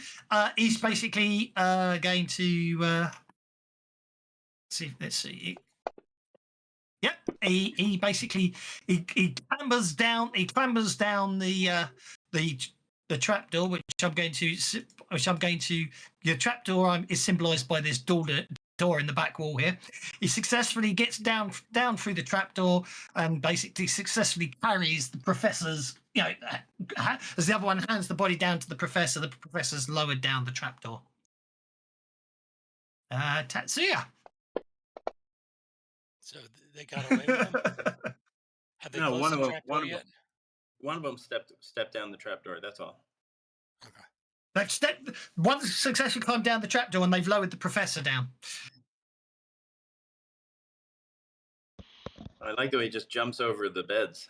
is basically going to see. Let's see. Yep, he basically he clambers down the trapdoor, which I'm going to the trapdoor is symbolized by this door in the back wall here. He successfully gets down through the trapdoor and basically successfully carries the professor's, as the other one hands the body down to the professor's lowered down the trapdoor. Tatsuya. So they got away with him? Have they No, closed one the of them. trapdoor yet? One of them stepped down the trapdoor. That's all. Okay. One successfully climbed down the trapdoor and they've lowered the professor down. I like the way he just jumps over the beds.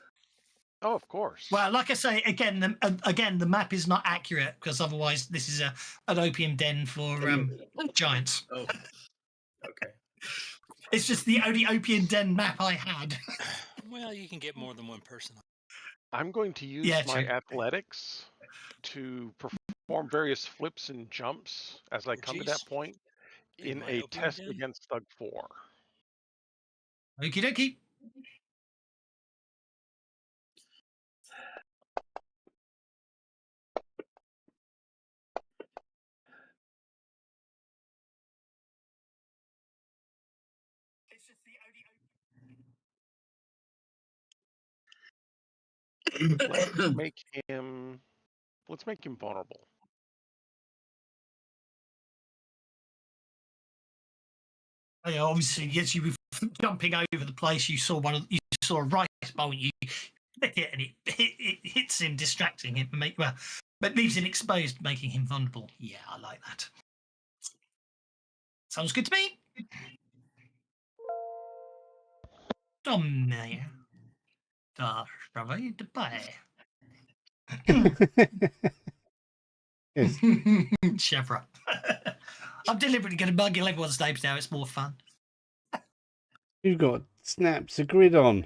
Oh, of course. Well, like I say, again, the map is not accurate because otherwise this is an opium den for giants. Oh, okay. It's just the only opium den map I had. Well, you can get more than one person. I'm going to use my athletics to perform various flips and jumps as I come to that point in a test against Thug 4. Okie dokie. Let's make him vulnerable. Yeah, obviously, yes, you were jumping over the place. You saw a rice bowl. You click it, and it hits him, distracting him, but leaves him exposed, making him vulnerable. Yeah, I like that. Sounds good to me. Domne. Da travail de paix. Yes. Chevra. I'm deliberately going to buggle everyone's names now. It's more fun. You've got snaps a grid on.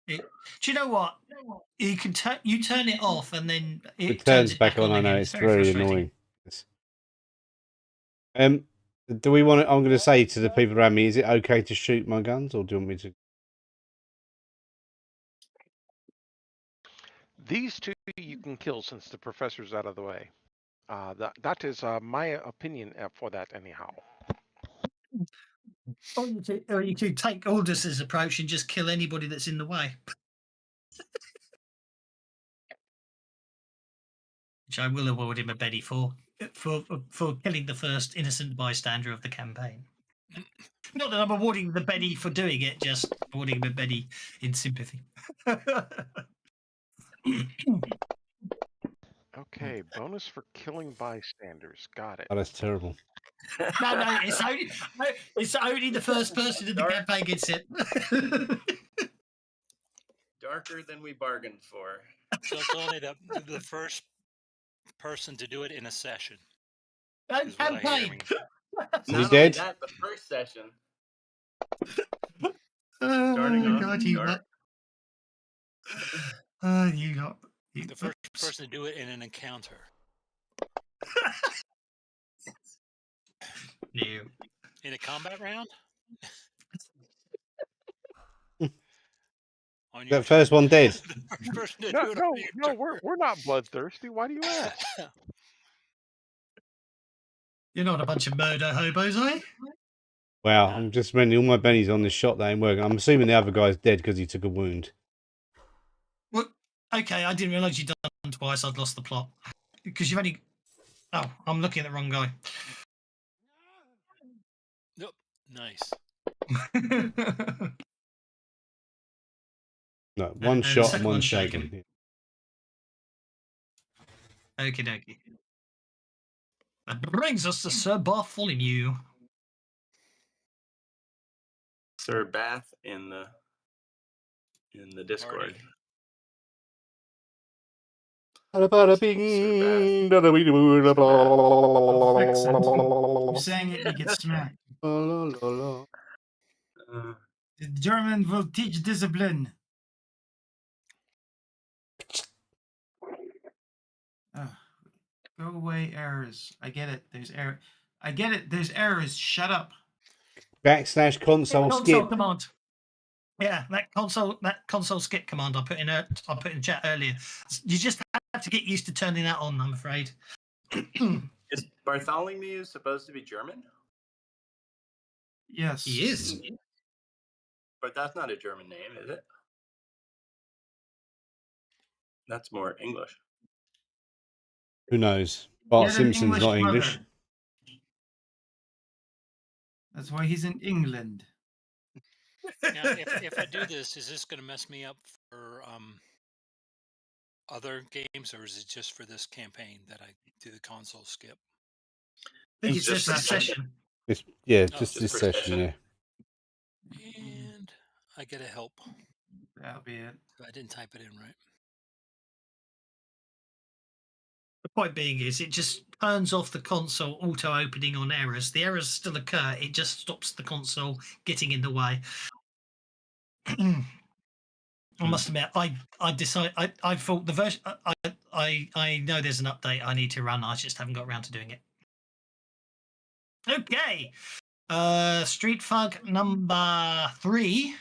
Do you know what? You can turn it off and then It turns back on. I know again. it's very annoying. Yes. Do we want to? I'm going to say to the people around me: is it okay to shoot my guns, or do you want me to? These two you can kill since the professor's out of the way. That is my opinion for that anyhow. Or you could take Aldous' approach and just kill anybody that's in the way. Which I will award him a Betty for killing the first innocent bystander of the campaign. Not that I'm awarding the Betty for doing it, just awarding him a Betty in sympathy. Okay, bonus for killing bystanders. Got it. Oh, that's terrible. No, it's only the first person in the campaign gets it. Darker than we bargained for. So it's only the first person to do it in a session. Campaign. Not dead? only that, the first session. Starting off God, you dark. You got The first person to do it in an encounter. You. In a combat round? That first one dead. The first person to No, do it no, on your no. turn. We're not bloodthirsty. Why do you ask? You're not a bunch of murder hobos, are you? Wow, I'm just spending all my bennies on this shot that ain't working. I'm assuming the other guy's dead because he took a wound. Well, okay, I didn't realise you'd done twice. I'd lost the plot because you've only. Oh, I'm looking at the wrong guy. Nope. Nice. No, one shot and second one one's shaken. shaken. Okie dokie. That brings us to Sir Bartholomew. Sir Bath in the Discord. Party. Bada bada Sir bing, Bath. bada bing, bada blah, Accent. blah, You blah, sang it, you get smacked. blah, blah. The German will teach discipline. Go away, errors. I get it. There's error. I get it. There's errors. Shut up. Backslash console skip. Command. Yeah, that console skip command I put in chat earlier. You just have to get used to turning that on, I'm afraid. Is Bartholomew supposed to be German? Yes. He is. But that's not a German name, is it? That's more English. Who knows? Bart Get an Simpson's not English. mother. That's why he's in England. Now, if I do this, is this going to mess me up for other games, or is it just for this campaign that I do the console skip? I think it's just for a session. Just, yeah, Oh, just just this for session, session. yeah. And I get a help. That'll be it. I didn't type it in right. The point being is it just turns off the console auto-opening on errors. The errors still occur. It just stops the console getting in the way. I must admit, I decided I thought the version I know there's an update I need to run. I just haven't got around to doing it. Okay, Street Fug number 3.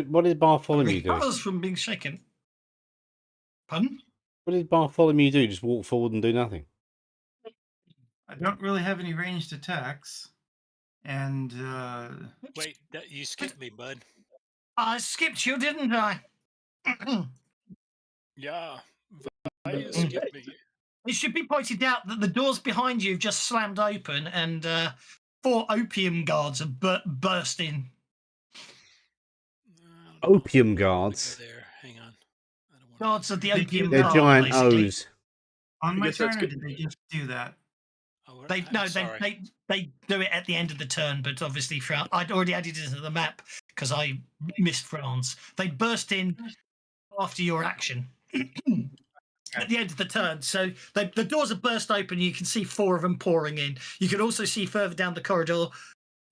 What did Bartholomew do? Recovers from being shaken. Pardon? What did Bartholomew do? Just walk forward and do nothing? I don't really have any ranged attacks. And Wait, you skipped me, bud. I skipped you, didn't I? Yeah, why you skipped me? It should be pointed out that the doors behind you have just slammed open and 4 opium guards have burst in. Opium I don't wanna guards? Go there. Hang on. I don't wanna Guards go of the there. opium They're guard, giant basically. O's. on I my guess that's turn, or good. did they just do that? Oh, They sorry. they do it at the end of the turn, but obviously I'd already added it into the map because I missed France. They burst in after your action at the end of the turn. So the doors are burst open. You can see 4 of them pouring in. You can also see further down the corridor.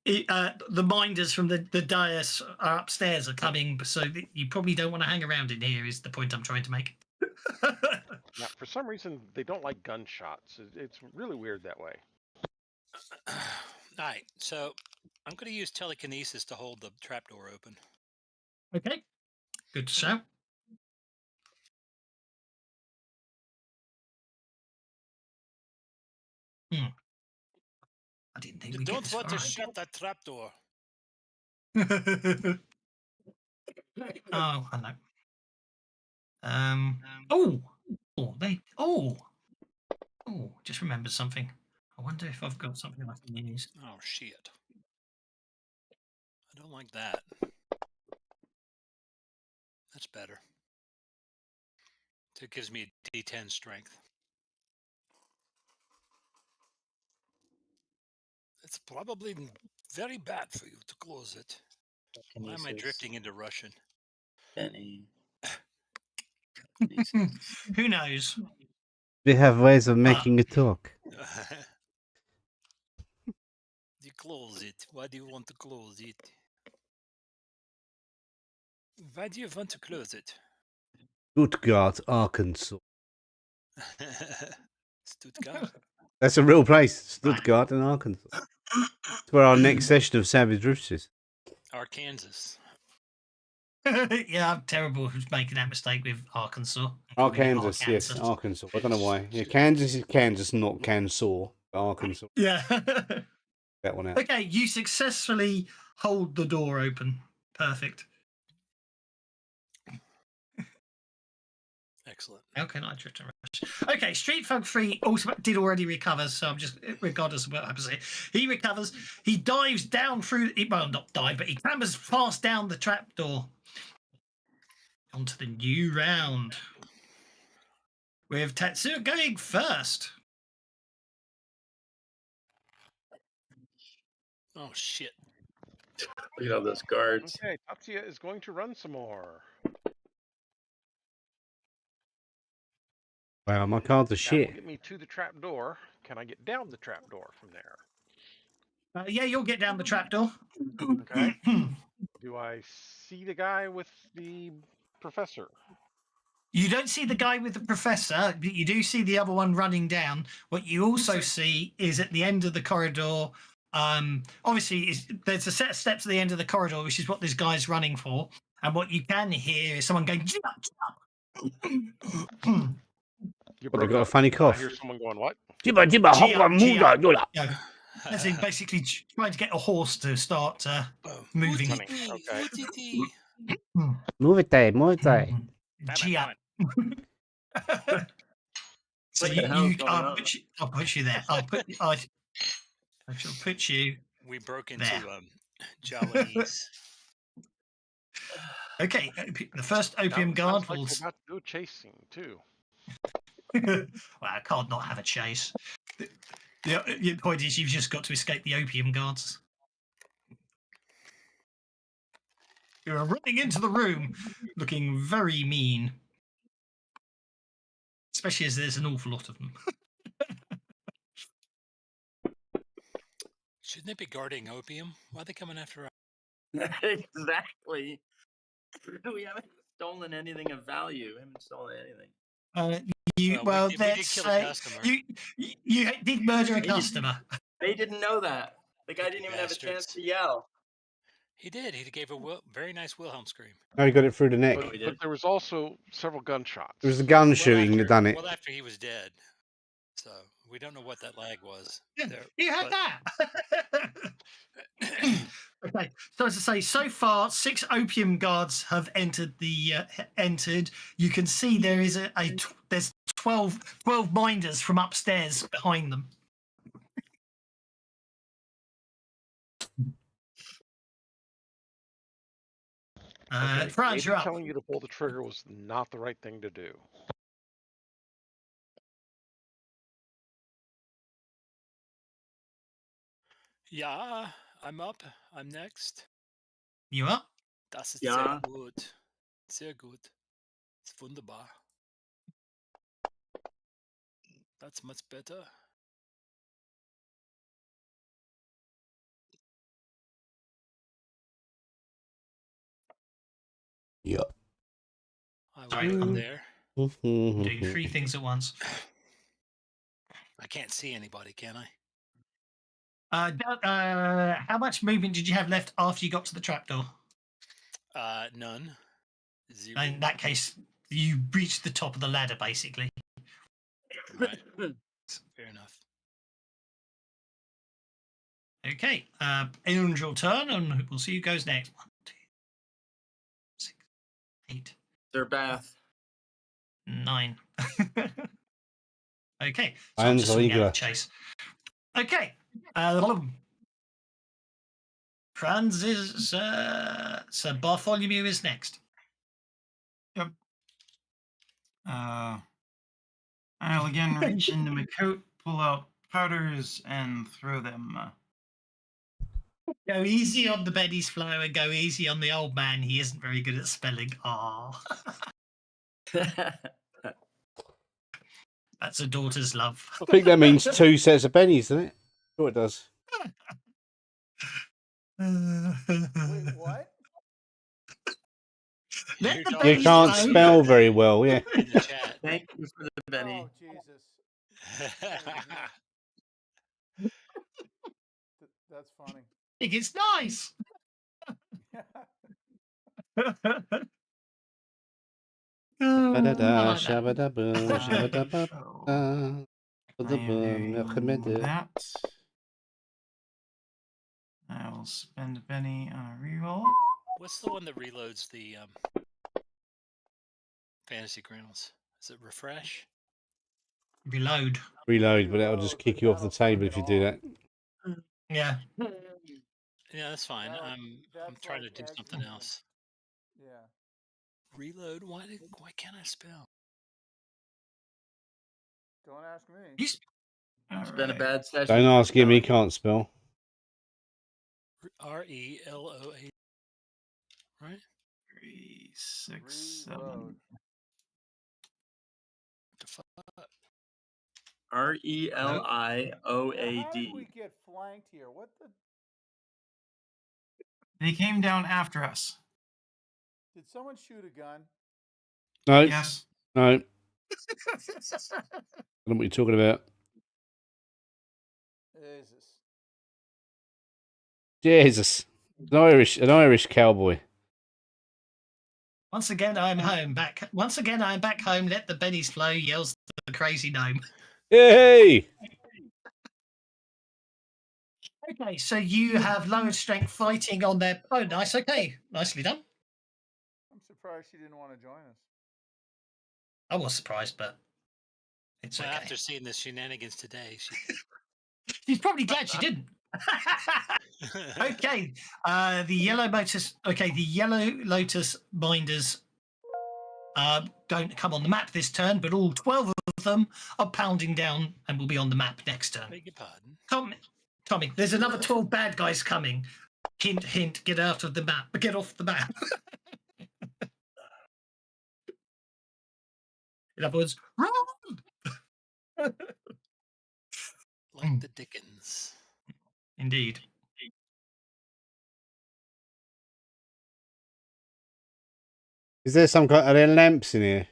The minders from the dais are upstairs are coming, so you probably don't want to hang around in here. Is the point I'm trying to make? Now, for some reason, they don't like gunshots. It's really weird that way. All right, so I'm going to use telekinesis to hold the trapdoor open. Okay, good shout. I didn't think You we'd get don't this want far. to shut that trapdoor. Oh, I know. Just remembered something. I wonder if I've got something I can use. Oh, shit. I don't like that. That's better. So it gives me a D10 strength. It's probably very bad for you to close it. Why am I drifting into Russian? Benny. Who knows? They have ways of making it talk. You close it. Why do you want to close it? Why do you want to close it? Stuttgart, Arkansas. Stuttgart? That's a real place. Stuttgart in Arkansas. It's where our next session of Savage Roots is. Arkansas. Yeah, I'm terrible who's making that mistake with Arkansas. Arkansas, yes, Arkansas. I don't know why. Yeah, Kansas is Kansas, not Kansas. Arkansas. Yeah. That one out. Okay, you successfully hold the door open. Perfect. Excellent. How can I drift and rush? Okay, Street Folk 3 also did already recover, so I'm just, regardless of what happens here, he recovers. He dives down through, well, not dive, but he clambers fast down the trapdoor onto the new round. With Tetsuya going first. Oh shit! Look at all those guards. Okay, Tatsuya is going to run some more. Wow, my cards are That will shit. get me to the trap door. Can I get down the trap door from there? Yeah, you'll get down the trapdoor. Okay. Do I see the guy with the professor? You don't see the guy with the professor, but you do see the other one running down. What you also see is at the end of the corridor, obviously there's a set of steps at the end of the corridor, which is what this guy's running for. And what you can hear is someone going, jump, jump. You But they've broke got a up. funny I cough. hear someone going, what? Jibba jibba hoppa mooda dola. Yeah, as in basically trying to get a horse to start moving. Funny. Okay. Move it there, move it there. Gia. So What the hell is going on? I'll put you there. I shall put you. We broke into There. Javanese. Okay, the first opium guard Sounds like will. we're about to go chasing too. Well, I can't not have a chase. The point is, you've just got to escape the opium guards. You're running into the room, looking very mean. Especially as there's an awful lot of them. Shouldn't they be guarding opium? Why are they coming after us? Exactly. We haven't stolen anything of value. We haven't stolen anything. Well, we did kill a customer. You did murder a customer. They didn't know that. The guy didn't even have a chance to yell. He did. He gave a very nice Wilhelm scream. Oh, he got it through the neck. But there was also several gunshots. It was the gun shooting that done it. Well, after he was dead. So we don't know what that lag was. Yeah, there, you had that. Okay, so as I say, so far 6 opium guards have entered entered. You can see there is there's 12 minders from upstairs behind them. Okay, Franz, maybe you're up. telling you to pull the trigger was not the right thing to do. Yeah, I'm up. I'm next. You up? Das ist Ja. sehr gut. Sehr gut. It's wunderbar. That's much better. Yep. I will come there. Doing 3 things at once. I can't see anybody, can I? How much movement did you have left after you got to the trapdoor? None. 0. In that case, you reached the top of the ladder, basically. Right. Fair enough. Okay, Angel turn, and we'll see who goes next. 1, 2, 6, 8, Their bath. 9. Okay, so And I'm just swing out Ziegler. of chase. Okay, Franz is so Bartholomew is next. Yep. I'll again reach into my coat, pull out powders, and throw them. Go easy on the Benny's flow and go easy on the old man. He isn't very good at spelling R. That's a daughter's love. I think that means 2 sets of pennies, doesn't it? Sure, it does. Wait, what? Let the You Benny's can't flow. spell very well, yeah. In the chat. Thank you for the Benny. Oh, Jesus. That's funny. I think it's nice. Ba-da-da, I like that. shabba-da-boom, shabba-da-ba-ba. That. I will spend a penny on a reroll. What's the one that reloads the Fantasy Grounds? Is it refresh? Reload. Reload, but that'll just Reload, kick but you off the that'll turn table it if you do off. that. Yeah. Yeah, that's fine. That'll- I'm That's trying like to do something exiting. else. Yeah. Reload. Why can't I spell? Don't ask me. He's, It's been a Alright. bad session. Don't for ask him, he spelling. can't spell. RELOA. Right? 3, 6, 7. Reload. The fuck? RELIOAD. How did we get flanked here? What the? They came down after us. Did someone shoot a gun? No, Yes. no. I don't know what you're talking about. Jesus. Jesus. An Irish cowboy. Once again, I'm home. Once again, I'm back home. Let the bennies flow. Yells the crazy gnome. Hey! Okay, so you have lowered strength fighting on their. Oh, nice. Okay, nicely done. I'm surprised she didn't want to join us. I was surprised, but it's Well, okay. after seeing the shenanigans today, She's probably glad she didn't. Okay, the yellow lotus. Okay, the yellow lotus binders don't come on the map this turn, but all 12 of them are pounding down and will be on the map next turn. Beg your pardon. Tommy, there's another 12 bad guys coming. Hint, hint. Get out of the map. Get off the map. In other words, run. Like the Dickens. Indeed. Is there some kind? Are there lamps in here?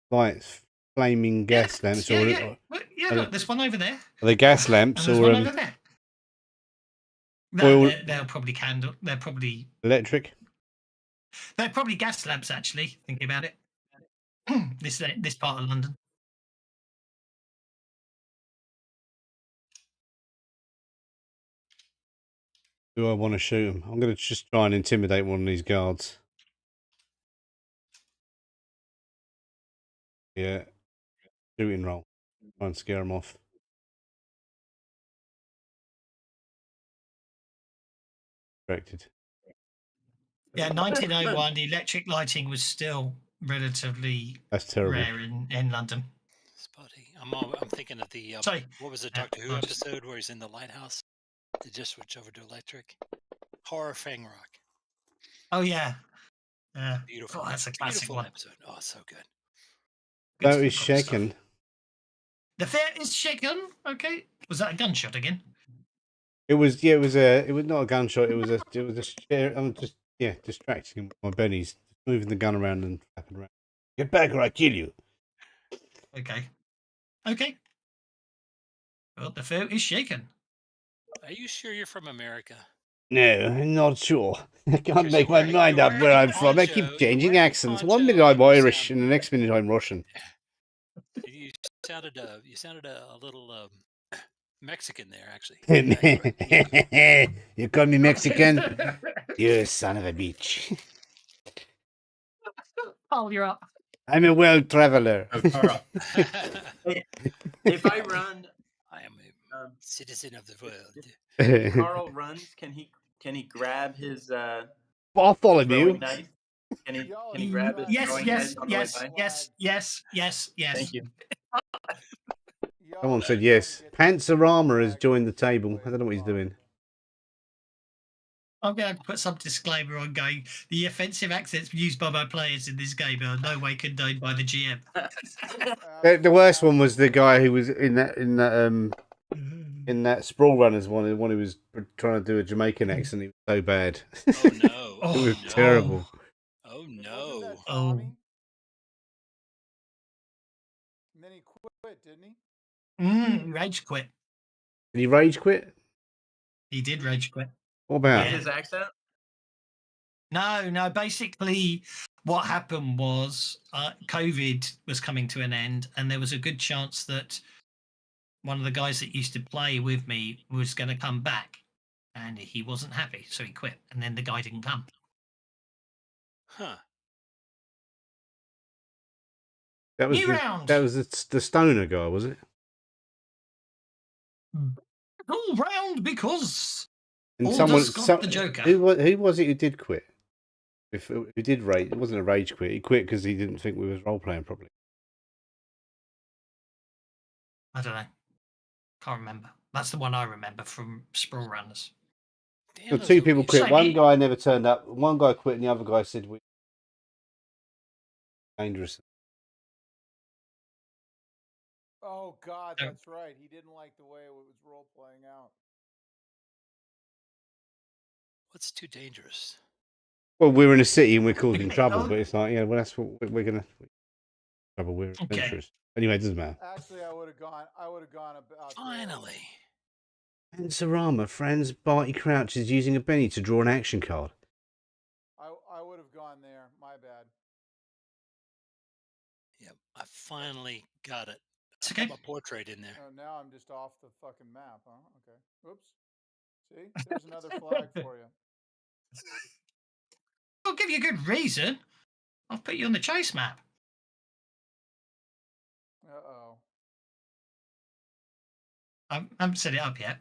Lights, flaming gas lamps, Yeah, or yeah. Yeah, look, there's one over there. are they gas lamps And there's or one over there. No, oil- they're probably candle. They're probably electric? gas lamps. Actually, thinking about it. This part of London. Do I want to shoot them? I'm going to just try and intimidate one of these guards. Yeah, shooting roll. Try and scare them off. Resurrected. Yeah, 1901. The electric lighting was still relatively That's terrible. rare in London. Spotty. I'm thinking of the Sorry. what was the Yeah, Doctor Who nice. episode where he's in the lighthouse? They just switch over to electric. Horror Fang Rock. Oh yeah. Yeah. Beautiful. Oh, that's a classic Beautiful one. episode. Oh, so good. Good That is stuff, good stuff. shaken. The fair is shaken. Okay. Was that a gunshot again? It was. Yeah, it was not a gunshot. It was a share. I'm just distracting him with my bennies, moving the gun around and flapping around. Get back or I kill you. Okay. Okay. Well, the fair is shaken. Are you sure you're from America? No, I'm not sure. I can't Because make you're my wearing- mind you're up where wearing a I'm from. I poncho, keep you're changing wearing a accents. One poncho, minute I'm and you Irish, sound- and the next minute I'm Russian. You sounded a little Mexican there, actually. You call me Mexican? You son of a bitch. Oh, you're up. I'm a world traveler. Oh, Carl. If I run, I am a citizen of the world. if Carl runs, can he grab his I'll follow throwing you. knife? Can he Y'all can he are grab his Yes, throwing yes, knife on the way yes, by? yes. Thank you. Y'all Someone are said trying yes. to get Panzerarmor has flag joined the away table. I don't know what he's from doing. I'm going to put some disclaimer on going. The offensive accents used by my players in this game are no way condoned by the GM. The worst one was the guy who was in that Sprawl Runners one. The one who was trying to do a Jamaican accent. He was so bad. Oh no! It was no. terrible. Oh Wasn't no! that Oh. Tommy? And then he quit, didn't he? Rage quit. Did he rage quit? He did rage quit. What about? Yeah. His accent? No. Basically, what happened was COVID was coming to an end, and there was a good chance that one of the guys that used to play with me was going to come back, and he wasn't happy, so he quit. And then the guy didn't come. Huh? That was New the, round. that was the stoner guy, was it? All round because And Aldous got the Joker. Who was it who did quit? Who did rage? It wasn't a rage quit. He quit because he didn't think we was role playing properly. I don't know. Can't remember. That's the one I remember from Sprawl Runners. So two people quit. Shame One he- guy never turned up. One guy quit, and the other guy said we dangerous. Oh God, Oh. that's right. He didn't like the way it was role playing out. What's too dangerous? Well, we're in a city and we're causing Okay, trouble, oh. but it's like, yeah, well, that's what we're gonna trouble. We're Okay. adventurous. Anyway, it doesn't matter. Actually, I would have gone about. Finally. Sarama, Franz Barty Crouch is using a penny to draw an action card. I would have gone there. My bad. Yep, I finally got it. It's I okay. got my portrait in there. Oh, now I'm just off the fucking map, huh? Okay. Oops. See, there's another flag for you. I'll give you a good reason. I'll put you on the chase map. Uh-oh. I haven't set it up yet.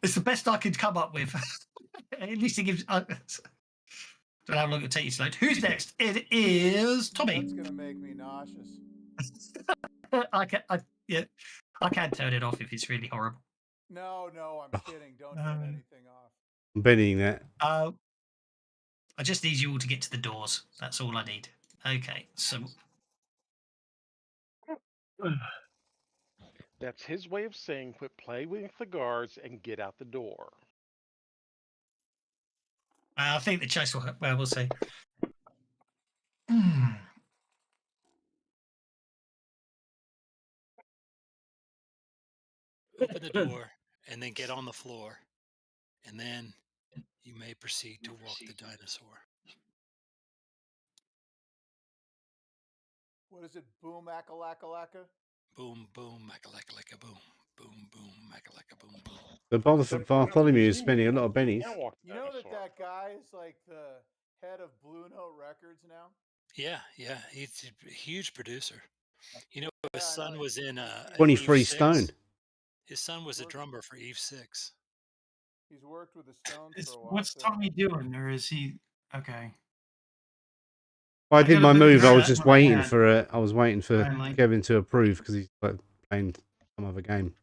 It's the best I could come up with. At least it gives. Don't know how long it'll take you to load. Who's next? It is Tommy. That's gonna make me nauseous. I can't turn it off if it's really horrible. No, I'm kidding. Don't turn anything off. I'm betting that. I just need you all to get to the doors. That's all I need. Okay, so That's his way of saying quit playing with the guards and get out the door. I think the chase will. Well, we'll see. Open the door and then get on the floor. And then you may proceed to walk the dinosaur. What is it? Boom, acca-lacka-lacka? Boom, boom, macka-lacka-lacka, boom. Boom, boom, macka-lacka, boom, boom. But Bartholomew is spending a lot of bennies. You know that guy is like the head of Blue Note Records now? Yeah, he's a huge producer. You know, his son was in 23 Eve 6. stone. His son was a drummer for Eve 6. He's worked with the Stones for a while. What's Tommy doing, or is he okay? I did my gotta put move. I was that just in my waiting head. for Finally. Kevin to approve because he's like playing some other game,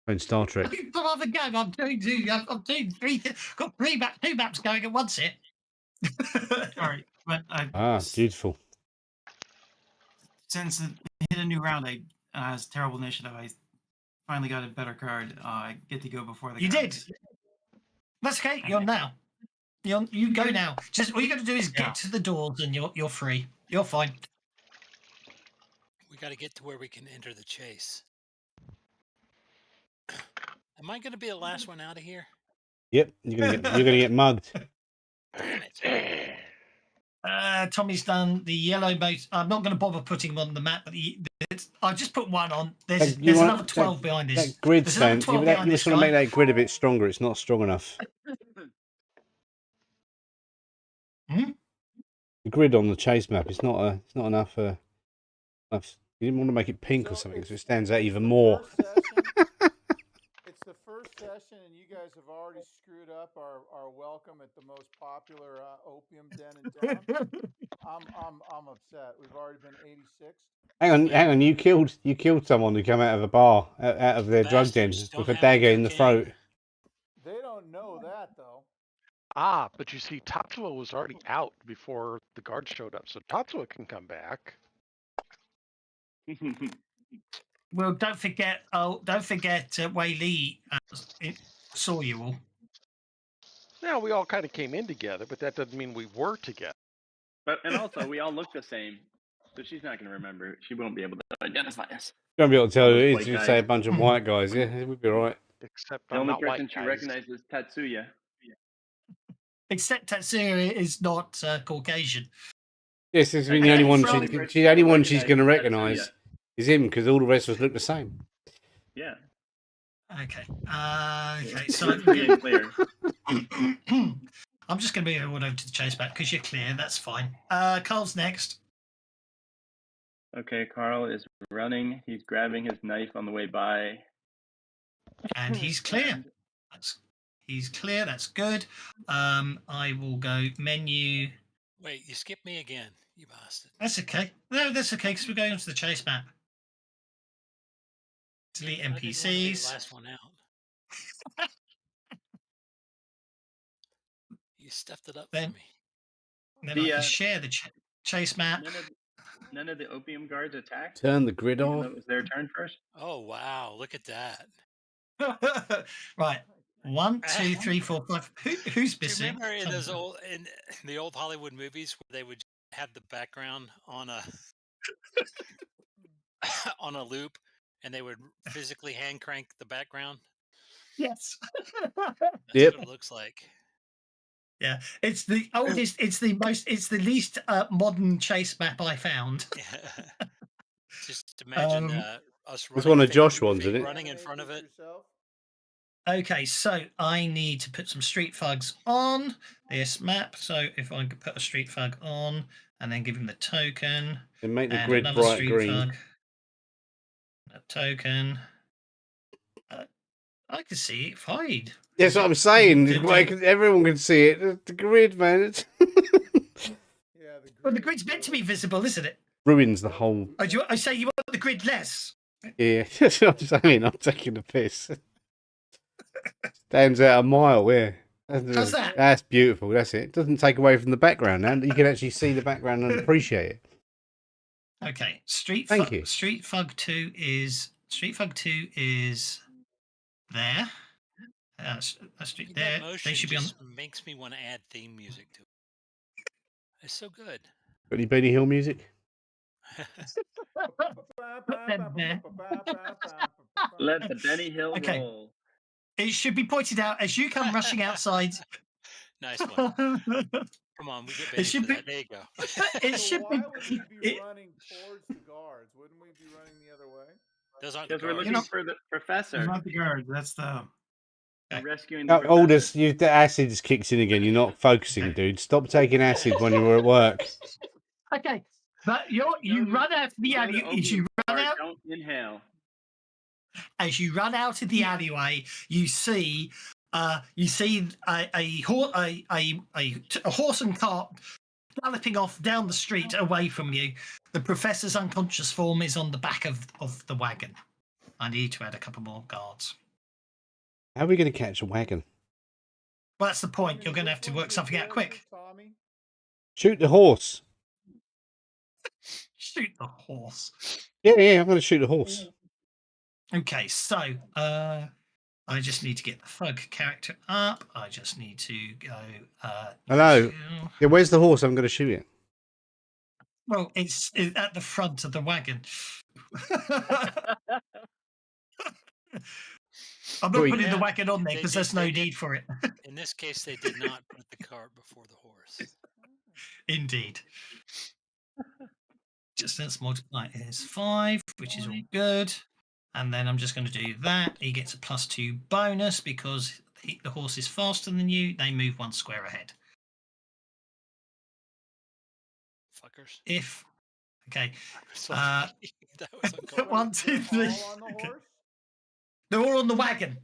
playing Star Trek. Some other game. I'm doing three. Got two maps going at once here. Sorry, but Beautiful. since it hit a new round, it's a terrible initiative. I finally got a better card. I get to go before the. You cards. did. That's okay. You're now. You go now. Just all you got to do is get to the doors, and you're free. You're fine. We got to get to where we can enter the chase. Am I going to be the last one out of here? Yep, you're gonna get mugged. Damn it. Tommy's done the yellow base. I'm not going to bother putting him on the map, but I've just put one on. There's another 12 behind this. That grid There's another stand. 12 You behind just this want to guy. make that grid a bit stronger. It's not strong enough. The grid on the chase map is not enough. You didn't want to make it pink or something, so it stands out even more. It's the first session, and you guys have already screwed up our welcome at the most popular opium den in town. I'm upset. We've already been 86. Hang on. You killed someone who came out of a bar, out of their drug den Bastards with don't a have dagger any in the cocaine. throat. They don't know that though. But you see, Tatsuo was already out before the guards showed up, so Tatsuo can come back. Well, don't forget. Wei Li saw you all. Yeah, we all kind of came in together, but that doesn't mean we were together. And also, we all look the same, so she's not going to remember. She won't be able to identify us. You won't be able to tell who it is. White You guys. say a bunch of white guys. Yeah, it would be all right. Except The I'm only not person white, she guys. recognizes is Tatsuya. Except Tatsuri is not Caucasian. Yes, this is the only one she's going to recognise is him because all the rest of us look the same. Yeah. Okay. Okay. So Being clear. I'm just going to move everyone over to the chase back because you're clear. That's fine. Carl's next. Okay, Carl is running. He's grabbing his knife on the way by. And he's clear. He's clear. That's good. I will go menu. Wait, you skipped me again, you bastard. That's okay. No, that's okay because we're going onto the chase map. Delete I didn't want to be the NPCs. last one out. You stuffed it up Then- for me. Then I can share the chase map. None of the opium guards attacked. Turn the grid Even off. though it was their turn first. Oh wow! Look at that. Right. 1, 2, 3, 4, 5. Who's Do you missing? remember in those old in the old Hollywood movies where they would have the background on a on a loop, and they would physically hand crank the background? Yes. That's Yep. what it looks like. Yeah, it's the oldest. It's the most. It's the least modern chase map I found. Just imagine us. It's running one of feet- Josh ones, feet isn't it? running in front of it. Yourself? Okay, so I need to put some street thugs on this map. So if I could put a street thug on and then give him the token, And make the and grid another bright street green. thug, a token. I can see it fade. That's what I'm saying. Did- Like, everyone can see it. The grid, man. It Yeah, Well, the grid's meant to be visible, isn't it? ruins the whole. Oh, I say you want the grid less. Yeah, that's what I'm saying. I'm taking the piss. Stands out a mile, yeah. How's that? That's beautiful. That's it. Doesn't take away from the background, and you can actually see the background and appreciate it. Okay, Thank you. Street Thug 2 is there. Street there. That They motion should be on. just makes me want to add theme music to it. It's so good. Got any Benny Hill music? Put them there. Let the Benny Hill Okay. roll. It should be pointed out as you come rushing outside. Nice one. Come on, we get Benny should for be- that. There you go. It So should why be. would we be it- running towards the guards? Wouldn't we be running the other way? Those aren't the Because we're guards. looking for the professor. Not the guards. That's the. We're rescuing the professor. Aldous, the acid just kicks in again. You're not focusing, dude. Stop taking acid when you're at work. Okay, but you run out of the alley. Don't inhale. As you run out of the alleyway, you see a horse and cart galloping off down the street away from you. The professor's unconscious form is on the back of the wagon. I need to add a couple more guards. How are we going to catch a wagon? Well, that's the point. You're going to have to work something out quick. Tommy? Shoot the horse. Shoot the horse. Yeah, I'm going to shoot the horse. Okay, so I just need to get the thug character up. I just need to go. Hello. to- Yeah, where's the horse? I'm going to shoot it. Well, it's at the front of the wagon. I'm not Wait. putting the Yeah, wagon on there they because did- there's no they did. need for it. In this case, they did not put the cart before the horse. Indeed. Just let's multiply it is 5, which is all good. And then I'm just going to do that. He gets a +2 bonus because the horse is faster than you. They move 1 square ahead. Fuckers. If okay, Sorry. That was uncomfortable. 1, 2, 3. All on the Okay. horse? They're all on the wagon.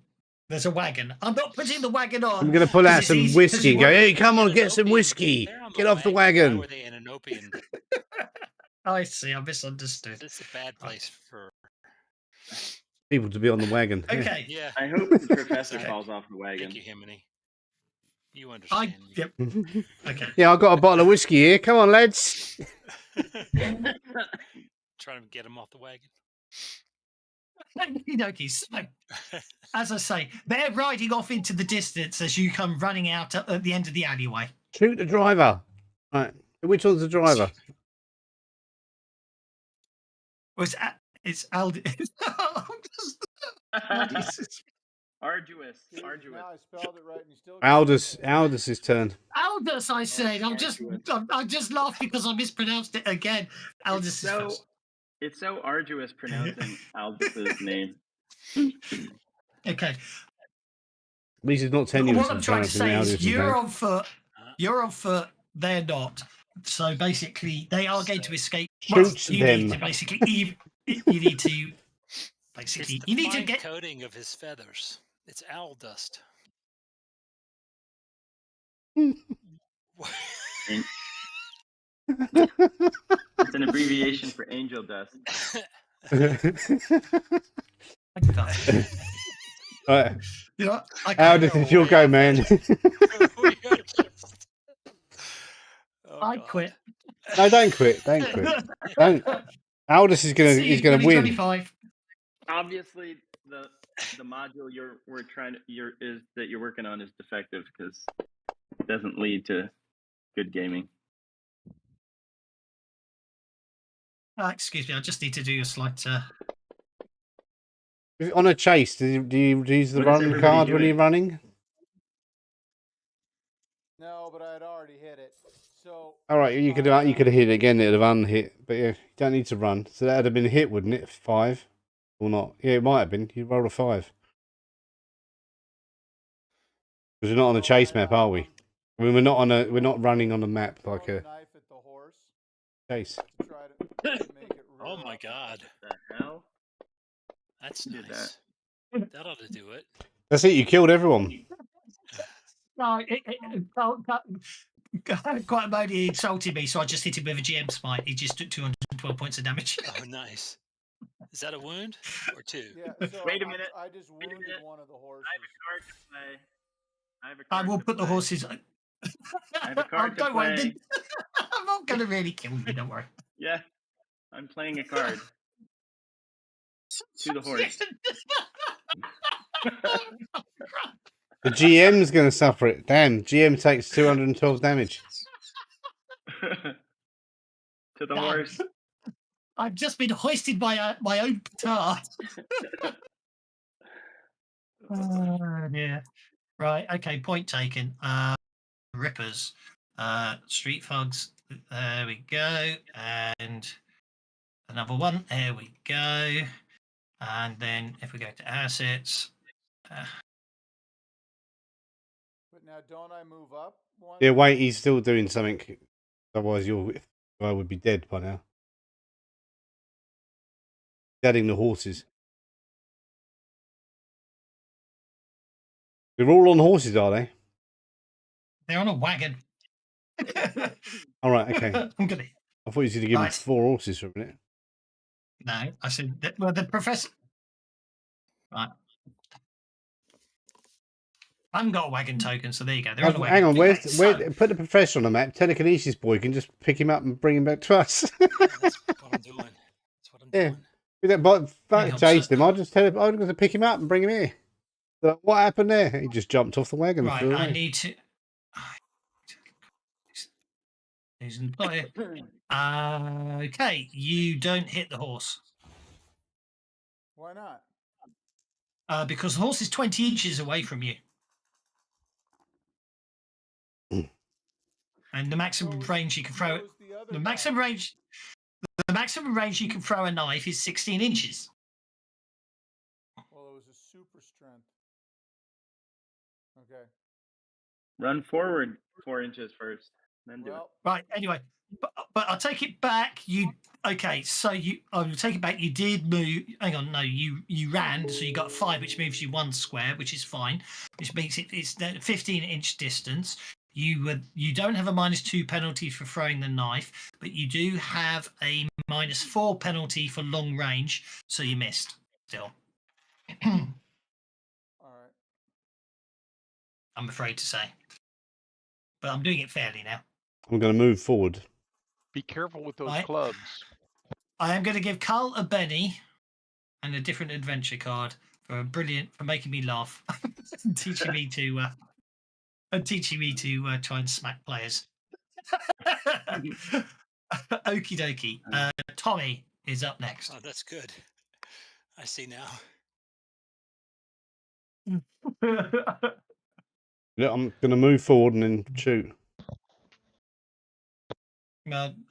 There's a wagon. I'm not putting the wagon on. I'm going to pull out It's some easy, 'cause whiskey you and go, won't- hey, come on, In get an some opium- whiskey. they're on Get off the Why wagon. were they in an opium? I see. I misunderstood. This is a bad place for. People to be on the wagon. Yeah. Okay. Yeah. I hope the professor Okay. falls off the wagon. Thank you, Himini. You understand me. Yep. Okay. Yeah, I've got a bottle of whiskey here. Come on, lads. Trying to get him off the wagon. Okey-dokey. So, as I say, they're riding off into the distance as you come running out at the end of the alleyway. Shoot the driver. Right. Which one's the driver? Was it's Aldi? Arduous. See, Arduous. Now I spelled it right and you still. Aldous' turn. Aldous, I said. I just laughed because I mispronounced it again. Aldous is so, first. it's so arduous pronouncing Aldous' name. Okay. At least it's not tenuous. What I'm trying to say is Aldous' you're name. on foot. You're on foot. They're not. So basically, they are going to So- escape. Shoot you need them. to basically. You need to It's basically. the You need to fine get. coating of his feathers. It's owl dust. An- It's an abbreviation for angel dust. Right. You know, I How quit. did you go, man? We are just- Oh, I God. quit. No, don't quit. Don't quit. Don't. Aldous is gonna See you win. 2025. Obviously, the module is that you're working on is defective because it doesn't lead to good gaming. Excuse me, I just need to do a slight. On a chase, do you use the What is run everybody card when doing? you're running? No, but I'd already hit it. So All right, you could hit it again. It'd have unhit, but yeah, you don't need to run. So that'd have been a hit, wouldn't it? 5 or not? Yeah, it might have been. You rolled a 5 because we're not on a chase map, are we? I mean, we're not running on a map like throwing a the knife at the horse chase. to try to make it rear Oh, my up. God. The hell? That's Who did nice. That ought to do it. That's it. You killed everyone. No, quite moody. He insulted me, so I just hit him with a GM smite. He just took 212 points of damage. Oh, nice. Is that a wound or 2? Yeah, so Wait a minute. I just Wait a wounded minute. one of the horses. I have a card to play. I have a I card will to put the play. horses. I have a card to don't worry. play. I'm not going to really kill you. Don't worry. Yeah, I'm playing a card to the horse. The GM's going to suffer it. Damn, GM takes 212 damage. To the Damn. horse. I've just been hoisted by my own petard. Oh, dear. Right. Okay. Point taken. Rippers. Street thugs. There we go. And another one. There we go. And then if we go to assets. But now, don't I move up one? Yeah, wait, he's still doing something. Otherwise, I would be dead by now. Adding the horses. They're all on horses, are they? They're on a wagon. All right, okay. I'm gonna. I thought you was going to give Right. him 4 horses for a minute. No, I said. Well, the professor. Right. I haven't got a wagon token, so there you go. They're on a wagon. Hang on, Okay, so- put the professor on the map. Telekinesis boy can just pick him up and bring him back to us. That's what I'm doing. That's what I'm Yeah. doing. We don't but Hang on, chase so- him. I'm going to pick him up and bring him here. So what happened there? He just jumped off the wagon. And Right, flew I away. need to. He's an employer. Okay, you don't hit the horse Why not? because the horse is 20 inches away from you. And the maximum range you can throw Who's the other the guy? maximum range you can throw a knife is 16 inches. Well, it was a super strength. Okay. Run forward 4 inches first, then do Well, Right. Anyway, but I'll take it back. I will take it back. You did move. Hang on, no, you ran, so you got 5, which moves you 1 square, which is fine. Which makes it's 15-inch distance. You don't have a -2 penalty for throwing the knife, but you do have a -4 penalty for long range, so you missed still. all right. I'm afraid to say, but I'm doing it fairly now. I'm going to move forward. Be careful with those Right. clubs. I am going to give Carl a Benny and a different adventure card for making me laugh, and teaching me to try and smack players. Okie dokie. Tommy is up next. Oh, that's good. I see now. Yeah, I'm going to move forward and then shoot.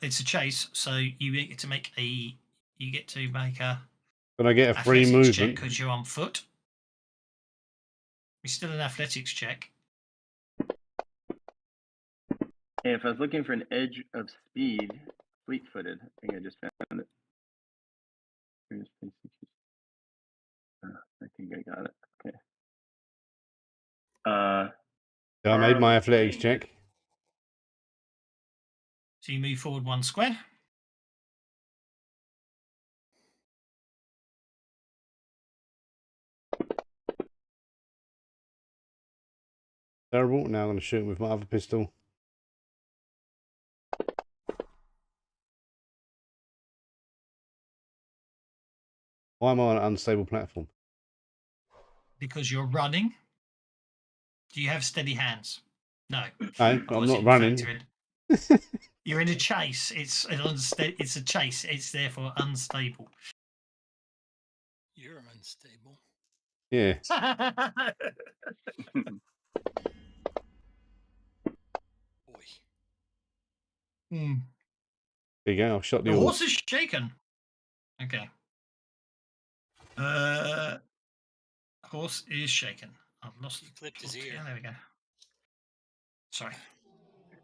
It's a chase, so you get to make a Can I get a free athletics check movement? because you're on foot. It's still an athletics check. Hey, if I was looking for an edge of speed, fleet-footed, I think I just found it. I think I got it. Okay. So I made my Carl athletics Lane. check. So you move forward 1 square. Terrible. Now I'm going to shoot him with my other pistol. Why am I on an unstable platform? Because you're running. Do you have steady hands? No. No, I'm Obviously, not running. You're in a chase. It's a chase. It's therefore unstable. You're unstable. Yeah. Boy. Hmm. There you go. I shot the The horse. horse is shaken. Okay. Horse is shaken. I've lost. He clipped his plot ear. here. There we go. Sorry.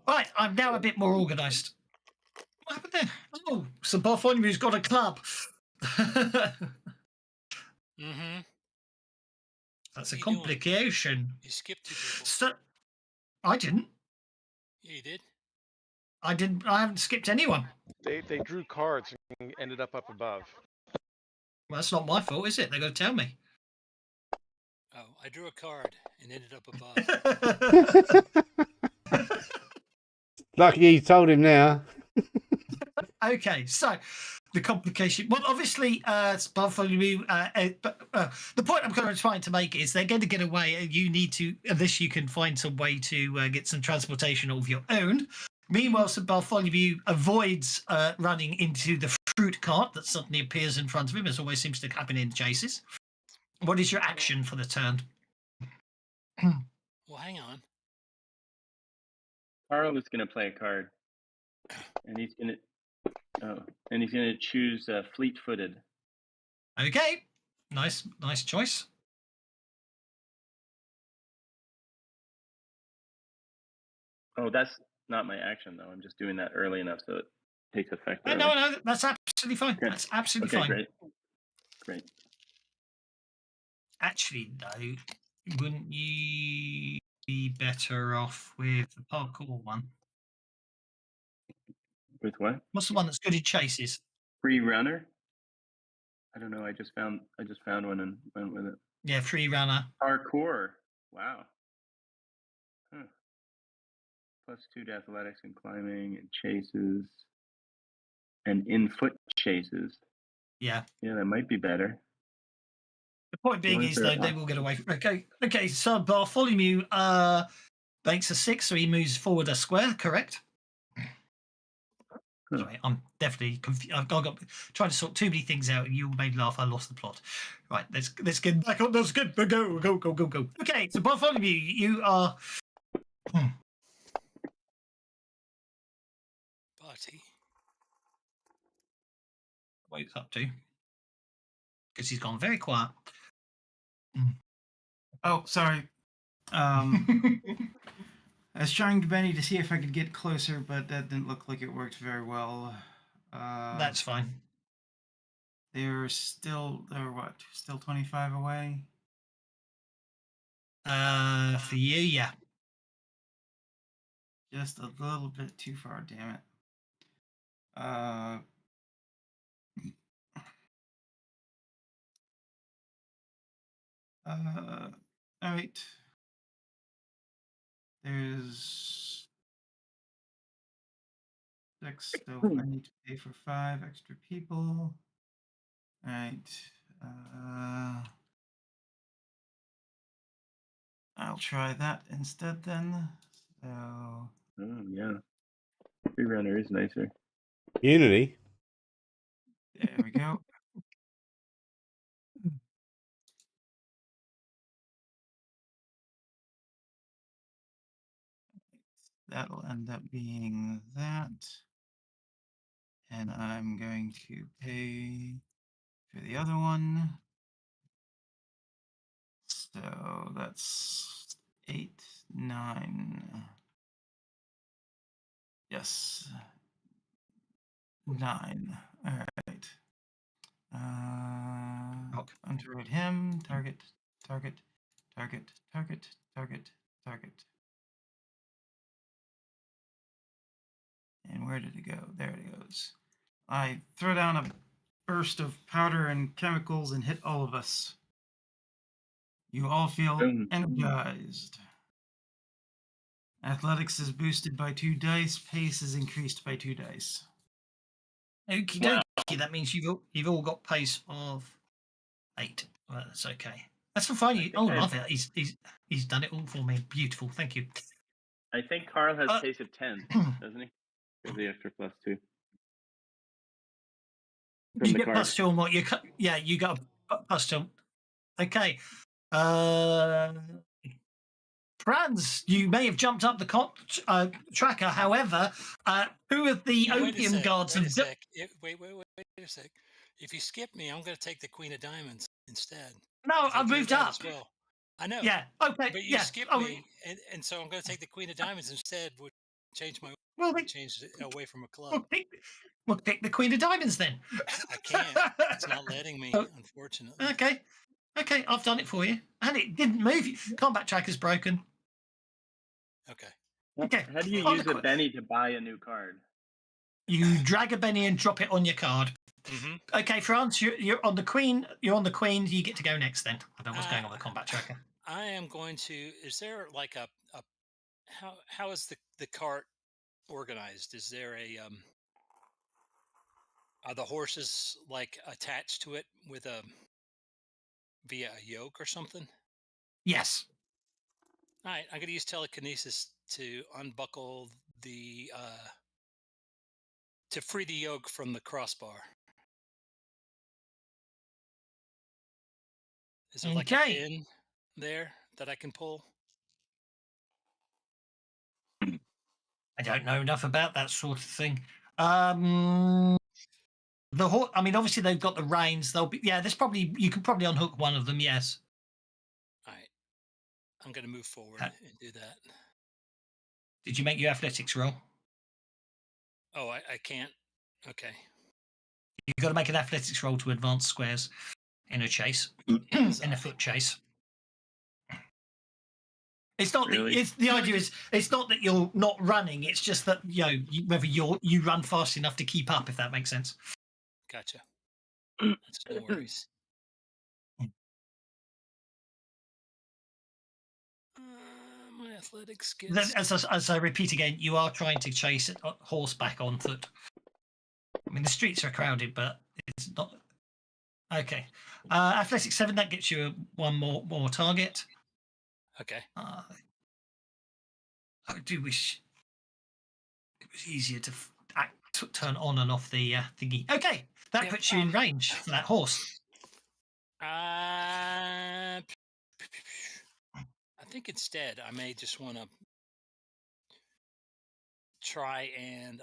Right, I'm now a bit more organised. What happened there? Oh, so Bartholomew's got a club. Mm-hmm. That's What a are you doing? complication. You skipped 2 people. So, I didn't. Yeah, you did. I didn't. I haven't skipped anyone. They drew cards and ended up above. Well, that's not my fault, is it? They got to tell me. Oh, I drew a card and ended up above. Lucky you told him now. Okay, so the complication. Well, obviously, Bartholomew. But the point I'm kind of trying to make is they're going to get away. You need to, unless you can find some way to get some transportation of your own. Meanwhile, Sir Bartholomew avoids running into the fruit cart that suddenly appears in front of him, as always seems to happen in chases. What is your action for the turn? Well, hang on. Carl is going to play a card, and he's going to choose fleet-footed. Okay, nice choice. Oh, that's not my action though. I'm just doing that early enough so it takes effect early. No, that's absolutely fine. Okay. That's absolutely Okay, fine. great. Actually, though, wouldn't you be better off with the parkour one? With what? What's the one that's good at chases? Free runner? I don't know. I just found one and went with it. Yeah, free runner. Parkour. Wow. Huh. +2 to athletics and climbing and chases and in-foot chases. Yeah. Yeah, that might be better. The point being is, though, they will get away. Okay. So Bartholomew makes a 6, so he moves forward a square. Correct. Sorry, I'm definitely confused. I've got trying to sort too many things out. You made me laugh. I lost the plot. Right, let's get back on. That's good. Go. Okay, so Bartholomew, you are. Party. What he's up to? Because he's gone very quiet. Oh, sorry. I was trying to Benny to see if I could get closer, but that didn't look like it worked very well. That's fine. They're what? Still 25 away? For you, yeah. Just a little bit too far, damn it. All right. There's 6, so I need to pay for 5 extra people. All right. I'll try that instead then. So. Oh yeah. Free runner is nicer. Unity. There we go. That'll end up being that. And I'm going to pay for the other one. So that's 8, 9. Yes. 9. All right. Underrate him. Target. Target. Target. Target. Target. Target. And where did it go? There it goes. I throw down a burst of powder and chemicals and hit all of us. You all feel Boom. energized. Athletics is boosted by 2 dice. Pace is increased by 2 dice. Okie Wow. dokie. That means you've all got pace of 8. Well, that's okay. That's fine. think Oh, I- love it. He's done it all for me. Beautiful. Thank you. I think Carl has Uh, pace of 10, doesn't he? For the extra +2. From You the get card. +2 on what you got a +2. Okay. Franz, you may have jumped up the tracker. However, two of the Wait a opium sec. guards Wait a have. sec. Wait a sec. If you skip me, I'm going to take the Queen of Diamonds instead. No, 'cause I I've do moved that up. as well. I know. Yeah. Okay. But you Yeah. skipped me, and so I'm going to take the Queen of Diamonds instead, which change my Well, change it away from a we'll club. pick the Queen of Diamonds then. I can't. It's not letting me, Oh, unfortunately. okay. Okay, I've done it for you, and it didn't move. Combat tracker's broken. Okay. Okay. How do you On use the a Benny to buy a new card? You drag a Benny and drop it on your card. Mm-hmm. Okay, France, you're on the Queen. You're on the Queen. You get to go next then. I don't know what's going on with the combat tracker. I am going to. Is there like a how is the cart organized? Is there a are the horses like attached to it with a via a yoke or something? Yes. All right, I'm going to use telekinesis to unbuckle the to free the yoke from the crossbar. Is there like a Okay. pin there that I can pull? I don't know enough about that sort of thing. The horse. I mean, obviously they've got the reins. They'll be. Yeah, there's probably you can probably unhook one of them. Yes. All right, I'm going to move forward Ha- and do that. Did you make your athletics roll? Oh, I can't. Okay. You've got to make an athletics roll to advance squares in a chase, in a foot chase. It's not. Really? It's the idea is it's not that you're not running. It's just that whether you run fast enough to keep up, if that makes sense. Gotcha. That's no worries. My athletics Then, gets. as I repeat again, you are trying to chase a horseback on foot. I mean, the streets are crowded, but it's not. Okay. Athletics 7, that gets you one more target. Okay. I do wish it was easier to turn on and off the thingy. Okay, that Yep, puts you in range for that horse. I think instead I may just want to try and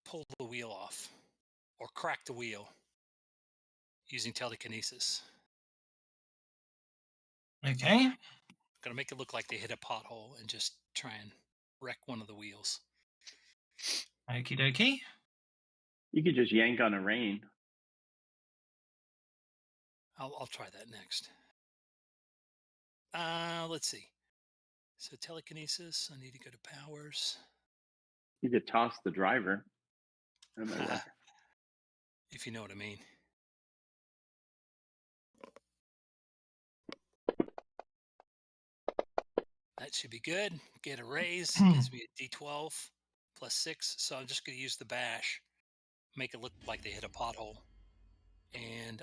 pull the wheel off or crack the wheel using telekinesis. Okay. Gonna make it look like they hit a pothole and just try and wreck one of the wheels. Okie dokie. You could just yank on a rein. I'll try that next. Let's see. So telekinesis. I need to go to powers. You could toss the driver. That might work. If you know what I mean. That should be good. Get a raise. Gives me a D12 plus 6. So I'm just going to use the bash. Make it look like they hit a pothole. And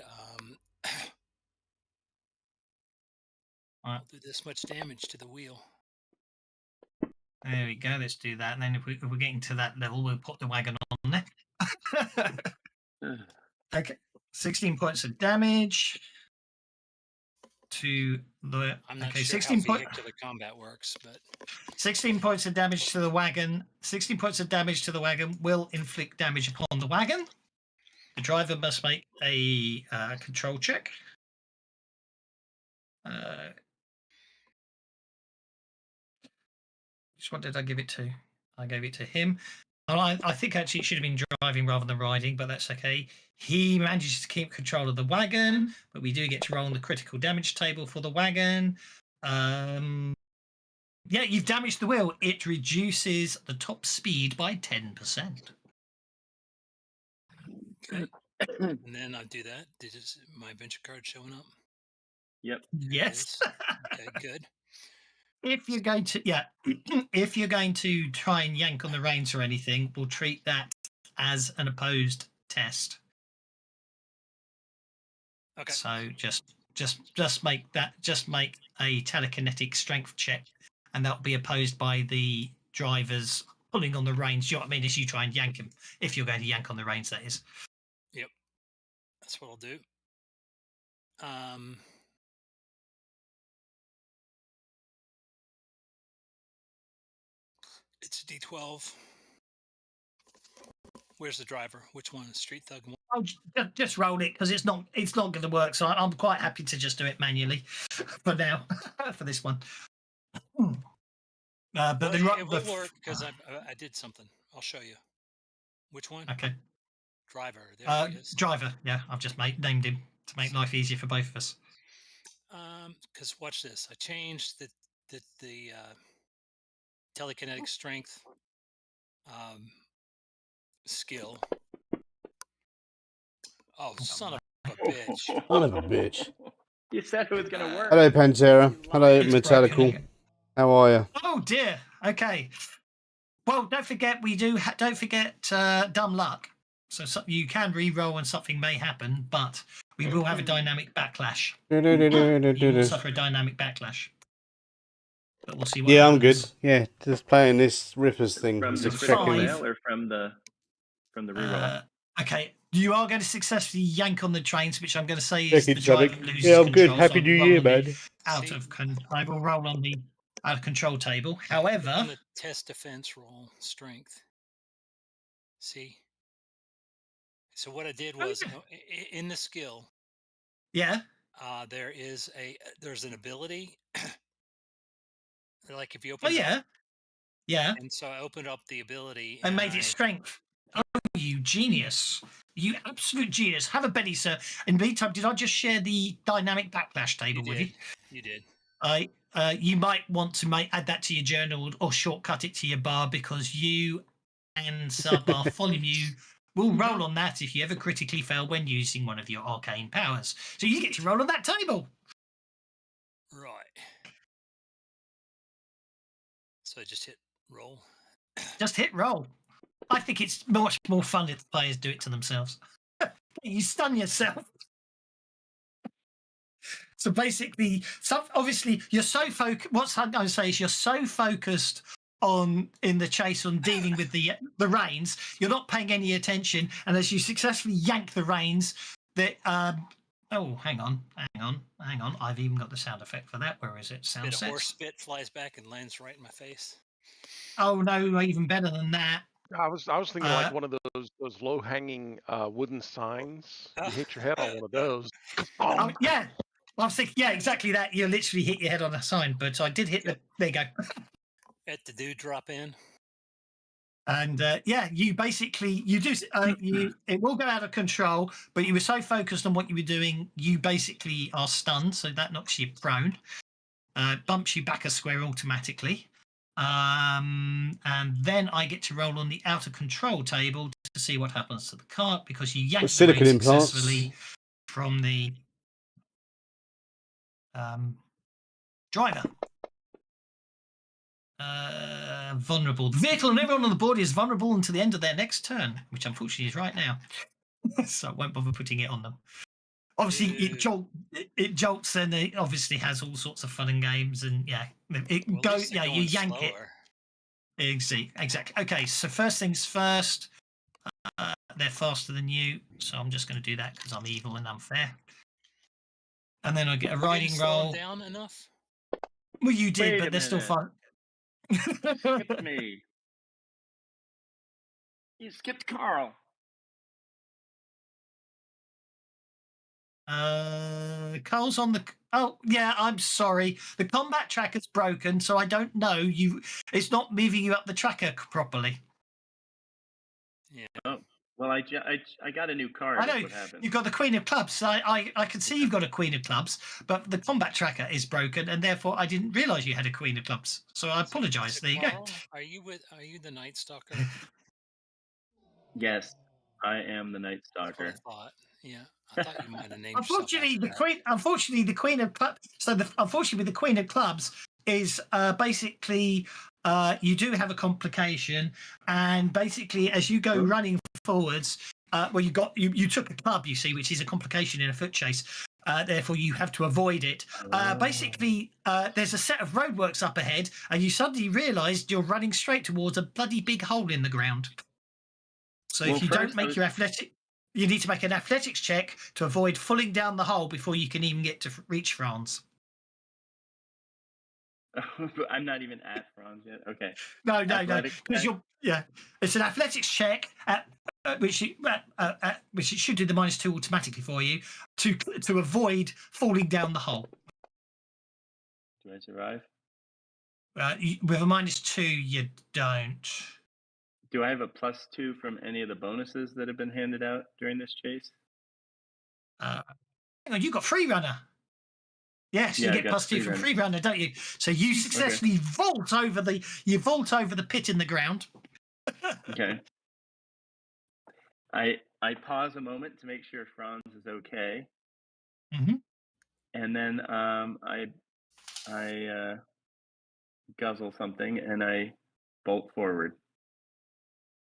I'll do this much damage to the wheel. There we go. Let's do that. And then if we're getting to that level, we'll put the wagon on there. Okay. 16 points of damage to the. I'm not okay, sure 16 how vehicular combat works, but 16 points of damage to the wagon. 16 points of damage to the wagon will inflict damage upon the wagon. The driver must make a control check. What did I give it to? I gave it to him. And I think actually it should have been driving rather than riding, but that's okay. He manages to keep control of the wagon, but we do get to roll on the critical damage table for the wagon. Yeah, you've damaged the wheel. It reduces the top speed by 10%. Okay. And then I do that. Is my adventure card showing up? Yep. There it Yes. is. Okay, good. If you're going to, yeah, if you're going to try and yank on the reins or anything, we'll treat that as an opposed test. Okay. So just make a telekinetic strength check, and that'll be opposed by the drivers pulling on the reins. You know what I mean? As you try and yank him, if you're going to yank on the reins, that is. Yep. That's what I'll do. It's a D12. Where's the driver? Which one? Street Thug? I'll just roll it because it's not going to work. So I'm quite happy to just do it manually for now for this one. But well, it will work because I did something. I'll show you. Which one? Okay. Driver. There he is. Driver. Yeah, I've just named him to make life easier for both of us. Because watch this. I changed the telekinetic strength skill. Oh, son of a bitch! Son of a bitch. You said it was going to work. Hello, Pantera. Hello, It's Metallical. broken. How are you? Oh dear. Okay. Well, don't forget don't forget dumb luck. So you can re-roll and something may happen, but we will have a dynamic backlash. You will suffer a dynamic backlash. But we'll see what Yeah, happens. I'm good. Yeah, just playing this Rippers thing. From It's the a critical fucking... fail or from the reroll? Okay, you are going to successfully yank on the trains, which I'm going to say is the Wicked, driver Sonic. loses Yeah, I'm control. good. Happy so New roll Year, on the man. I will roll on the out of control table. However, on the test defense roll strength. See. So what I did was in the skill. Yeah. There's an ability. Like if you open. Oh yeah. Up, yeah. And so I opened up the ability and made it strength. Oh, you genius! You absolute genius. Have a Betty, sir. In the meantime, did I just share the dynamic backlash table with you? You did. You might want to add that to your journal or shortcut it to your bar because you and Bartholomew will roll on that if you ever critically fail when using one of your arcane powers. So you get to roll on that table. Right. So I just hit roll. Just hit roll. I think it's much more fun if the players do it to themselves. You stun yourself. So basically, obviously, you're so focused. What's I'm going to say is you're so focused in the chase on dealing with the reins, you're not paying any attention. And as you successfully yank the reins, that oh, hang on. I've even got the sound effect for that. Where is it? Sound A horse sets. spit flies back and lands right in my face. Oh no! Even better than that. I was thinking like one of those low hanging wooden signs. You hit your head on one of those. Yeah. Well, I was thinking, yeah, exactly that. You literally hit your head on a sign, but I did hit the. There you go. At the dude drop in. And you basically it will go out of control, but you were so focused on what you were doing, you basically are stunned, so that knocks you prone, bumps you back a square automatically, and then I get to roll on the out of control table to see what happens to the cart because you yanked silicon implants successfully from the driver. Vulnerable. The vehicle and everyone on the board is vulnerable until the end of their next turn, which unfortunately is right now. So I won't bother putting it on them. Obviously, it jolts and it obviously has all sorts of fun and games, and you yank slower. It. Exactly. Okay, so first things first. They're faster than you, so I'm just going to do that because I'm evil and unfair. And then I get a riding roll. Down enough? Well, you did, but they're still fun. Skipped me. You skipped Carl. Carl's on the. Oh yeah, I'm sorry. The combat tracker's broken, so I don't know you. It's not moving you up the tracker properly. Yeah. Oh, well, I got a new card. I Is know what happened. you've got the Queen of Clubs. So I can see you've got a Queen of Clubs, but the combat tracker is broken, and therefore I didn't realise you had a Queen of Clubs. So I apologise. There you go. Carl, are you the Night Stalker? Yes, I am the Night That's what I Stalker. thought. Yeah, I thought you might have named yourself Unfortunately, after that. Unfortunately, the Queen of Clubs. So unfortunately, the Queen of Clubs is basically you do have a complication, and basically as you go running forwards, well, you took a club, you see, which is a complication in a foot chase. Therefore, you have to avoid it. Basically, there's a set of roadworks up ahead, and you suddenly realised you're running straight towards a bloody big hole in the ground. So Well, if you don't first I make was- your athletic, you need to make an athletics check to avoid falling down the hole before you can even get to reach France. I'm not even at Franz yet. Okay. No, Athletics because check. it's an athletics check which it should do the -2 automatically for you to avoid falling down the hole. Do I survive? With a -2, you don't. Do I have a +2 from any of the bonuses that have been handed out during this chase? Hang on, you got free runner. Yes, Yeah, you I get got +2 from free free runner, don't you? So you successfully vault over the pit in the ground. Okay. I pause a moment to make sure Franz is okay, Mm-hmm. and then I guzzle something and I bolt forward.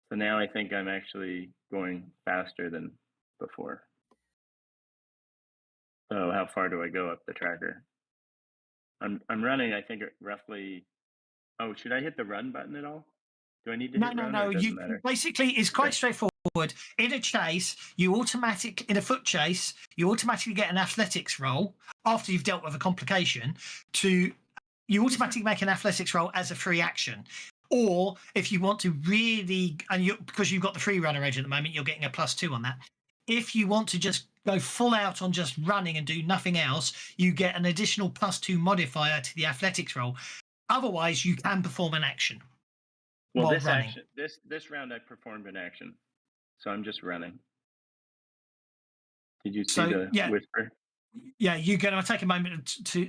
So now I think I'm actually going faster than before. So how far do I go up the tracker? I'm running. I think roughly. Oh, should I hit the run button at all? Do I need to hit run, or it doesn't matter? Basically it's quite Okay. straightforward. In a chase, in a foot chase, you automatically get an athletics roll after you've dealt with a complication. You automatically make an athletics roll as a free action. Or if you want to really, because you've got the free runner edge at the moment, you're getting a +2 on that. If you want to just go full out on just running and do nothing else, you get an additional +2 modifier to the athletics roll. Otherwise, you can perform an action. Well, while this running. action, this round, I performed an action, so I'm just running. Did you see the whisper? Yeah, you're going to take a moment you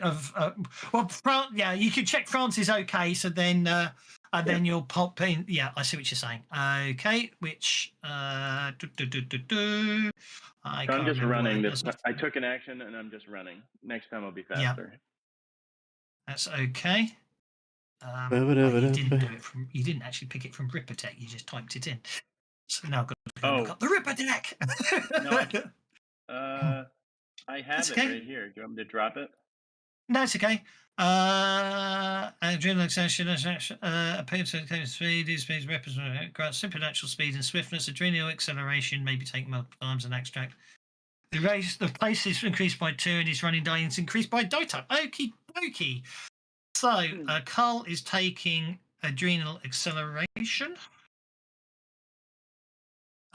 can check France is okay. So then, then you'll pop in. Yeah, I see what you're saying. Okay, which So I'm just running. I took an action and I'm just running. Next time I'll be faster. Yeah, that's okay. You didn't actually pick it from Rippertech. You just typed it in. So now I've got to go look up the Rippertech. No, I have it right here. Do you want me to drop it? No, it's okay. Adrenal extension, appears to speed. These speeds represent supernatural speed and swiftness. Adrenal acceleration may be taken multiple times and extract. The pace is increased by 2 and his running die is increased by die type. Okie dokie. So Carl is taking adrenal acceleration.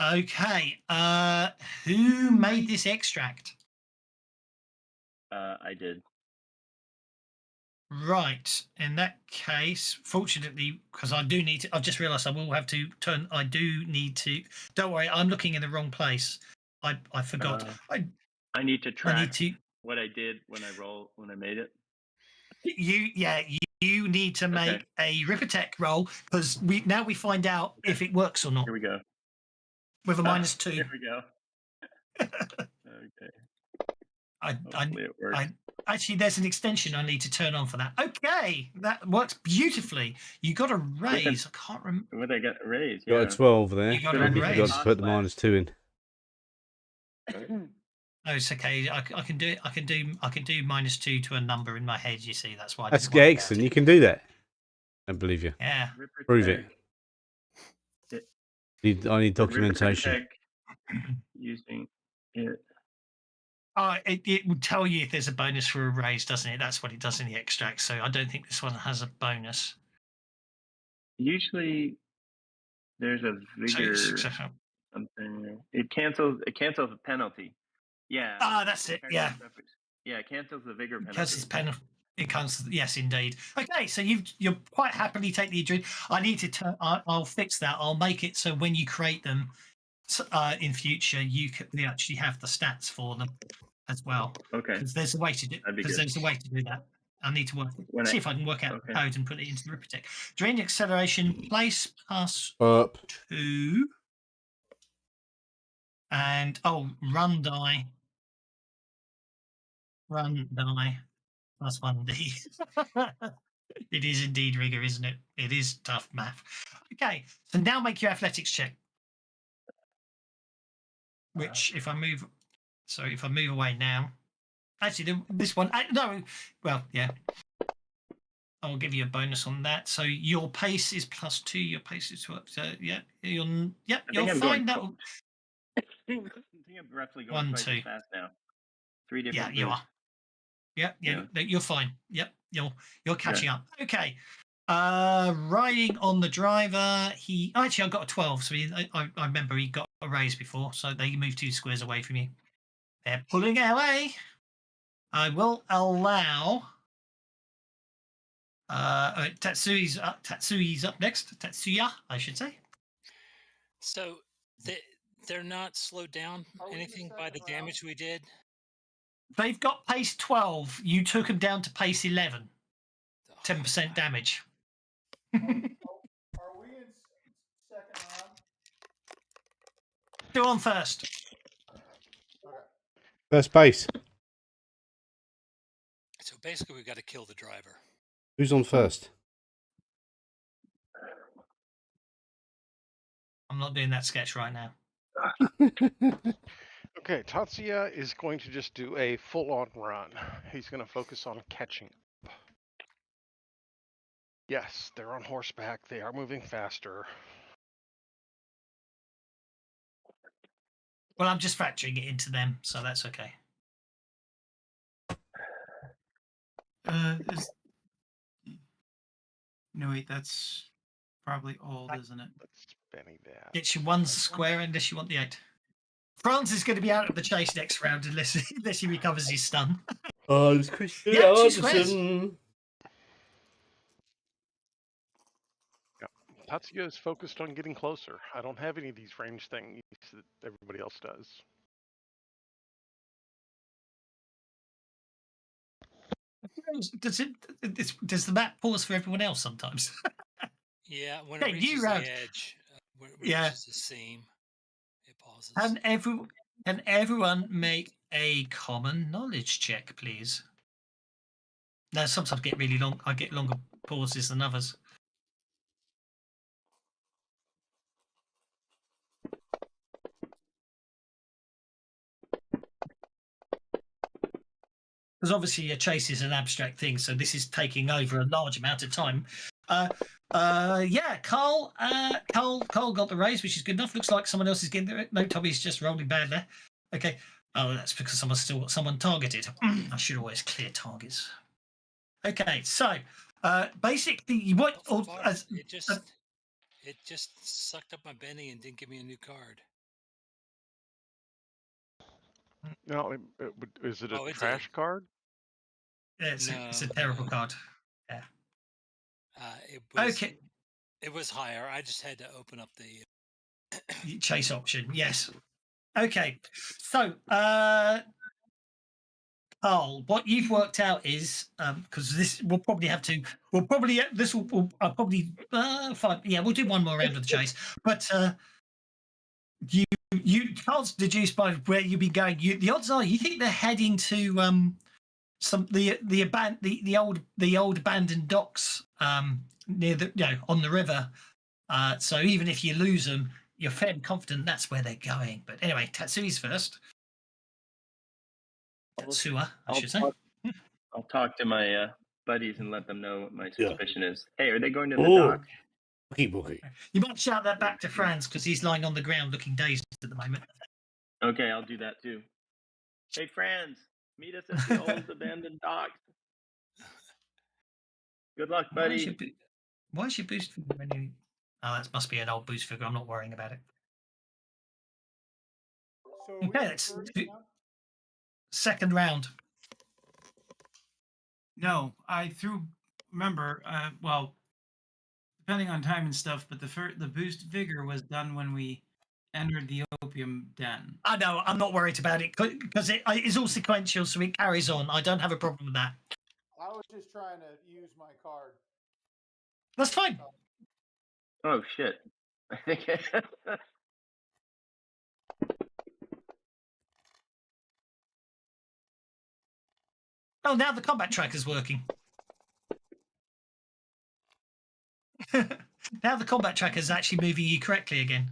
Okay. Who made this extract? I did. Right. In that case, fortunately, because I do need to, I've just realised I will have to turn. I do need to. Don't worry, I'm looking in the wrong place. I forgot. I need to track what I did when I made it. You need to make a Rippertech roll because we find out if it works or not. Here we go. With a -2. Here we go. Okay. Hopefully it works. Actually, there's an extension I need to turn on for that. Okay, that works beautifully. You got a raise. I can't remember. What I got a raise? Got a 12 there. You got a raise. You got to put the -2 in. Oh, it's okay. I can do it. I can do -2 to a number in my head. You see, that's why. That's excellent. You can do that. I believe you. Yeah. Prove it. I need documentation. Using it. It will tell you if there's a bonus for a raise, doesn't it? That's what it does in the extract. So I don't think this one has a bonus. Usually, there's a vigor something. It cancels a penalty. Yeah. Ah, that's it. Yeah. Yeah, it cancels the vigor Because it's penalty. it comes. Yes, indeed. Okay, so you quite happily take the injury. I need to. I'll fix that. I'll make it so when you create them in future, you actually have the stats for them as well. Okay. Because there's a way to do. That'd be Because good. there's a way to do that. I need to see if I can work out the Okay. code and put it into the Rippertech. Drain acceleration place plus Up. 2. And run die plus 1d. It is indeed rigor, isn't it? It is tough math. Okay, so now make your athletics check. Which, if I move away now, actually, this one, no, well, yeah, I'll give you a bonus on that. So your pace is +2. Your pace is what? So yeah, you're fine. That I think I'm roughly going 1, twice 2. as fast now. 3 different. Yeah, you are. Yeah, you're fine. Yep, you're catching up. Okay. Riding on the driver, he actually I got a 12, so I remember he got a raise before, so they moved 2 squares away from you. They're pulling away. I will allow Tatsui's up next. Tatsuya, I should say. So they're not slowed down anything by the damage we did. They've got pace 12. You took them down to pace 11. 10% damage. Are we in second round? Go on first. Okay. First base. So basically, we've got to kill the driver. Who's on first? I'm not doing that sketch right now. Okay, Tatsuya is going to just do a full-on run. He's going to focus on catching up. Yes, they're on horseback. They are moving faster. Well, I'm just factoring it into them, so that's okay. No, wait, that's probably old, isn't it? Let's Benny that. Get your 1 square unless you want the 8. Franz is going to be out of the chase next round unless he recovers his stun. Oh, it's Christian Yeah, 2 squares. Anderson. Yeah. Tatsuya is focused on getting closer. I don't have any of these range things that everybody else does. Does the map pause for everyone else sometimes? Yeah, when it reaches the edge, when it reaches the seam, it pauses. Can everyone make a common knowledge check, please? Now, sometimes get really long. I get longer pauses than others. Because obviously a chase is an abstract thing, so this is taking over a large amount of time. Yeah, Carl got the raise, which is good enough. Looks like someone else is getting it. No, Tommy's just rolling badly. Okay. Oh, that's because someone's still got someone targeted. I should always clear targets. Okay, so basically, what it just sucked up my Benny and didn't give me a new card. No, is it a trash card? It's a terrible card. Yeah. It was higher. I just had to open up the chase option. Yes. Okay. So, Carl, what you've worked out is because this we'll probably fine. Yeah, we'll do one more round of the chase. But you Carl's deduced by where you've been going. The odds are you think they're heading to the old abandoned docks near on the river. So even if you lose them, you're fairly confident that's where they're going. But anyway, Tatsui's first. Tatsuya, I should say. I'll talk to my buddies and let them know what my suspicion is. Hey, are they going to the dock? Bookie. You might shout that back to Franz because he's lying on the ground looking dazed at the moment. Okay, I'll do that too. Hey, Franz, meet us at the old abandoned docks. Good luck, buddy. Why is your boost figure any? Oh, that must be an old boost figure. I'm not worrying about it. So okay, let's do, second round. No, I threw. Remember, well, depending on time and stuff, but the boost vigor was done when we entered the opium den. I know, I'm not worried about it because it's all sequential, so it carries on. I don't have a problem with that. I was just trying to use my card. That's fine. Oh shit! I think. Oh, now the combat tracker's working. Now the combat tracker's actually moving you correctly again.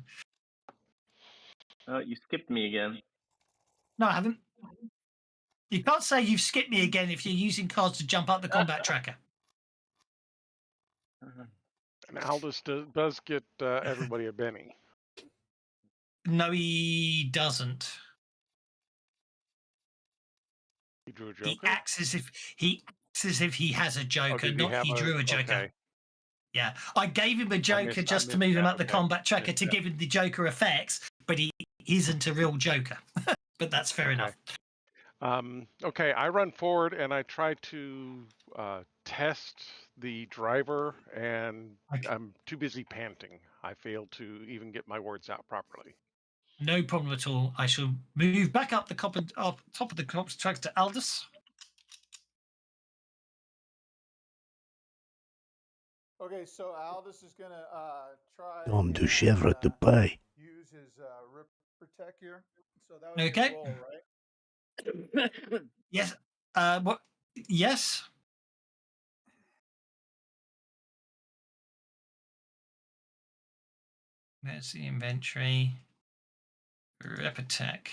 Oh, you skipped me again. No, I haven't. You can't say you've skipped me again if you're using cards to jump up the combat tracker. And Aldous does get everybody a Benny. No, he doesn't. He drew a He Joker. acts as if he has a Joker, did not have he drew a Joker. Okay. Yeah, I gave him a Joker just to missed move him that, up the okay. combat tracker Missed to that. give him the Joker effects, but he isn't a real Joker. But that's fair enough. Okay, I run forward and I try to test the driver, and Okay. I'm too busy panting. I fail to even get my words out properly. No problem at all. I shall move back up the top of the combat tracker to Aldous. Okay, so Aldous is gonna try. I'm and, the chevre to uh, pay. Use his rip protect here. So that would be Okay. a roll, right? Yes. What? Yes. There's the inventory. Rep attack.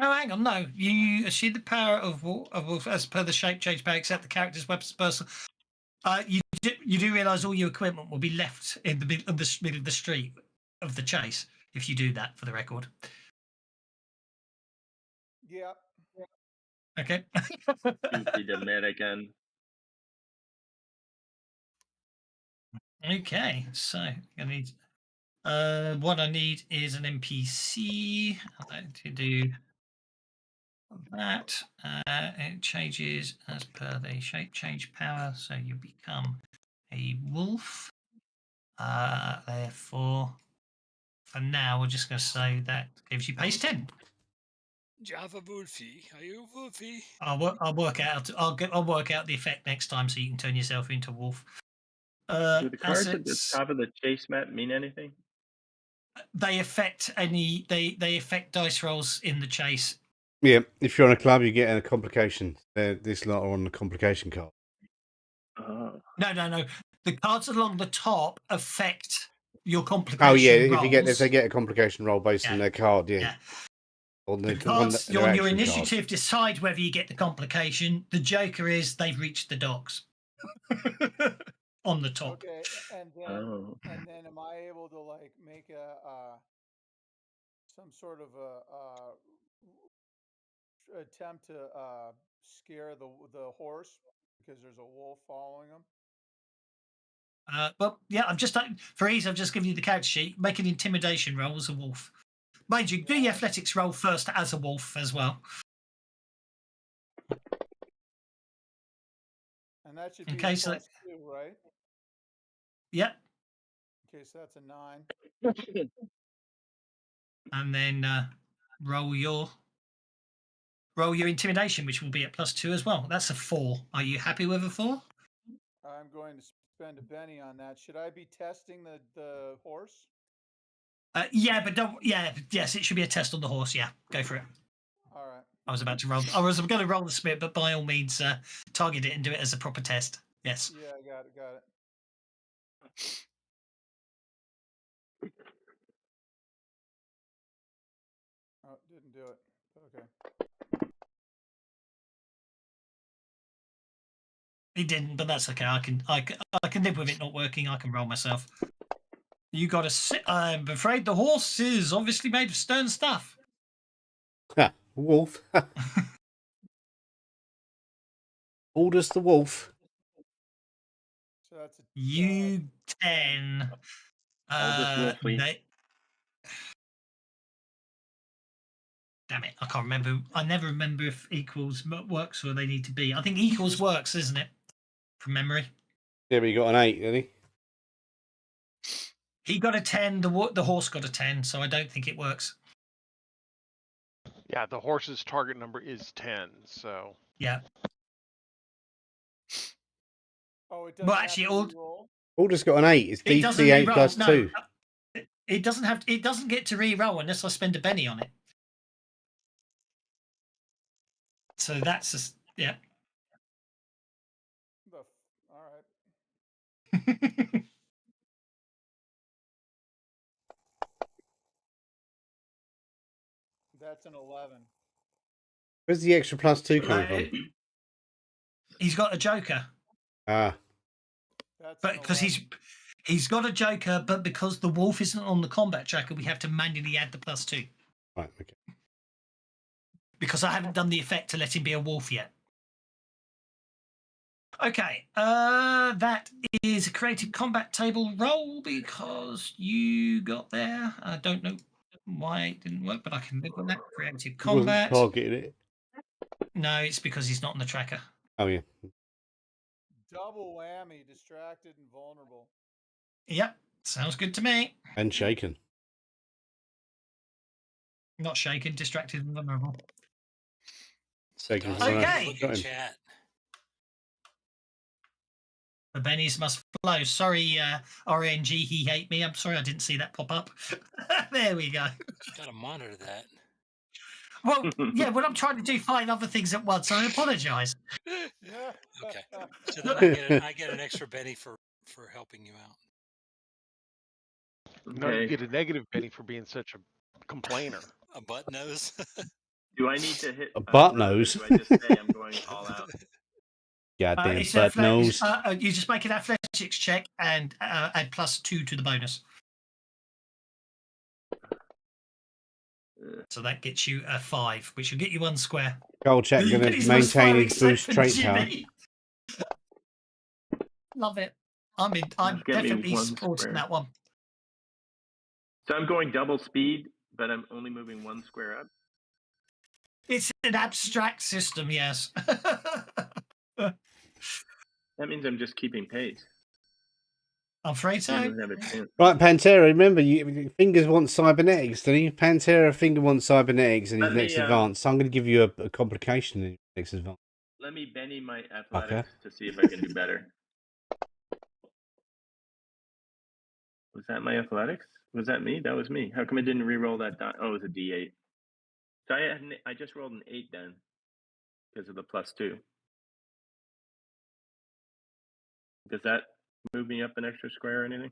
Oh, hang on. No, you achieve the power of wolf as per the shape change power, except the character's weapons person. You do realise all your equipment will be left in the middle of the street of the chase if you do that. For the record. Yep. Okay. Stupid American. Okay, so I need. What I need is an NPC. I'd like to do that. It changes as per the shape change power, so you become a wolf. Therefore, for now, we're just going to say that gives you pace 10. Java Wolfie, are you Wolfie? I'll work out. I'll work out the effect next time, so you can turn yourself into a wolf. Do the cards at the Assets, top of the chase map mean anything? they affect any. They affect dice rolls in the chase. Yeah, if you're on a club, you get a complication. This lot are on the complication card. Oh. No. The cards along the top affect your complication. Oh yeah, rolls. if they get a complication roll based on their card, yeah. On The cards on your initiative decide whether you get the complication. The Joker is they've reached the docks on the top. Okay, and then am I able to like make a some sort of a attempt to scare the horse because there's a wolf following him? Well, yeah, I'm just for ease. I've just given you the character sheet. Make an intimidation roll as a wolf. Mind you, do your athletics roll first as a wolf as well. And that should be Okay, +2, so right? Yep. Okay, so that's a 9. And then roll your intimidation, which will be at +2 as well. That's a 4. Are you happy with a 4? I'm going to spend a penny on that. Should I be testing the horse? Yeah, but don't. Yeah, yes, it should be a test on the horse. Yeah, go for it. All right. I was about to roll. I was going to roll the spirit, but by all means, target it and do it as a proper test. Yes. Yeah, I got it. Oh, didn't do it. Okay. He didn't, but that's okay. I can live with it not working. I can roll myself. You got to sit. I'm afraid the horse is obviously made of stern stuff. Wolf. Aldous the wolf. So that's a You 10. Oldest Wolfie. Damn it, I can't remember. I never remember if equals works or they need to be. I think equals works, isn't it? From memory. Yeah, but he got an 8, didn't he? He got a 10. The horse got a 10, so I don't think it works. Yeah, the horse's target number is 10, so. Yeah. Oh, it doesn't Well, have actually, to re-roll? Alder's got an 8. It's it doesn't DC8 re-roll. plus No, 2. it doesn't have. It doesn't get to re-roll unless I spend a penny on it. So that's just yeah. All right. That's an 11. Where's the extra plus 2 coming from? He's got a joker. Ah. That's But an because 11. he's got a joker, but because the wolf isn't on the combat tracker, we have to manually add the plus 2. Right, okay. Because I haven't done the effect to let him be a wolf yet. Okay, that is a creative combat table roll because you got there. I don't know why it didn't work, but I can live with that. Creative combat. Wasn't targeted it. No, it's because he's not on the tracker. Oh, yeah. Double whammy, distracted and vulnerable. Yep, sounds good to me. And shaken. Not shaken, distracted and vulnerable. Shaken from when I Look at chat. The bennies must flow. Sorry, RNG, he hate me. I'm sorry I didn't see that pop up. There we go. Gotta monitor that. Well, yeah, when I'm trying to do 5 other things at once, I apologise. Okay. So then I get an extra penny for helping you out. No, you get a negative penny for being such a complainer. A butt nose. Do I need to hit A butt roll, or nose? Do I just say I'm going all out? Goddamn It's butt nose. you just make an athletics check and add plus 2 to the bonus. So that gets you a 5, which will get you 1 square. Goldcheck going to maintain his boost trait power. Love it. I'm definitely supporting that one. So I'm going double speed, but I'm only moving 1 square up. It's an abstract system, yes. That means I'm just keeping pace. I'm afraid so. Right, Pantera, remember, Fingers wants cybernetics, doesn't he? Pantera, Finger wants cybernetics in his next advance. So I'm going to give you a complication in your next advance. Let me Benny my athletics to see if I can do better. Was that my athletics? Was that me? That was me. How come I didn't re-roll that die? Oh, it was a D8. So I just rolled an 8 then because of the plus 2. Does that move me up an extra square or anything?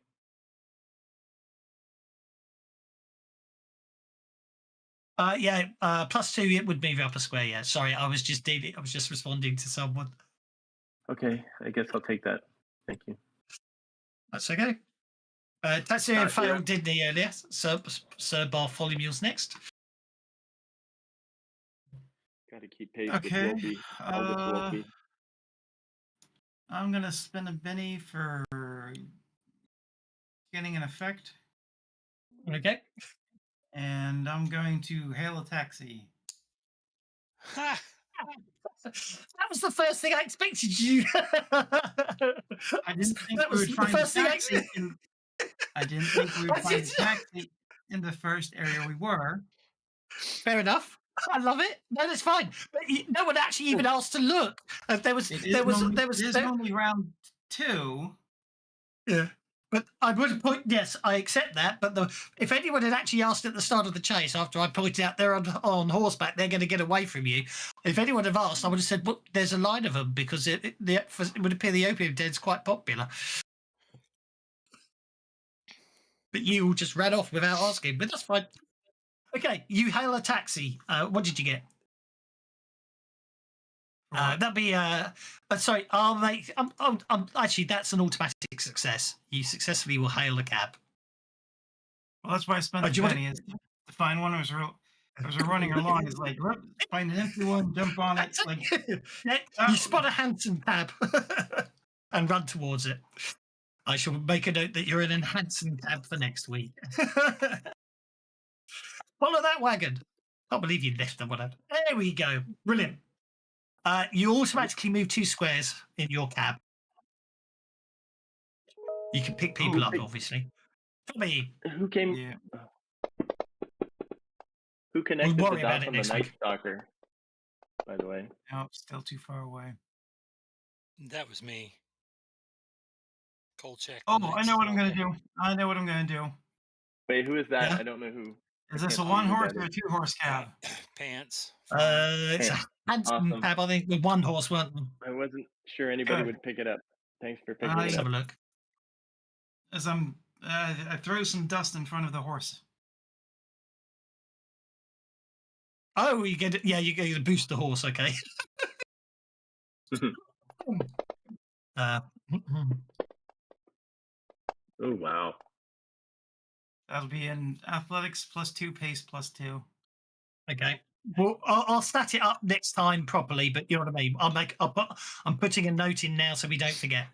Plus 2, it would move up a square. Yeah, sorry, I was just responding to someone. Okay, I guess I'll take that. Thank you. That's okay. Tatsir failed, didn't he, earlier? Sir Bartholomew's next. Got to keep pace Okay. with Wolfie. I'm gonna spend a penny for getting an effect. Okay. And I'm going to hail a taxi. That was the first thing I expected you. I didn't think we would find a taxi. I didn't think we would find a taxi in the first area we were. Fair enough. I love it. No, that's fine. But no one actually even asked to look. There was only round 2. Yeah. But I would point, yes, I accept that. But if anyone had actually asked at the start of the chase, after I pointed out they're on horseback, they're going to get away from you. If anyone had asked, I would have said, well, there's a line of them because it would appear the opium den's quite popular. But you all just ran off without asking, but that's fine. Okay, you hail a taxi. What did you get? That'd be sorry. Actually, that's an automatic success. You successfully will hail a cab. Well, that's why I spent the penny is to find one. As we're running along, it's like find an empty one, jump on it. Like you spot a handsome cab and run towards it. I shall make a note that you're in an Hanson cab for next week. Follow that wagon. Can't believe you left them. Whatever. There we go. Brilliant. You automatically move 2 squares in your cab. You can pick people up, obviously. For me. Who came? Yeah. Who connected the worry about dots it on the next Night week. Stalker? By the way, No, still too far away. That was me. Kolchak. Oh, I know what I'm gonna do. I know what I'm gonna do. wait, who is that? Yeah? I don't know who. Is I this a can't see 1 who horse that or a is. 2 horse cab? Pants. It's a Hanson Awesome. cab, I think, with 1 horse, weren't they? I wasn't sure anybody Good. would pick it up. Thanks for picking Let's it have up. a look. As I throw some dust in front of the horse. Oh, you get it. Yeah, you get to boost the horse. Okay. Oh wow. That'll be in athletics +2, pace +2. Okay. Well, I'll stat it up next time properly, but you know what I mean. I'm putting a note in now so we don't forget.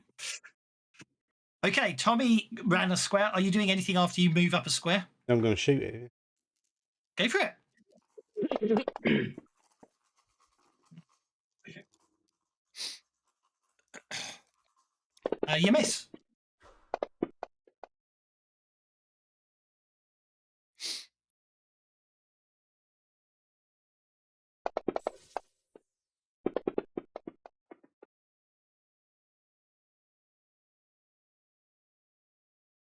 Okay, Tommy ran a square. Are you doing anything after you move up a square? I'm going to shoot it. Go for it. You miss.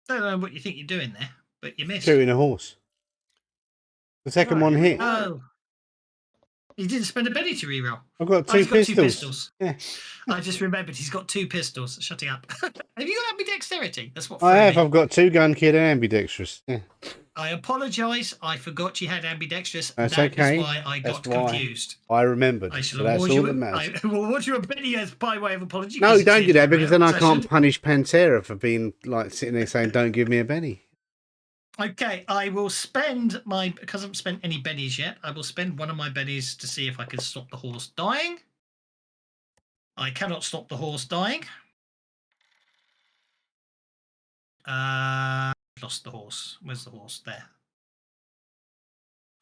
Don't know what you think you're doing there, but you missed. Shooting a horse. The second one hit. Oh. He didn't spend a penny to reroll. I've got He's got 2 pistols. pistols. Yeah. I just remembered he's got 2 pistols. Shutting up. Have you got ambidexterity? That's what I have. me. I've got 2 gun kid and ambidextrous. Yeah. I apologise. I forgot you had ambidextrous. That's That okay. is why I got confused. I remembered. I shall So that's award all you. that matters. I will award you a penny as by way of apology. No, 'cause it's don't the do that end of because the then I session. can't punish Pantera for being like sitting there saying, "Don't give me a Benny." Okay, I will spend because I haven't spent any bennies yet. I will spend one of my bennies to see if I can stop the horse dying. I cannot stop the horse dying. Lost the horse. Where's the horse? There.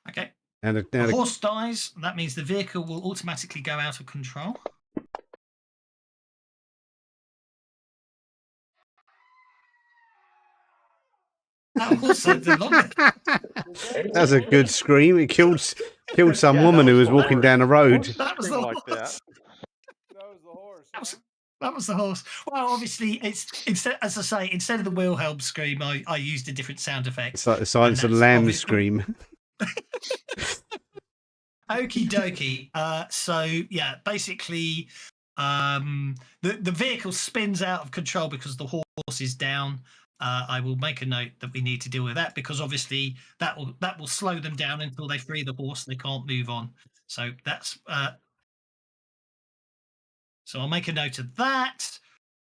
Okay. Now The horse dies. That means the vehicle will automatically go out of control. That horse sounds a lot. That's a good scream. It killed some Yeah, woman that who was was walking horse. down the road. Horse That was the Scream like horse. That was the horse. That was- huh? That was the horse. Well, obviously, it's instead, as I say, instead of the Wilhelm scream, I used a different sound effect. It's like the Silence of the that's Lambs obvious- scream. Okie dokie. So yeah, basically, the vehicle spins out of control because the horse is down. I will make a note that we need to deal with that because obviously that will slow them down until they free the horse. They can't move on. So that's. So I'll make a note of that.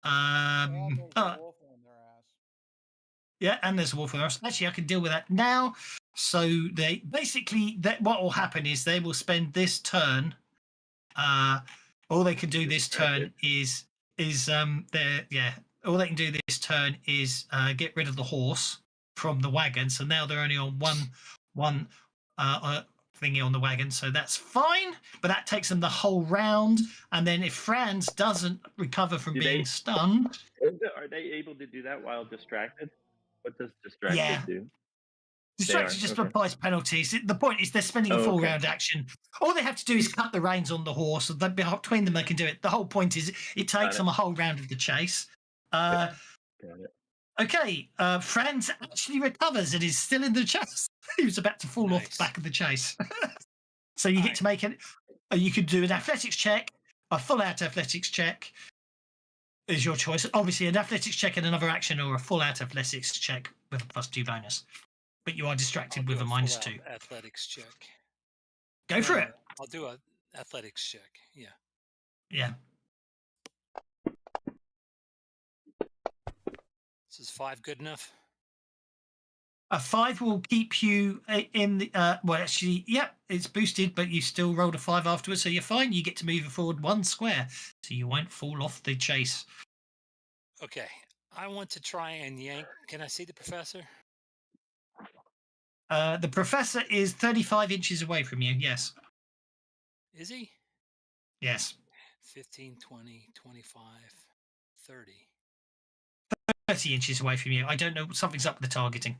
And there's a wolf on their ass. Yeah, and there's a wolf on their ass. Actually, I can deal with that now. So they basically what will happen is they will spend this turn. All they can do this turn is all they can do this turn is get rid of the horse from the wagon. So now they're only on one thingy on the wagon, so that's fine. But that takes them the whole round. And then if Franz doesn't recover from being stunned, Are they able to do that while distracted? What does distracted Yeah. do? distraction just applies penalties. The point is they're spending a full round action. All they have to do is cut the reins on the horse, and between them they can do it. The whole point is it takes them a whole round of the chase. Okay, Franz actually recovers and is still in the chase. He was about to fall off the back of the chase. So you get to make it. You could do an athletics check, a full-out athletics check is your choice. Obviously, an athletics check and another action, or a full-out athletics check with a +2 bonus. But you are distracted with a -2. Athletics check. Go for it. I'll do an athletics check. Yeah. Yeah. This is 5 good enough? A 5 will keep you in the. Well, actually, yep, it's boosted, but you still rolled a 5 afterwards, so you're fine. You get to move forward 1 square, so you won't fall off the chase. Okay. I want to try and yank. Can I see the professor? The professor is 35 inches away from you. Yes. Is he? Yes. 15, 20, 25, 30. 30 inches away from you. I don't know. Something's up with the targeting.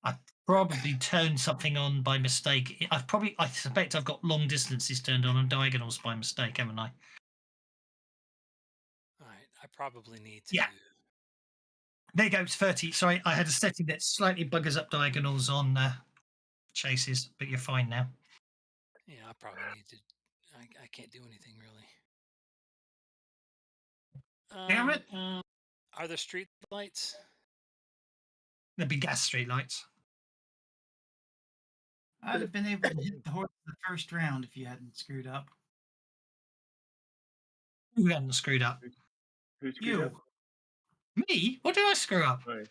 I probably turned something on by mistake. I suspect I've got long distances turned on and diagonals by mistake, haven't I? All right. I probably need to. Yeah. There you go. It's 30. Sorry, I had a setting that slightly buggers up diagonals on chases, but you're fine now. Yeah, I probably need to. I can't do anything really. Damn it! Are there street lights? There'd be gas street lights. I'd have been able to hit the horse in the first round if you hadn't screwed up. Who hadn't screwed up? Who screwed You. up? Me? What did I screw up? Sorry.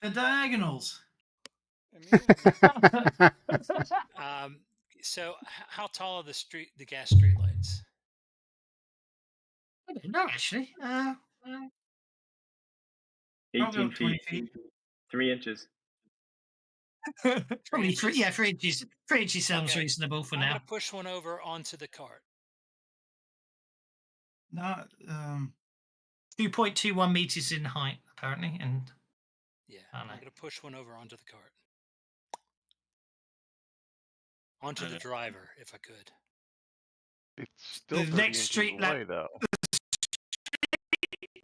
The diagonals. So how tall are the gas street lights? I don't know actually. Probably 18 about 20 feet, feet. 3 inches. Probably inches? 3. Yeah, 3 inches. 3 inches sounds Okay. reasonable for I'm now. gonna push one over onto the cart. Not 2.21 meters in height, apparently, and Yeah, I I'm don't know. gonna push one over onto the cart. Onto the driver, if I could. It's still The 30 next inches street away, though.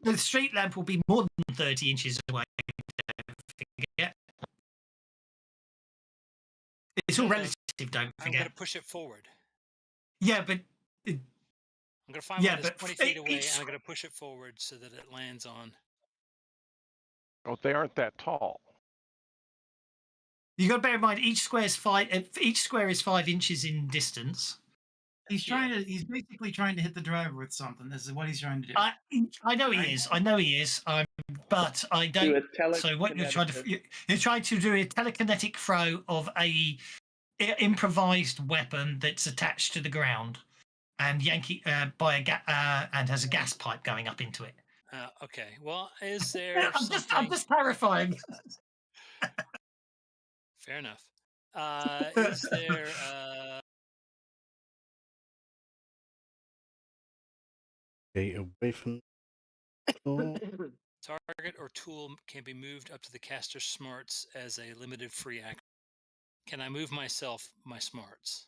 The street lamp will be more than 30 inches away. Don't forget. It's all No, no, relative. Don't I'm forget. gonna push it forward. Yeah, but I'm gonna find Yeah, one that's but 20 feet away, each and I'm gonna push it forward so that it lands on. Oh, they aren't that tall. you got to bear in mind each square is 5. Each square is 5 inches in distance. he's basically trying to hit the driver with something. This is what he's trying to do. I know he is. I know he is. But I don't. So what you're trying to you're trying to do a telekinetic throw of a improvised weapon that's attached to the ground and yank it by and has a gas pipe going up into it. Okay. Well, is there something? I'm just clarifying. Fair enough. Is there? Get away from the door. Target or tool can be moved up to the caster's smarts as a limited free action. Can I move my smarts?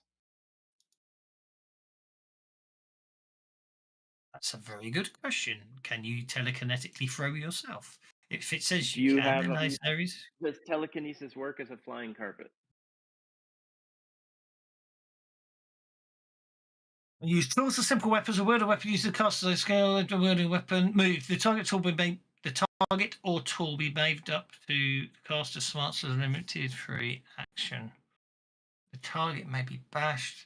That's a very good question. Can you telekinetically throw yourself? If it says Do you you can, have then a- those areas. Does telekinesis work as a flying carpet? Use tools or simple weapons. A word or weapon used to cast a scale. A word or weapon move. The target tool be made. The target or tool be made up to cast a smarts as a limited free action. The target may be bashed.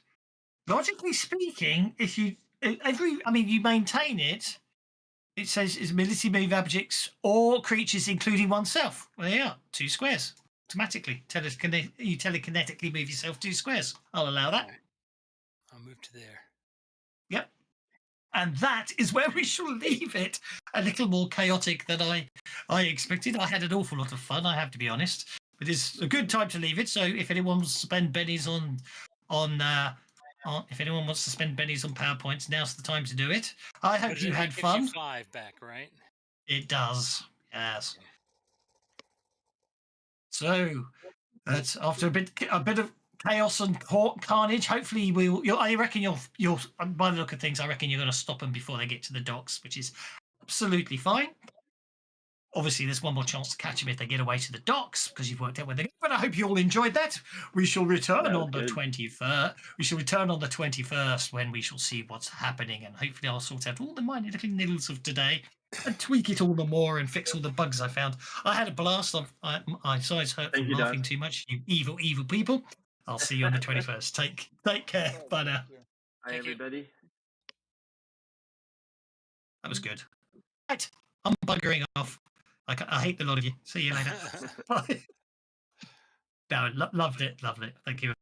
Logically speaking, if you you maintain it. It says is ability to move objects or creatures, including oneself. Well, there you are. 2 squares automatically. You telekinetically move yourself 2 squares. I'll allow that. Okay. I'll move to there. Yep. And that is where we shall leave it. A little more chaotic than I expected. I had an awful lot of fun, I have to be honest. But it's a good time to leave it. So if anyone wants to spend bennies if anyone wants to spend bennies on PowerPoints, now's the time to do it. I hope But you it had gives fun. You 5 back, right? It does. Yes. So that's after a bit of chaos and carnage. Hopefully, I reckon you'll. By the look of things, I reckon you're going to stop them before they get to the docks, which is absolutely fine. Obviously, there's one more chance to catch them if they get away to the docks because you've worked out where they're going. But I hope you all enjoyed that. We shall return on the 21st. We shall return on the 21st when we shall see what's happening, and hopefully, I'll sort out all the minor little niggles of today and tweak it all the more and fix all the bugs I found. I had a blast. My eyes hurt from laughing too much. You evil people. I'll see you on the 21st. Take care. Bye now. Hi, everybody. That was good. Right, I'm buggering off. I hate the lot of you. See you later. Bye. No, loved it. Thank you.